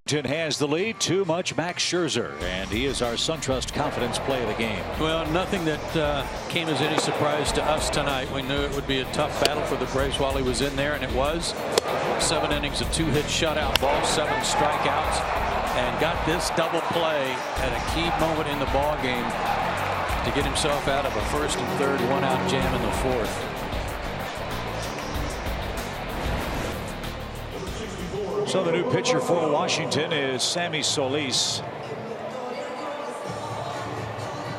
Has the lead. Too much Max Scherzer, and he is our SunTrust confidence play of the game. Well, nothing that came as any surprise to us tonight. We knew it would be a tough battle for the Braves while he was in there, and it was. 7 innings, a 2-hit shutout ball, 7 strikeouts, and got this double play at a key moment in the ball game to get himself out of a 1st and 3rd 1-out jam in the 4th. So the new pitcher for Washington is Sammy Solis.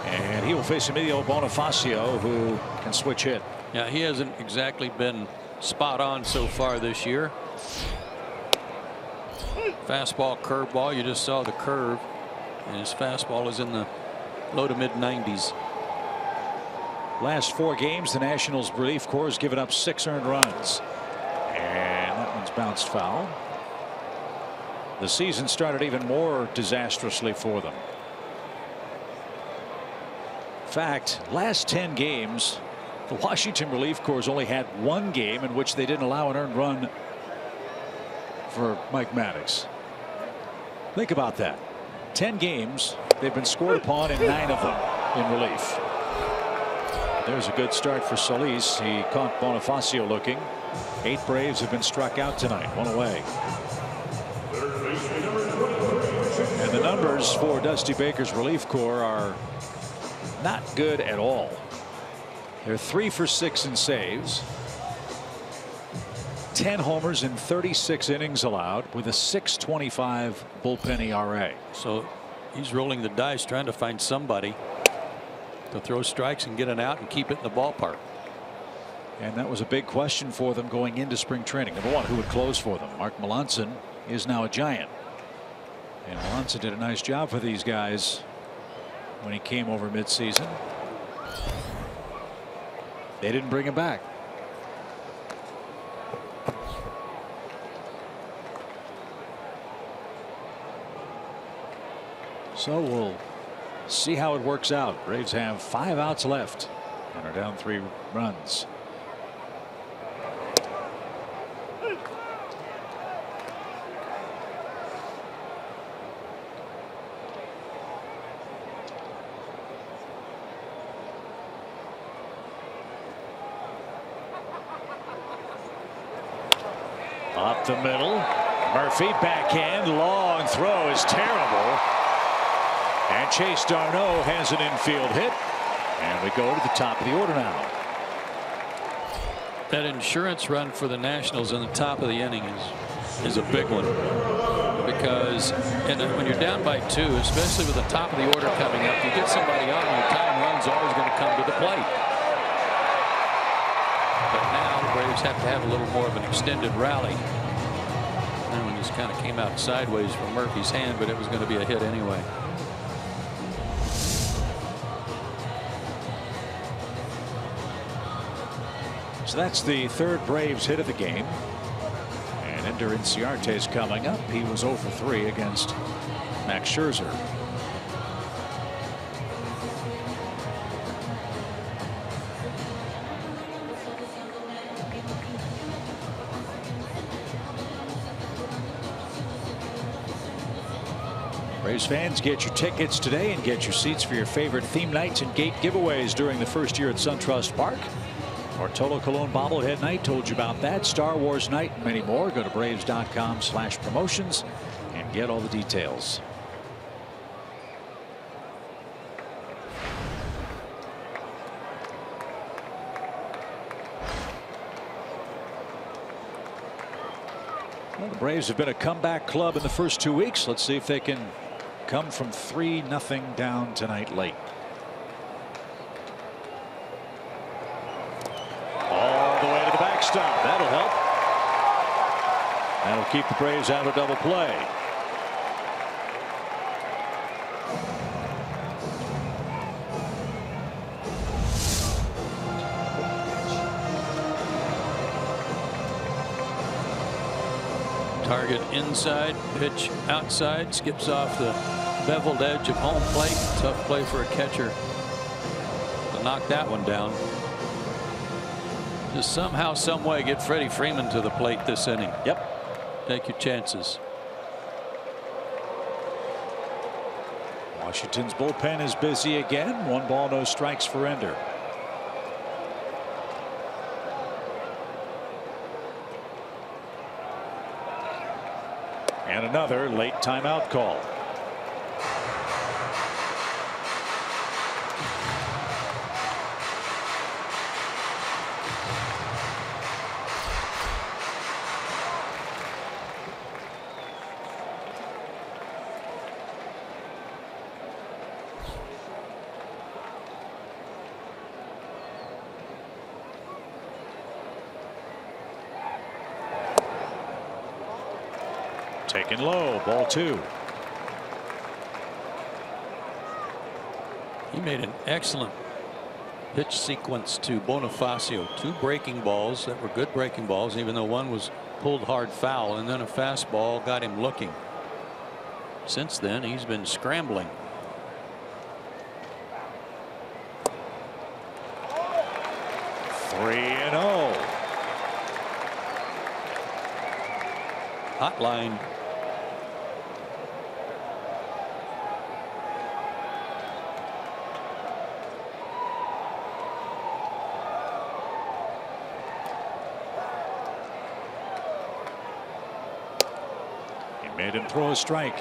And he will face Emilio Bonifacio, who can switch hit. Yeah, he hasn't exactly been spot on so far this year. Fastball, curveball. You just saw the curve. And his fastball is in the low to mid 90s. Last 4 games, the Nationals relief corps has given up 6 earned runs. And that one's bounced foul. The season started even more disastrously for them. In fact, last 10 games, the Washington relief corps only had 1 game in which they didn't allow an earned run for Mike Maddox. Think about that. 10 games, they've been scored upon in 9 of them in relief. There's a good start for Solis. He caught Bonifacio looking. 8 Braves have been struck out tonight, 1 away. And the numbers for Dusty Baker's relief corps are not good at all. They're 3 for 6 in saves. 10 homers in 36 innings allowed with a .625 bullpen ERA. So he's rolling the dice trying to find somebody to throw strikes and get an out and keep it in the ballpark. And that was a big question for them going into spring training. Number one, who would close for them? Mark Melanson is now a Giant. And Melanson did a nice job for these guys when he came over midseason. They didn't bring him back. So we'll see how it works out. Braves have 5 outs left and are down 3 runs. Up the middle. Murphy backhand. Long throw is terrible. And Chase Darno has an infield hit. And we go to the top of the order now. That insurance run for the Nationals in the top of the inning is a big one. Because when you're down by 2, especially with the top of the order coming up, you get somebody on, your time run's always going to come to the plate. But now the Braves have to have a little more of an extended rally. That one just kind of came out sideways from Murphy's hand, but it was going to be a hit anyway. So that's the 3rd Braves hit of the game. And Ender Inciarte's coming up. He was 0 for 3 against Max Scherzer. Braves fans, get your tickets today and get your seats for your favorite theme nights and gate giveaways during the first year at SunTrust Park. Bartolo Colon bobblehead night, told you about that. Star Wars night and many more. Go to Braves.com/promotions and get all the details. Well, the Braves have been a comeback club in the first 2 weeks. Let's see if they can come from 3-0 down tonight late. Stop. That'll help. That'll keep the Braves out of double play. Target inside, pitch outside, skips off the beveled edge of home plate. Tough play for a catcher to knock that one down. Just somehow, some way, get Freddie Freeman to the plate this inning. Yep. Take your chances. Washington's bullpen is busy again. 1 ball, no strikes for Ender. And another late timeout call. Taken low, ball 2. He made an excellent pitch sequence to Bonifacio. 2 breaking balls that were good breaking balls, even though one was pulled hard foul, and then a fastball got him looking. Since then, he's been scrambling. (3-0) Hotline. Made him throw a strike.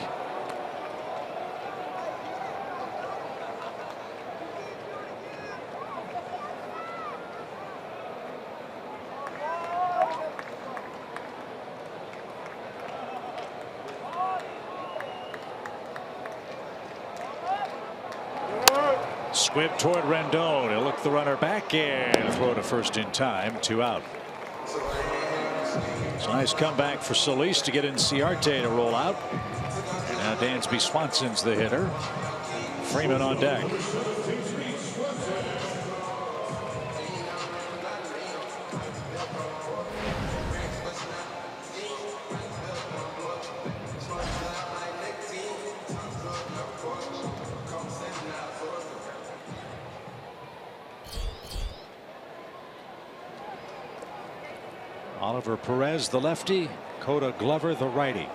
Squib toward Rendon. He'll look the runner back and throw to first in time. 2 out. It's a nice comeback for Solis to get Inciarte to roll out. Now Dansby Swanson's the hitter. Freeman on deck. Oliver Perez, the lefty. Coda Glover, the righty.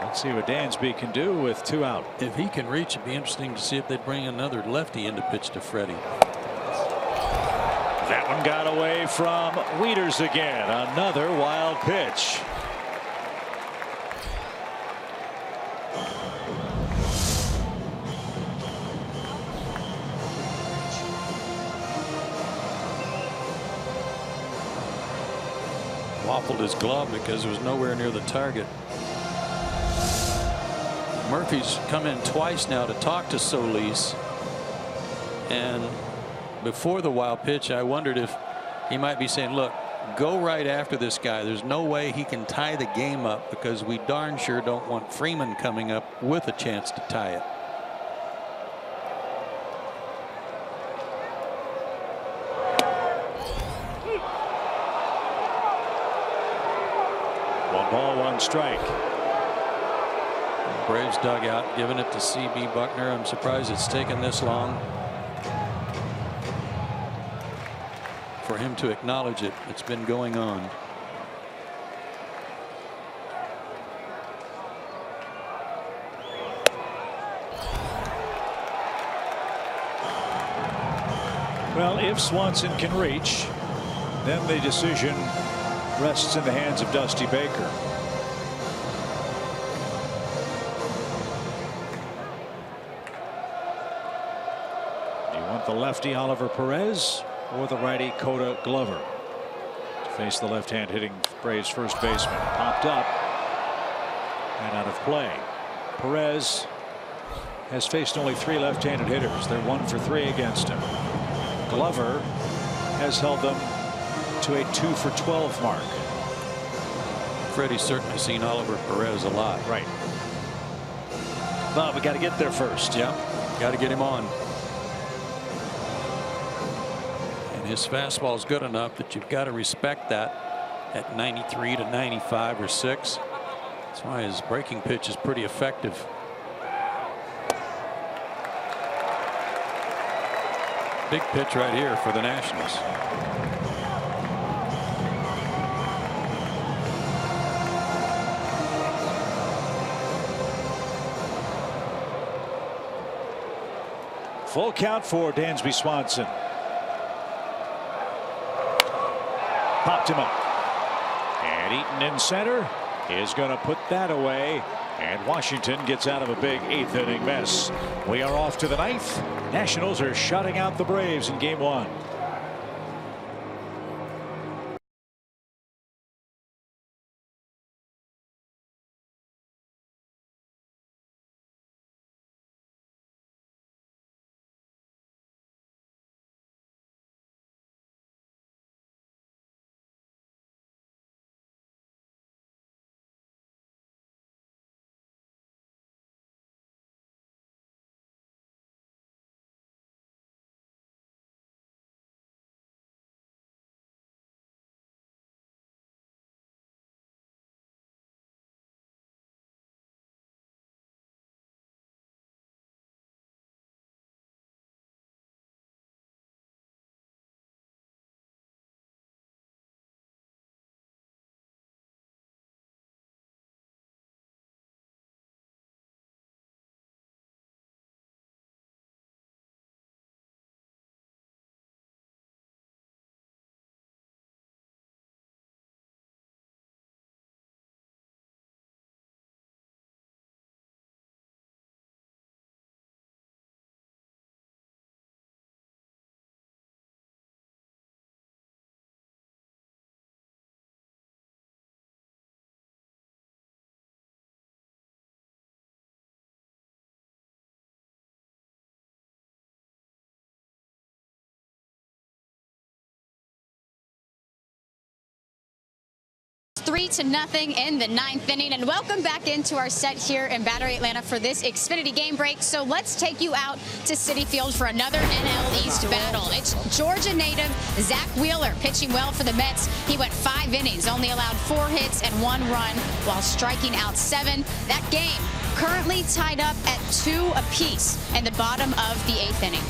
Let's see what Dansby can do with 2 out. If he can reach, it'd be interesting to see if they bring another lefty in to pitch to Freddie. That one got away from Wieters again. Another wild pitch. Waffled his glove because it was nowhere near the target. Murphy's come in twice now to talk to Solis, and before the wild pitch I wondered if he might be saying, look, go right after this guy. There's no way he can tie the game up because we darn sure don't want Freeman coming up with a chance to tie it. One ball, 1 strike. Braves dugout giving it to CB Buckner. I'm surprised it's taken this long for him to acknowledge it. It's been going on. Well, if Swanson can reach, then the decision rests in the hands of Dusty Baker. The lefty Oliver Perez or the righty Coda Glover to face the left-hand hitting Braves first baseman. Popped up and out of play. Perez has faced only 3 left-handed hitters. They're 1 for 3 against him. Glover has held them to a 2 for 12 mark. Freddie's certainly seen Oliver Perez a lot. Right. But we got to get there first. Yeah, got to get him on. His fastball is good enough that you've got to respect that at 93 to 95 or 6. That's why his breaking pitch is pretty effective. Big pitch right here for the Nationals. Full count for Dansby Swanson. Popped him up. And Eaton in center is going to put that away. And Washington gets out of a big 8th inning mess. We are off to the 9th. Nationals are shutting out the Braves in Game 1. 3-0 in the 9th inning. And welcome back into our set here in Battery, Atlanta for this Xfinity game break. So let's take you out to Citi Field for another NL East battle. It's Georgia native Zach Wheeler pitching well for the Mets. He went 5 innings, only allowed 4 hits and 1 run while striking out 7. That game currently tied up at 2 apiece in the bottom of the 8th inning.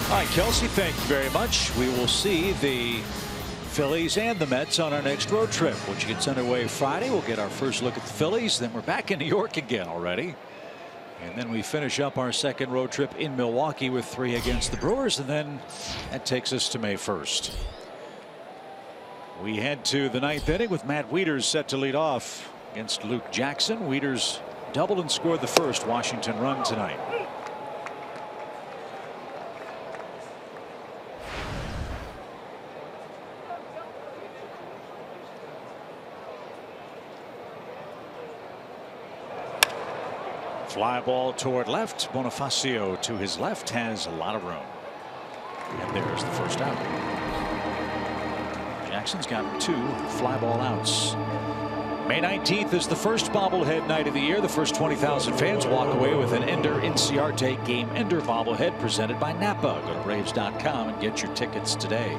All right, Kelsey, thank you very much. We will see the Phillies and the Mets on our next road trip, which gets underway Friday. We'll get our first look at the Phillies. Then we're back in New York again already. And then we finish up our second road trip in Milwaukee with 3 against the Brewers. And then that takes us to May 1st. We head to the 9th inning with Matt Wieters set to lead off against Luke Jackson. Wieters doubled and scored the first Washington run tonight. Fly ball toward left. Bonifacio to his left has a lot of room. And there's the first out. Jackson's got 2 fly ball outs. May 19th is the first bobblehead night of the year. The first 20,000 fans walk away with an Ender Inciarte Game Ender bobblehead presented by Napa. Go to Braves.com and get your tickets today.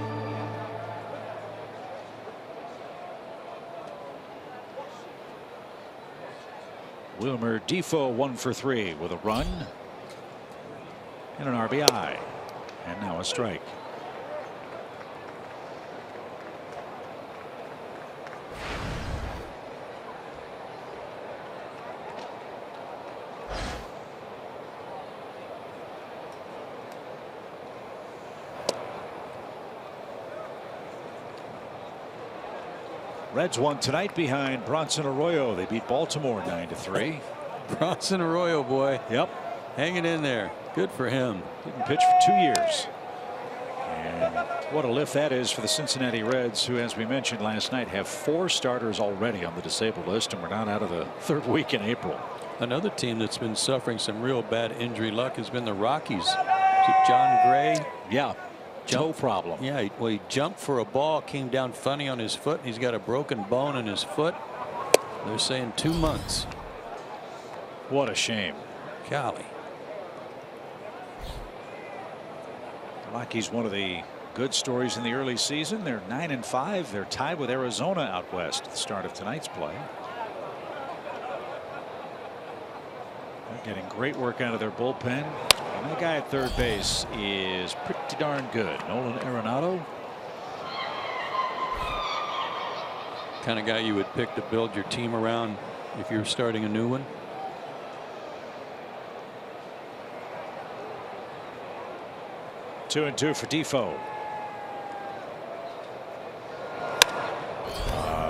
Wilmer Defoe 1 for 3 with a run and an RBI. And now a strike. Reds won tonight behind Bronson Arroyo. They beat Baltimore 9-3. Bronson Arroyo, boy. Yep. Hanging in there. Good for him. Didn't pitch for 2 years. And what a lift that is for the Cincinnati Reds, who, as we mentioned last night, have 4 starters already on the disabled list, and we're not out of the 3rd week in April. Another team that's been suffering some real bad injury luck has been the Rockies. Is it John Gray? Yeah. Toe problem. Yeah, well, he jumped for a ball, came down funny on his foot, and he's got a broken bone in his foot. They're saying 2 months. What a shame. Golly. The Rockies, one of the good stories in the early season. They're 9-5. They're tied with Arizona out west at the start of tonight's play. They're getting great work out of their bullpen. And that guy at third base is pretty darn good. Nolan Arenado. Kind of guy you would pick to build your team around if you're starting a new one. 2-2 for Defoe.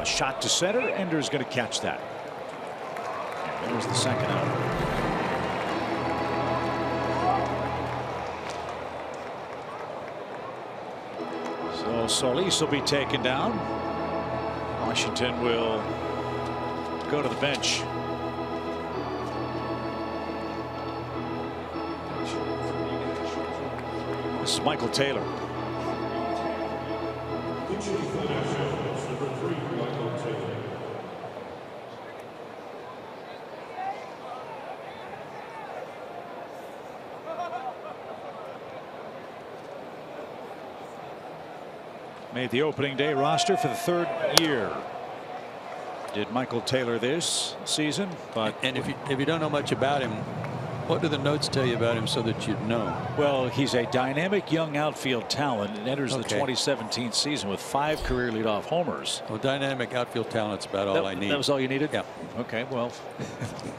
Shot to center. Ender's going to catch that. And there's the second out. So Solis will be taken down. Washington will go to the bench. This is Michael Taylor. Made the opening day roster for the 3rd year. Did Michael Taylor this season, but and if you don't know much about him, what do the notes tell you about him so that you'd know? Well, he's a dynamic young outfield talent and enters the 2017 season with 5 career leadoff homers. Well, dynamic outfield talent's about all I need. That was all you needed? Yeah. Okay, well,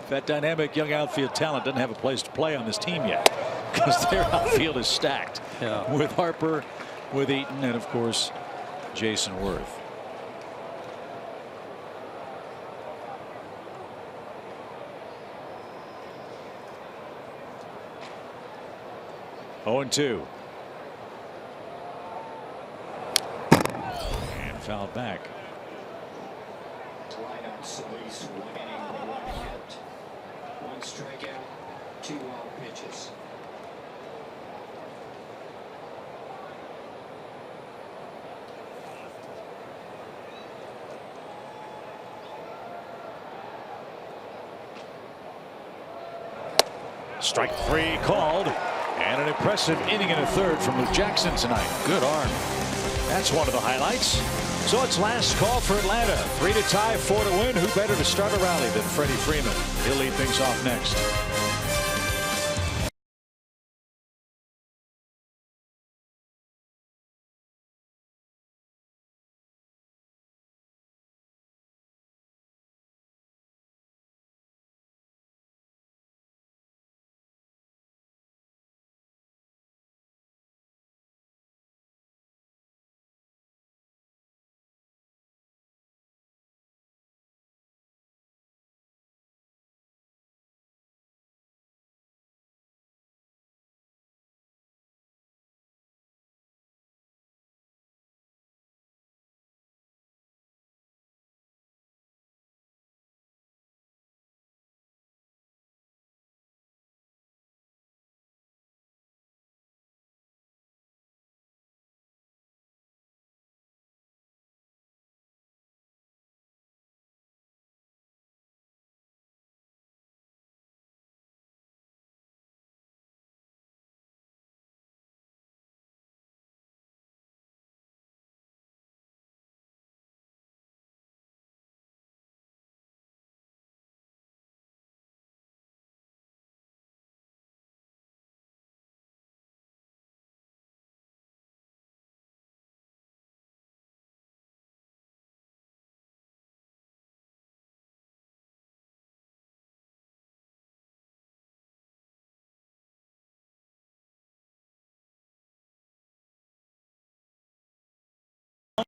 that dynamic young outfield talent doesn't have a place to play on this team yet because their outfield is stacked with Harper, with Eaton, and of course Jason Worth. Oh, 2. And fouled back. Lineups at least 1 inning, 1 hit, 1 strikeout, 2 wild pitches. Strike 3 called, and an impressive inning and a third from Luke Jackson tonight. Good arm. That's one of the highlights. So it's last call for Atlanta. 3 to tie, 4 to win. Who better to start a rally than Freddie Freeman? He'll lead things off next.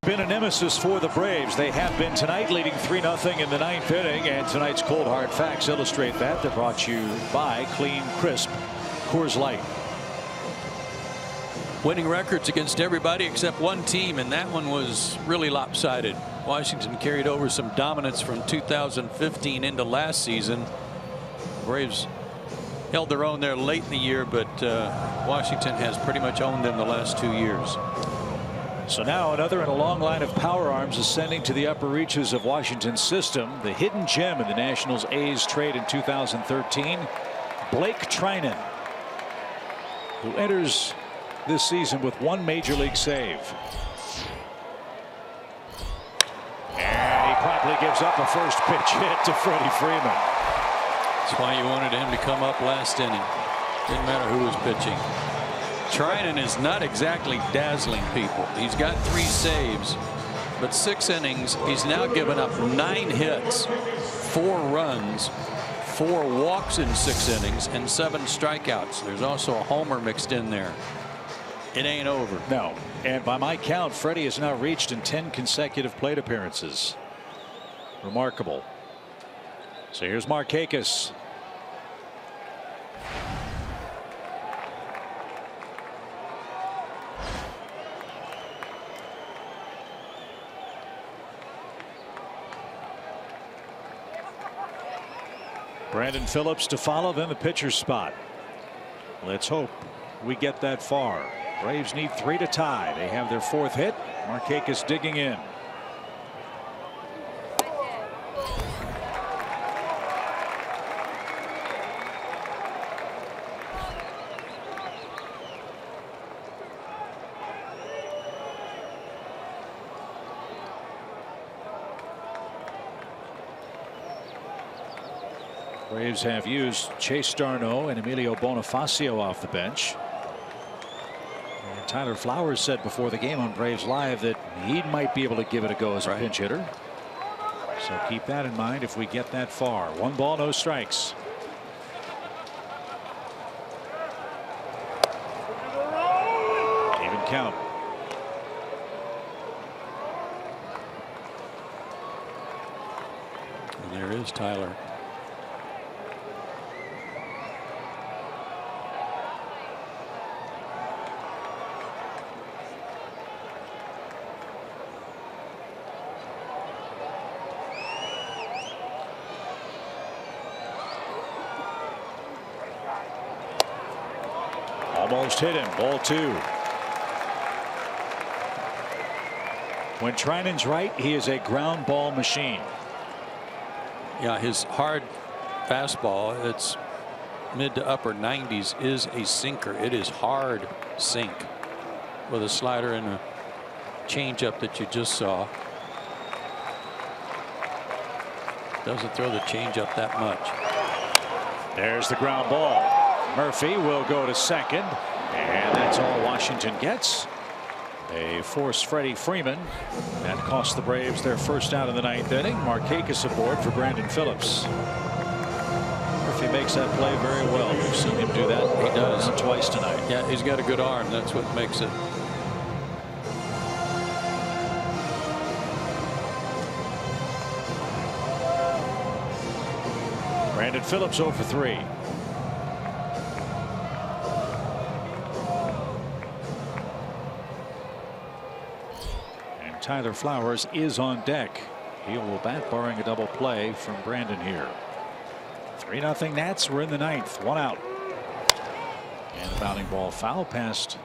Been a nemesis for the Braves. They have been tonight, leading 3-0 in the 9th inning, and tonight's cold hard facts illustrate that. They're brought to you by Clean Crisp Coors Light. Winning records against everybody except one team, and that one was really lopsided. Washington carried over some dominance from 2015 into last season. Braves held their own there late in the year, but Washington has pretty much owned them the last 2 years. So now another in a long line of power arms ascending to the upper reaches of Washington's system. The hidden gem in the Nationals A's trade in 2013, Blake Treinen, who enters this season with 1 major league save. And he promptly gives up a first pitch hit to Freddie Freeman. That's why you wanted him to come up last inning. Didn't matter who was pitching. Treinen is not exactly dazzling people. He's got 3 saves, but 6 innings. He's now given up 9 hits, 4 runs, 4 walks in 6 innings, and 7 strikeouts. There's also a homer mixed in there. It ain't over. No. And by my count, Freddie has now reached in 10 consecutive plate appearances. Remarkable. So here's Markakis. Brandon Phillips to follow, then the pitcher's spot. Let's hope we get that far. Braves need 3 to tie. They have their 4th hit. Markakis digging in. Braves have used Chase Darno and Emilio Bonifacio off the bench. And Tyler Flowers said before the game on Braves Live that he might be able to give it a go as a pinch hitter. So keep that in mind if we get that far. 1 ball, no strikes. Even count. And there is Tyler. Almost hit him. Ball 2. When Treinen's right, he is a ground ball machine. Yeah, his hard fastball, it's mid to upper 90s is a sinker. It is hard sink with a slider and a changeup that you just saw. Doesn't throw the changeup that much. There's the ground ball. Murphy will go to second, and that's all Washington gets. They force Freddie Freeman. That cost the Braves their first out in the 9th inning. Markakis aboard for Brandon Phillips. Murphy makes that play very well. We've seen him do that. He does twice tonight. Yeah, he's got a good arm. That's what makes it. Brandon Phillips 0 for 3. And Tyler Flowers is on deck. He will bat barring a double play from Brandon here. 3-0 Nats. We're in the 9th. 1 out. And the bounding ball foul passed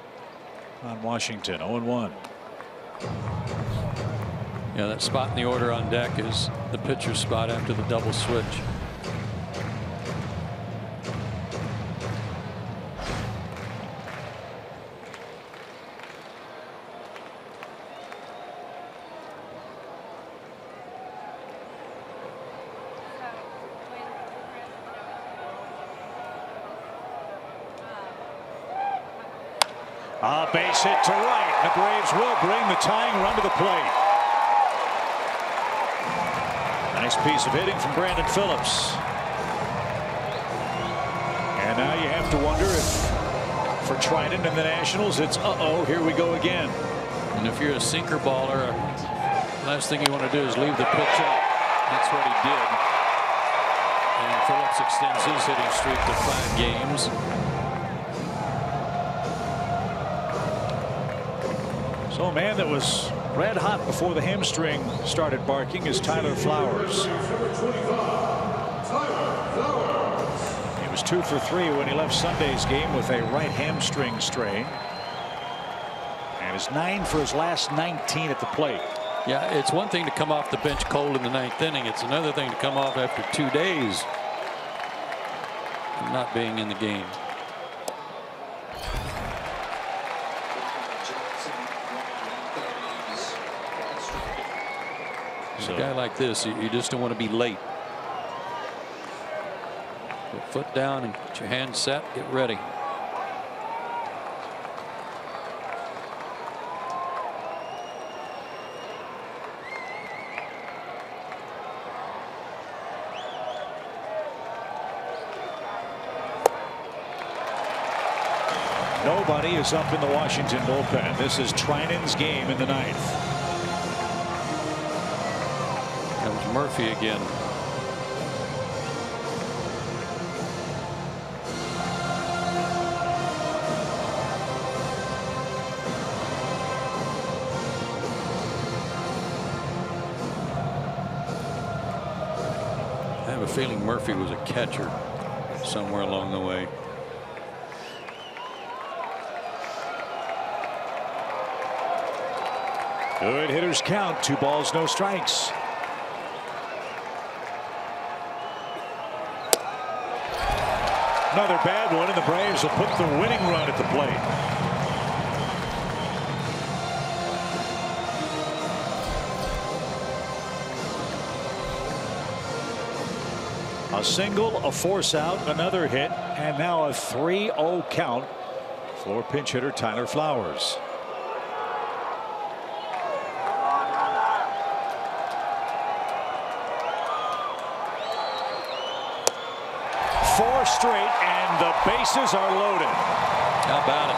on Washington. 0-1. Yeah, that spot in the order on deck is the pitcher's spot after the double switch. A base hit to right. The Braves will bring the tying run to the plate. Nice piece of hitting from Brandon Phillips. And now you have to wonder if for Trident and the Nationals it's here we go again. And if you're a sinker baller, last thing you want to do is leave the pitch up. That's what he did. And Phillips extends his hitting streak to 5 games. So a man that was red hot before the hamstring started barking is Tyler Flowers. He was 2 for 3 when he left Sunday's game with a right hamstring strain. And is 9 for his last 19 at the plate. Yeah, it's one thing to come off the bench cold in the 9th inning. It's another thing to come off after 2 days of not being in the game. So, a guy like this, you just don't want to be late. Put foot down and get your hand set, get ready. Nobody is up in the Washington bullpen. This is Trinan's game in the 9th. Comes Murphy again. I have a feeling Murphy was a catcher somewhere along the way. Good hitters count. 2 balls, no strikes. Another bad one, and the Braves will put the winning run at the plate. A single, a force out, another hit, and now a 3-0 count for pinch hitter Tyler Flowers. Four straight, and the bases are loaded. How about it?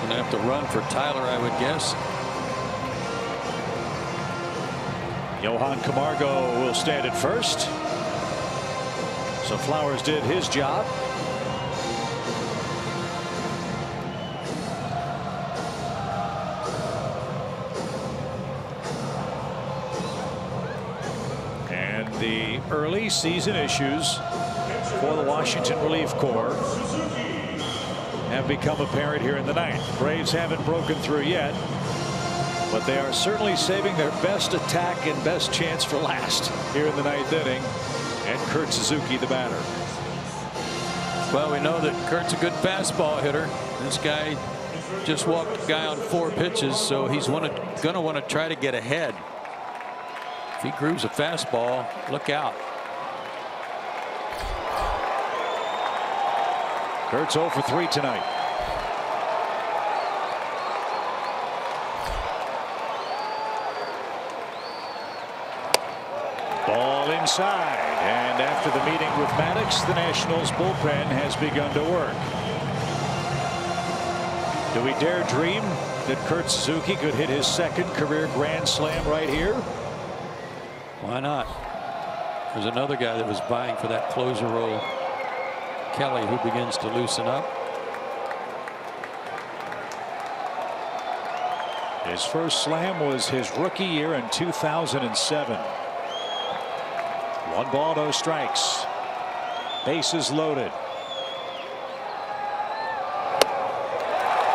Gonna have to run for Tyler, I would guess. Johan Camargo will stand at first. So Flowers did his job. And the early season issues for the Washington relief corps have become apparent here in the 9th. Braves haven't broken through yet. But they are certainly saving their best attack and best chance for last here in the 9th inning. And Kurt Suzuki, the batter. Well, we know that Kurt's a good fastball hitter. This guy just walked a guy on 4 pitches, so he's going to want to try to get ahead. If he grooves a fastball, look out. Kurt's 0 for 3 tonight. Ball inside, and after the meeting with Maddox, the Nationals bullpen has begun to work. Do we dare dream that Kurt Suzuki could hit his 2nd career grand slam right here? Why not? There's another guy that was vying for that closer role, Kelly, who begins to loosen up. His first slam was his rookie year in 2007. 1 ball, no strikes. Bases loaded.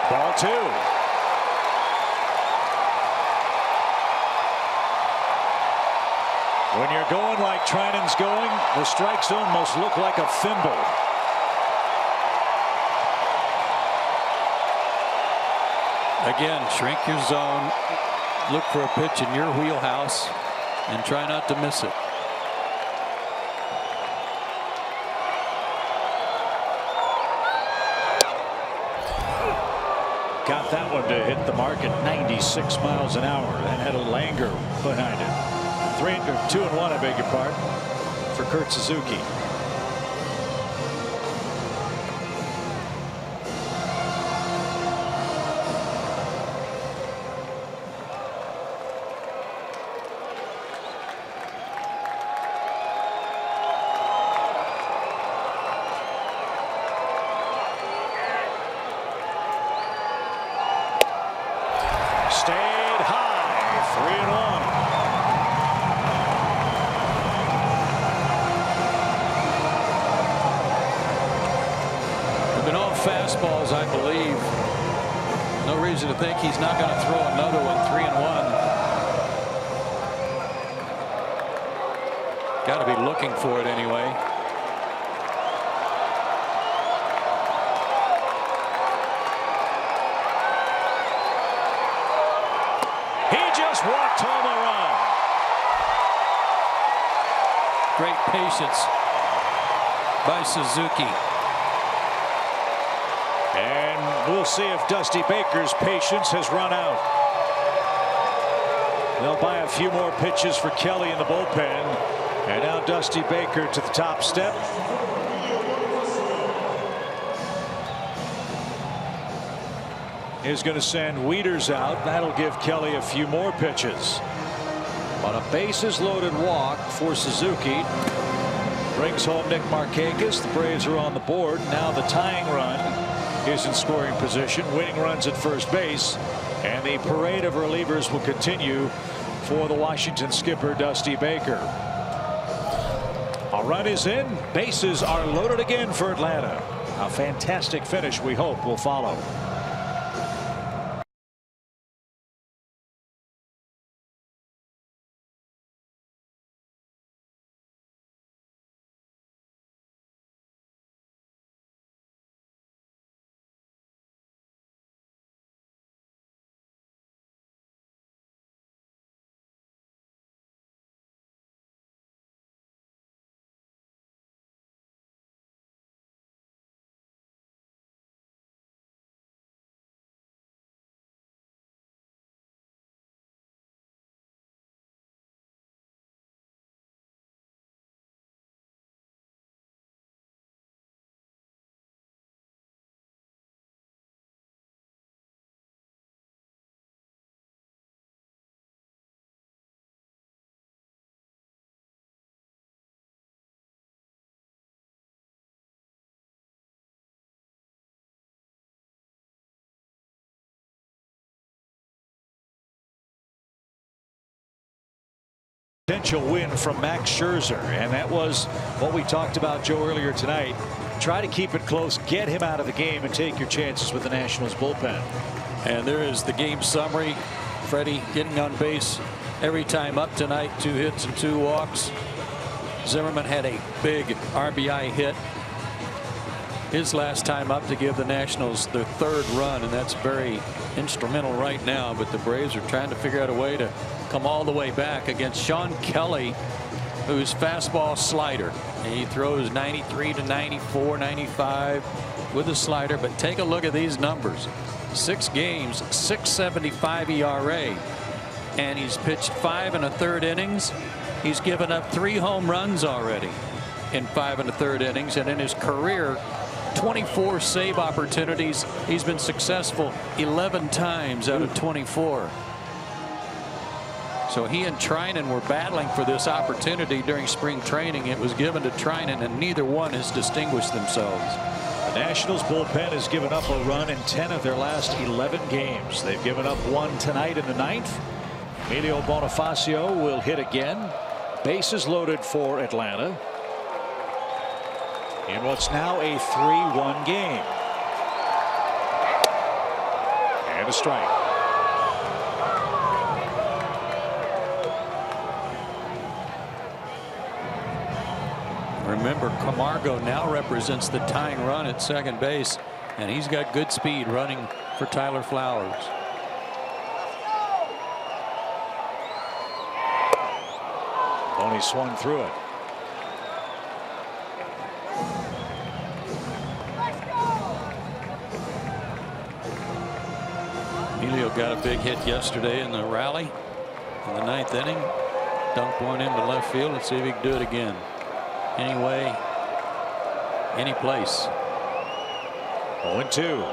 Ball 2. When you're going like Trinan's going, the strike zone must look like a thimble. Again, shrink your zone, look for a pitch in your wheelhouse, and try not to miss it. Got that one to hit the mark at 96 miles an hour and had a little anger behind it. 2-1, I beg your pardon, for Kurt Suzuki. Stayed high, 3-1. Fastballs, I believe. No reason to think he's not going to throw another one. 3-1. Got to be looking for it anyway. He just walked home a run. Great patience by Suzuki. And we'll see if Dusty Baker's patience has run out. They'll buy a few more pitches for Kelly in the bullpen. And now Dusty Baker to the top step. Is going to send Wieters out. That'll give Kelly a few more pitches. On a bases loaded walk for Suzuki. Brings home Nick Markakis. The Braves are on the board. Now the tying run is in scoring position. Winning runs at first base. And the parade of relievers will continue for the Washington skipper Dusty Baker. A run is in. Bases are loaded again for Atlanta. A fantastic finish, we hope, will follow. Potential win from Max Scherzer, and that was what we talked about, Joe, earlier tonight. Try to keep it close, get him out of the game, and take your chances with the Nationals bullpen. And there is the game summary Freddie getting on base every time up tonight. 2 hits and 2 walks. Zimmerman had a big RBI hit his last time up to give the Nationals their 3rd run, and that's very instrumental right now. But the Braves are trying to figure out a way to come all the way back against Sean Kelly, whose fastball slider. He throws 93 to 94, 95 with a slider. But take a look at these numbers. 6 games, 6.75 ERA, and he's pitched 5 1/3 innings. He's given up 3 home runs already in 5 1/3 innings, and in his career, 24 save opportunities. He's been successful 11 times out of 24. So he and Trinan were battling for this opportunity during spring training. It was given to Trinan, and neither one has distinguished themselves. The Nationals bullpen has given up a run in 10 of their last 11 games. They've given up 1 tonight in the 9th. Emilio Bonifacio will hit again. Bases loaded for Atlanta in what's now a 3-1 game. And a strike. Remember, Camargo now represents the tying run at second base, and he's got good speed running for Tyler Flowers. Boney swung through it. Emilio got a big hit yesterday in the rally in the 9th inning. Dunked one into left field. Let's see if he can do it again. Anyway, any place. 0-2.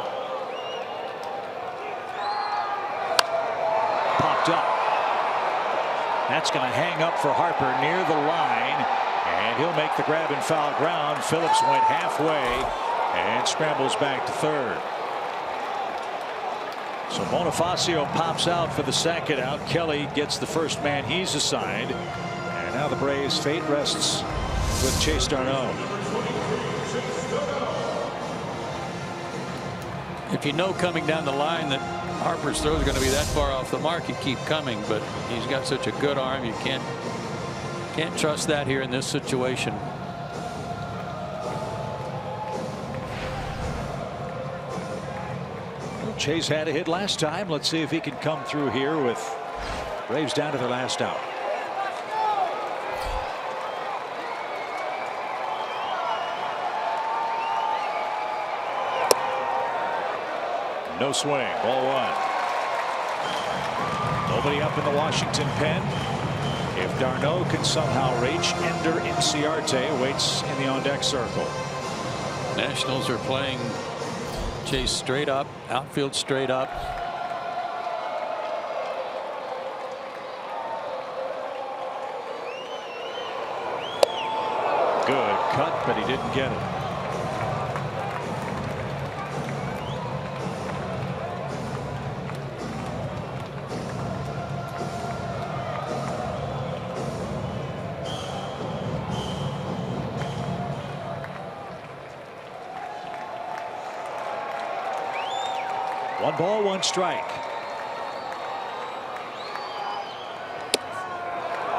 Popped up. That's going to hang up for Harper near the line, and he'll make the grab in foul ground. Phillips went halfway and scrambles back to 3rd. So Bonifacio pops out for the 2nd out. Kelly gets the first man he's assigned, and now the Braves' fate rests with Chase Darno. If you know coming down the line that Harper's throw is going to be that far off the mark, you keep coming, but he's got such a good arm, you can't trust that here in this situation. Well, Chase had a hit last time. Let's see if he can come through here with Braves down to their last out. No swing. Ball 1. Nobody up in the Washington pen. If Darno can somehow reach, Ender Inciarte waits in the on-deck circle. Nationals are playing Chase straight up, outfield straight up. Good cut, but he didn't get it. One ball, one strike.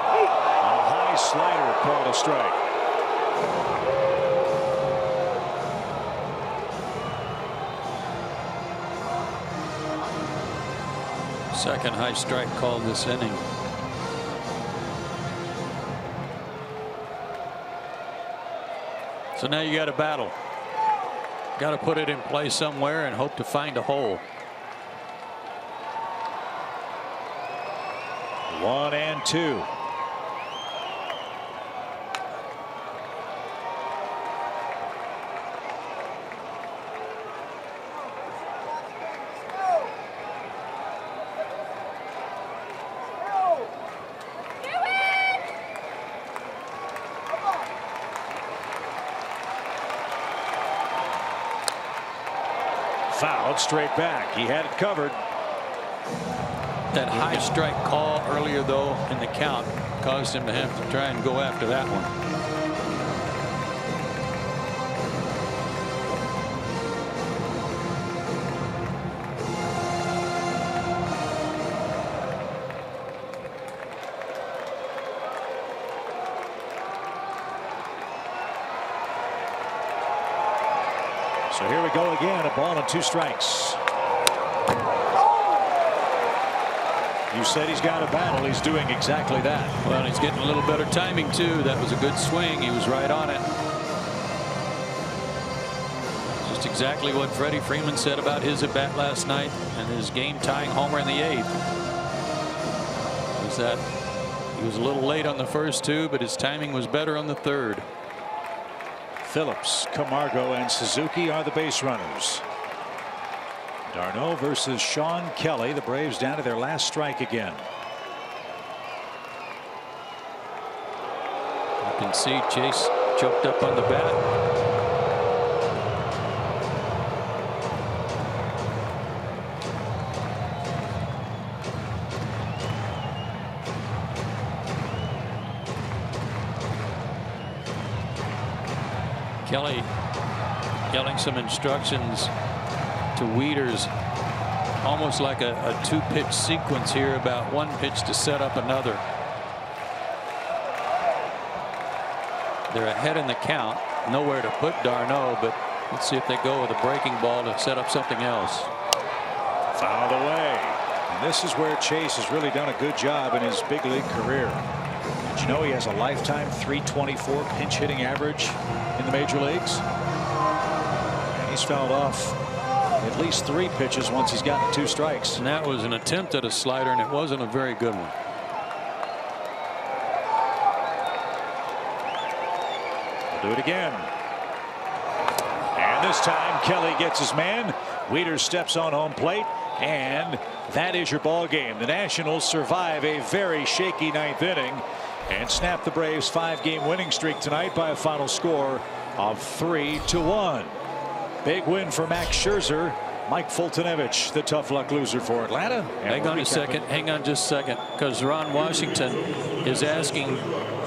A high slider called a strike. Second high strike called this inning. So now you got a battle. Got to put it in play somewhere and hope to find a hole. 1-2. Fouled straight back. He had it covered. That high strike call earlier, though, in the count caused him to have to try and go after that one. So here we go again. A ball and 2 strikes. You said he's got a battle. He's doing exactly that. Well, he's getting a little better timing too. That was a good swing. He was right on it. Just exactly what Freddie Freeman said about his at bat last night and his game tying homer in the 8th. Was that he was a little late on the first 2, but his timing was better on the 3rd. Phillips, Camargo, and Suzuki are the base runners. Darno versus Sean Kelly. The Braves down to their last strike again. You can see Chase choked up on the bat. Kelly yelling some instructions to Wieters, almost like a 2-pitch sequence here, about 1 pitch to set up another. They're ahead in the count, nowhere to put Darno, but let's see if they go with a breaking ball to set up something else. Fouled away. And this is where Chase has really done a good job in his big league career. Did you know he has a lifetime .324 pinch hitting average in the major leagues? And he's fouled off at least 3 pitches once he's gotten 2 strikes. And that was an attempt at a slider, and it wasn't a very good one. We'll do it again. And this time Kelly gets his man. Wieters steps on home plate, and that is your ball game. The Nationals survive a very shaky 9th inning and snap the Braves' 5-game winning streak tonight by a final score of 3-1. Big win for Max Scherzer. Mike Fultonevich, the tough luck loser for Atlanta. Hang on a second. Hang on just a second, because Ron Washington is asking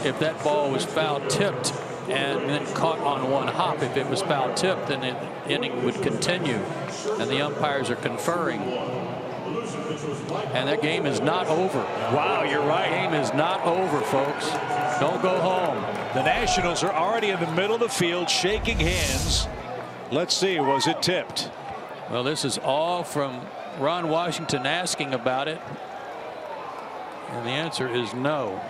if that ball was foul tipped and then caught on one hop. If it was foul tipped, then the inning would continue. And the umpires are conferring. And that game is not over. Wow, you're right. The game is not over, folks. Don't go home. The Nationals are already in the middle of the field shaking hands. Let's see, was it tipped? Well, this is all from Ron Washington asking about it. And the answer is no.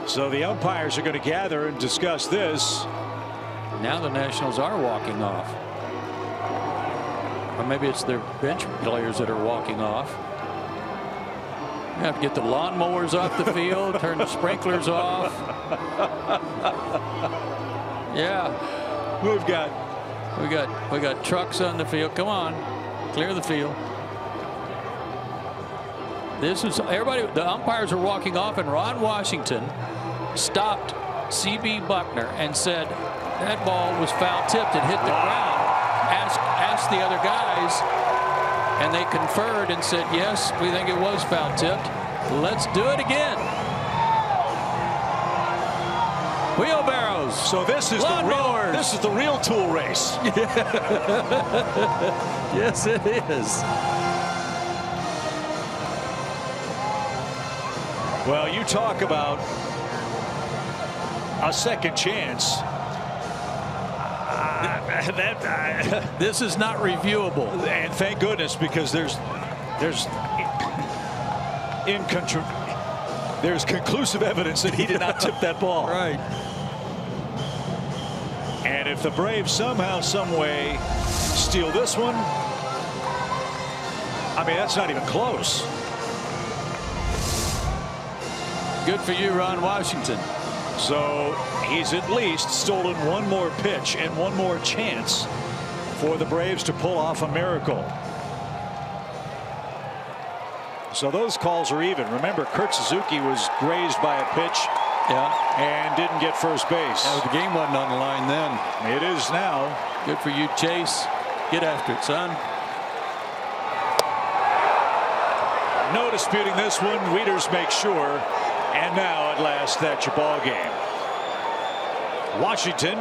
So the umpires are going to gather and discuss this. Now the Nationals are walking off. Or maybe it's their bench players that are walking off. You have to get the lawnmowers off the field, turn the sprinklers off. Yeah. We got trucks on the field. Come on, clear the field. This is everybody. The umpires are walking off, and Ron Washington stopped C.B. Buckner and said that ball was foul tipped and hit the ground. Asked the other guys, and they conferred and said, yes, we think it was foul tipped. Let's do it again. Wheelbarrows. So this is the real tool race. Yes, it is. Well, you talk about a second chance. This is not reviewable, and thank goodness, because there's conclusive evidence that he did not tip that ball. Right. And if the Braves somehow, some way steal this one, I mean, that's not even close. Good for you, Ron Washington. So he's at least stolen one more pitch and one more chance for the Braves to pull off a miracle. So those calls are even. Remember, Kurt Suzuki was grazed by a pitch, and didn't get first base. The game wasn't on the line then. It is now. Good for you, Chase. Get after it, son. No disputing this one. Wieters makes sure. And now, at last, that's your ball game. Washington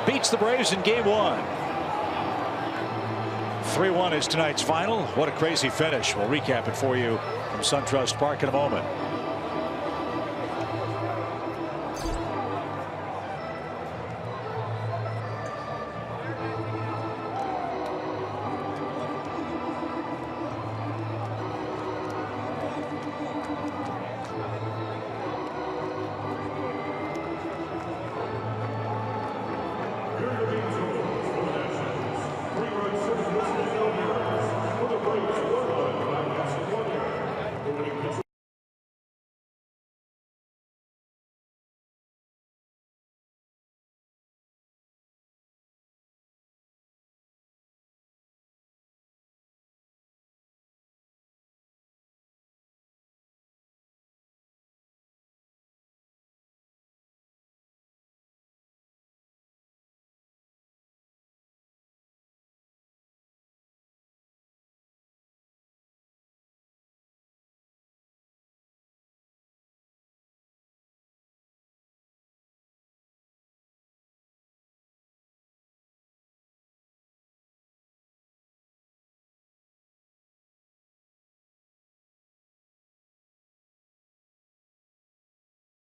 beats the Braves in Game 1. 3-1 is tonight's final. What a crazy finish. We'll recap it for you from SunTrust Park in a moment.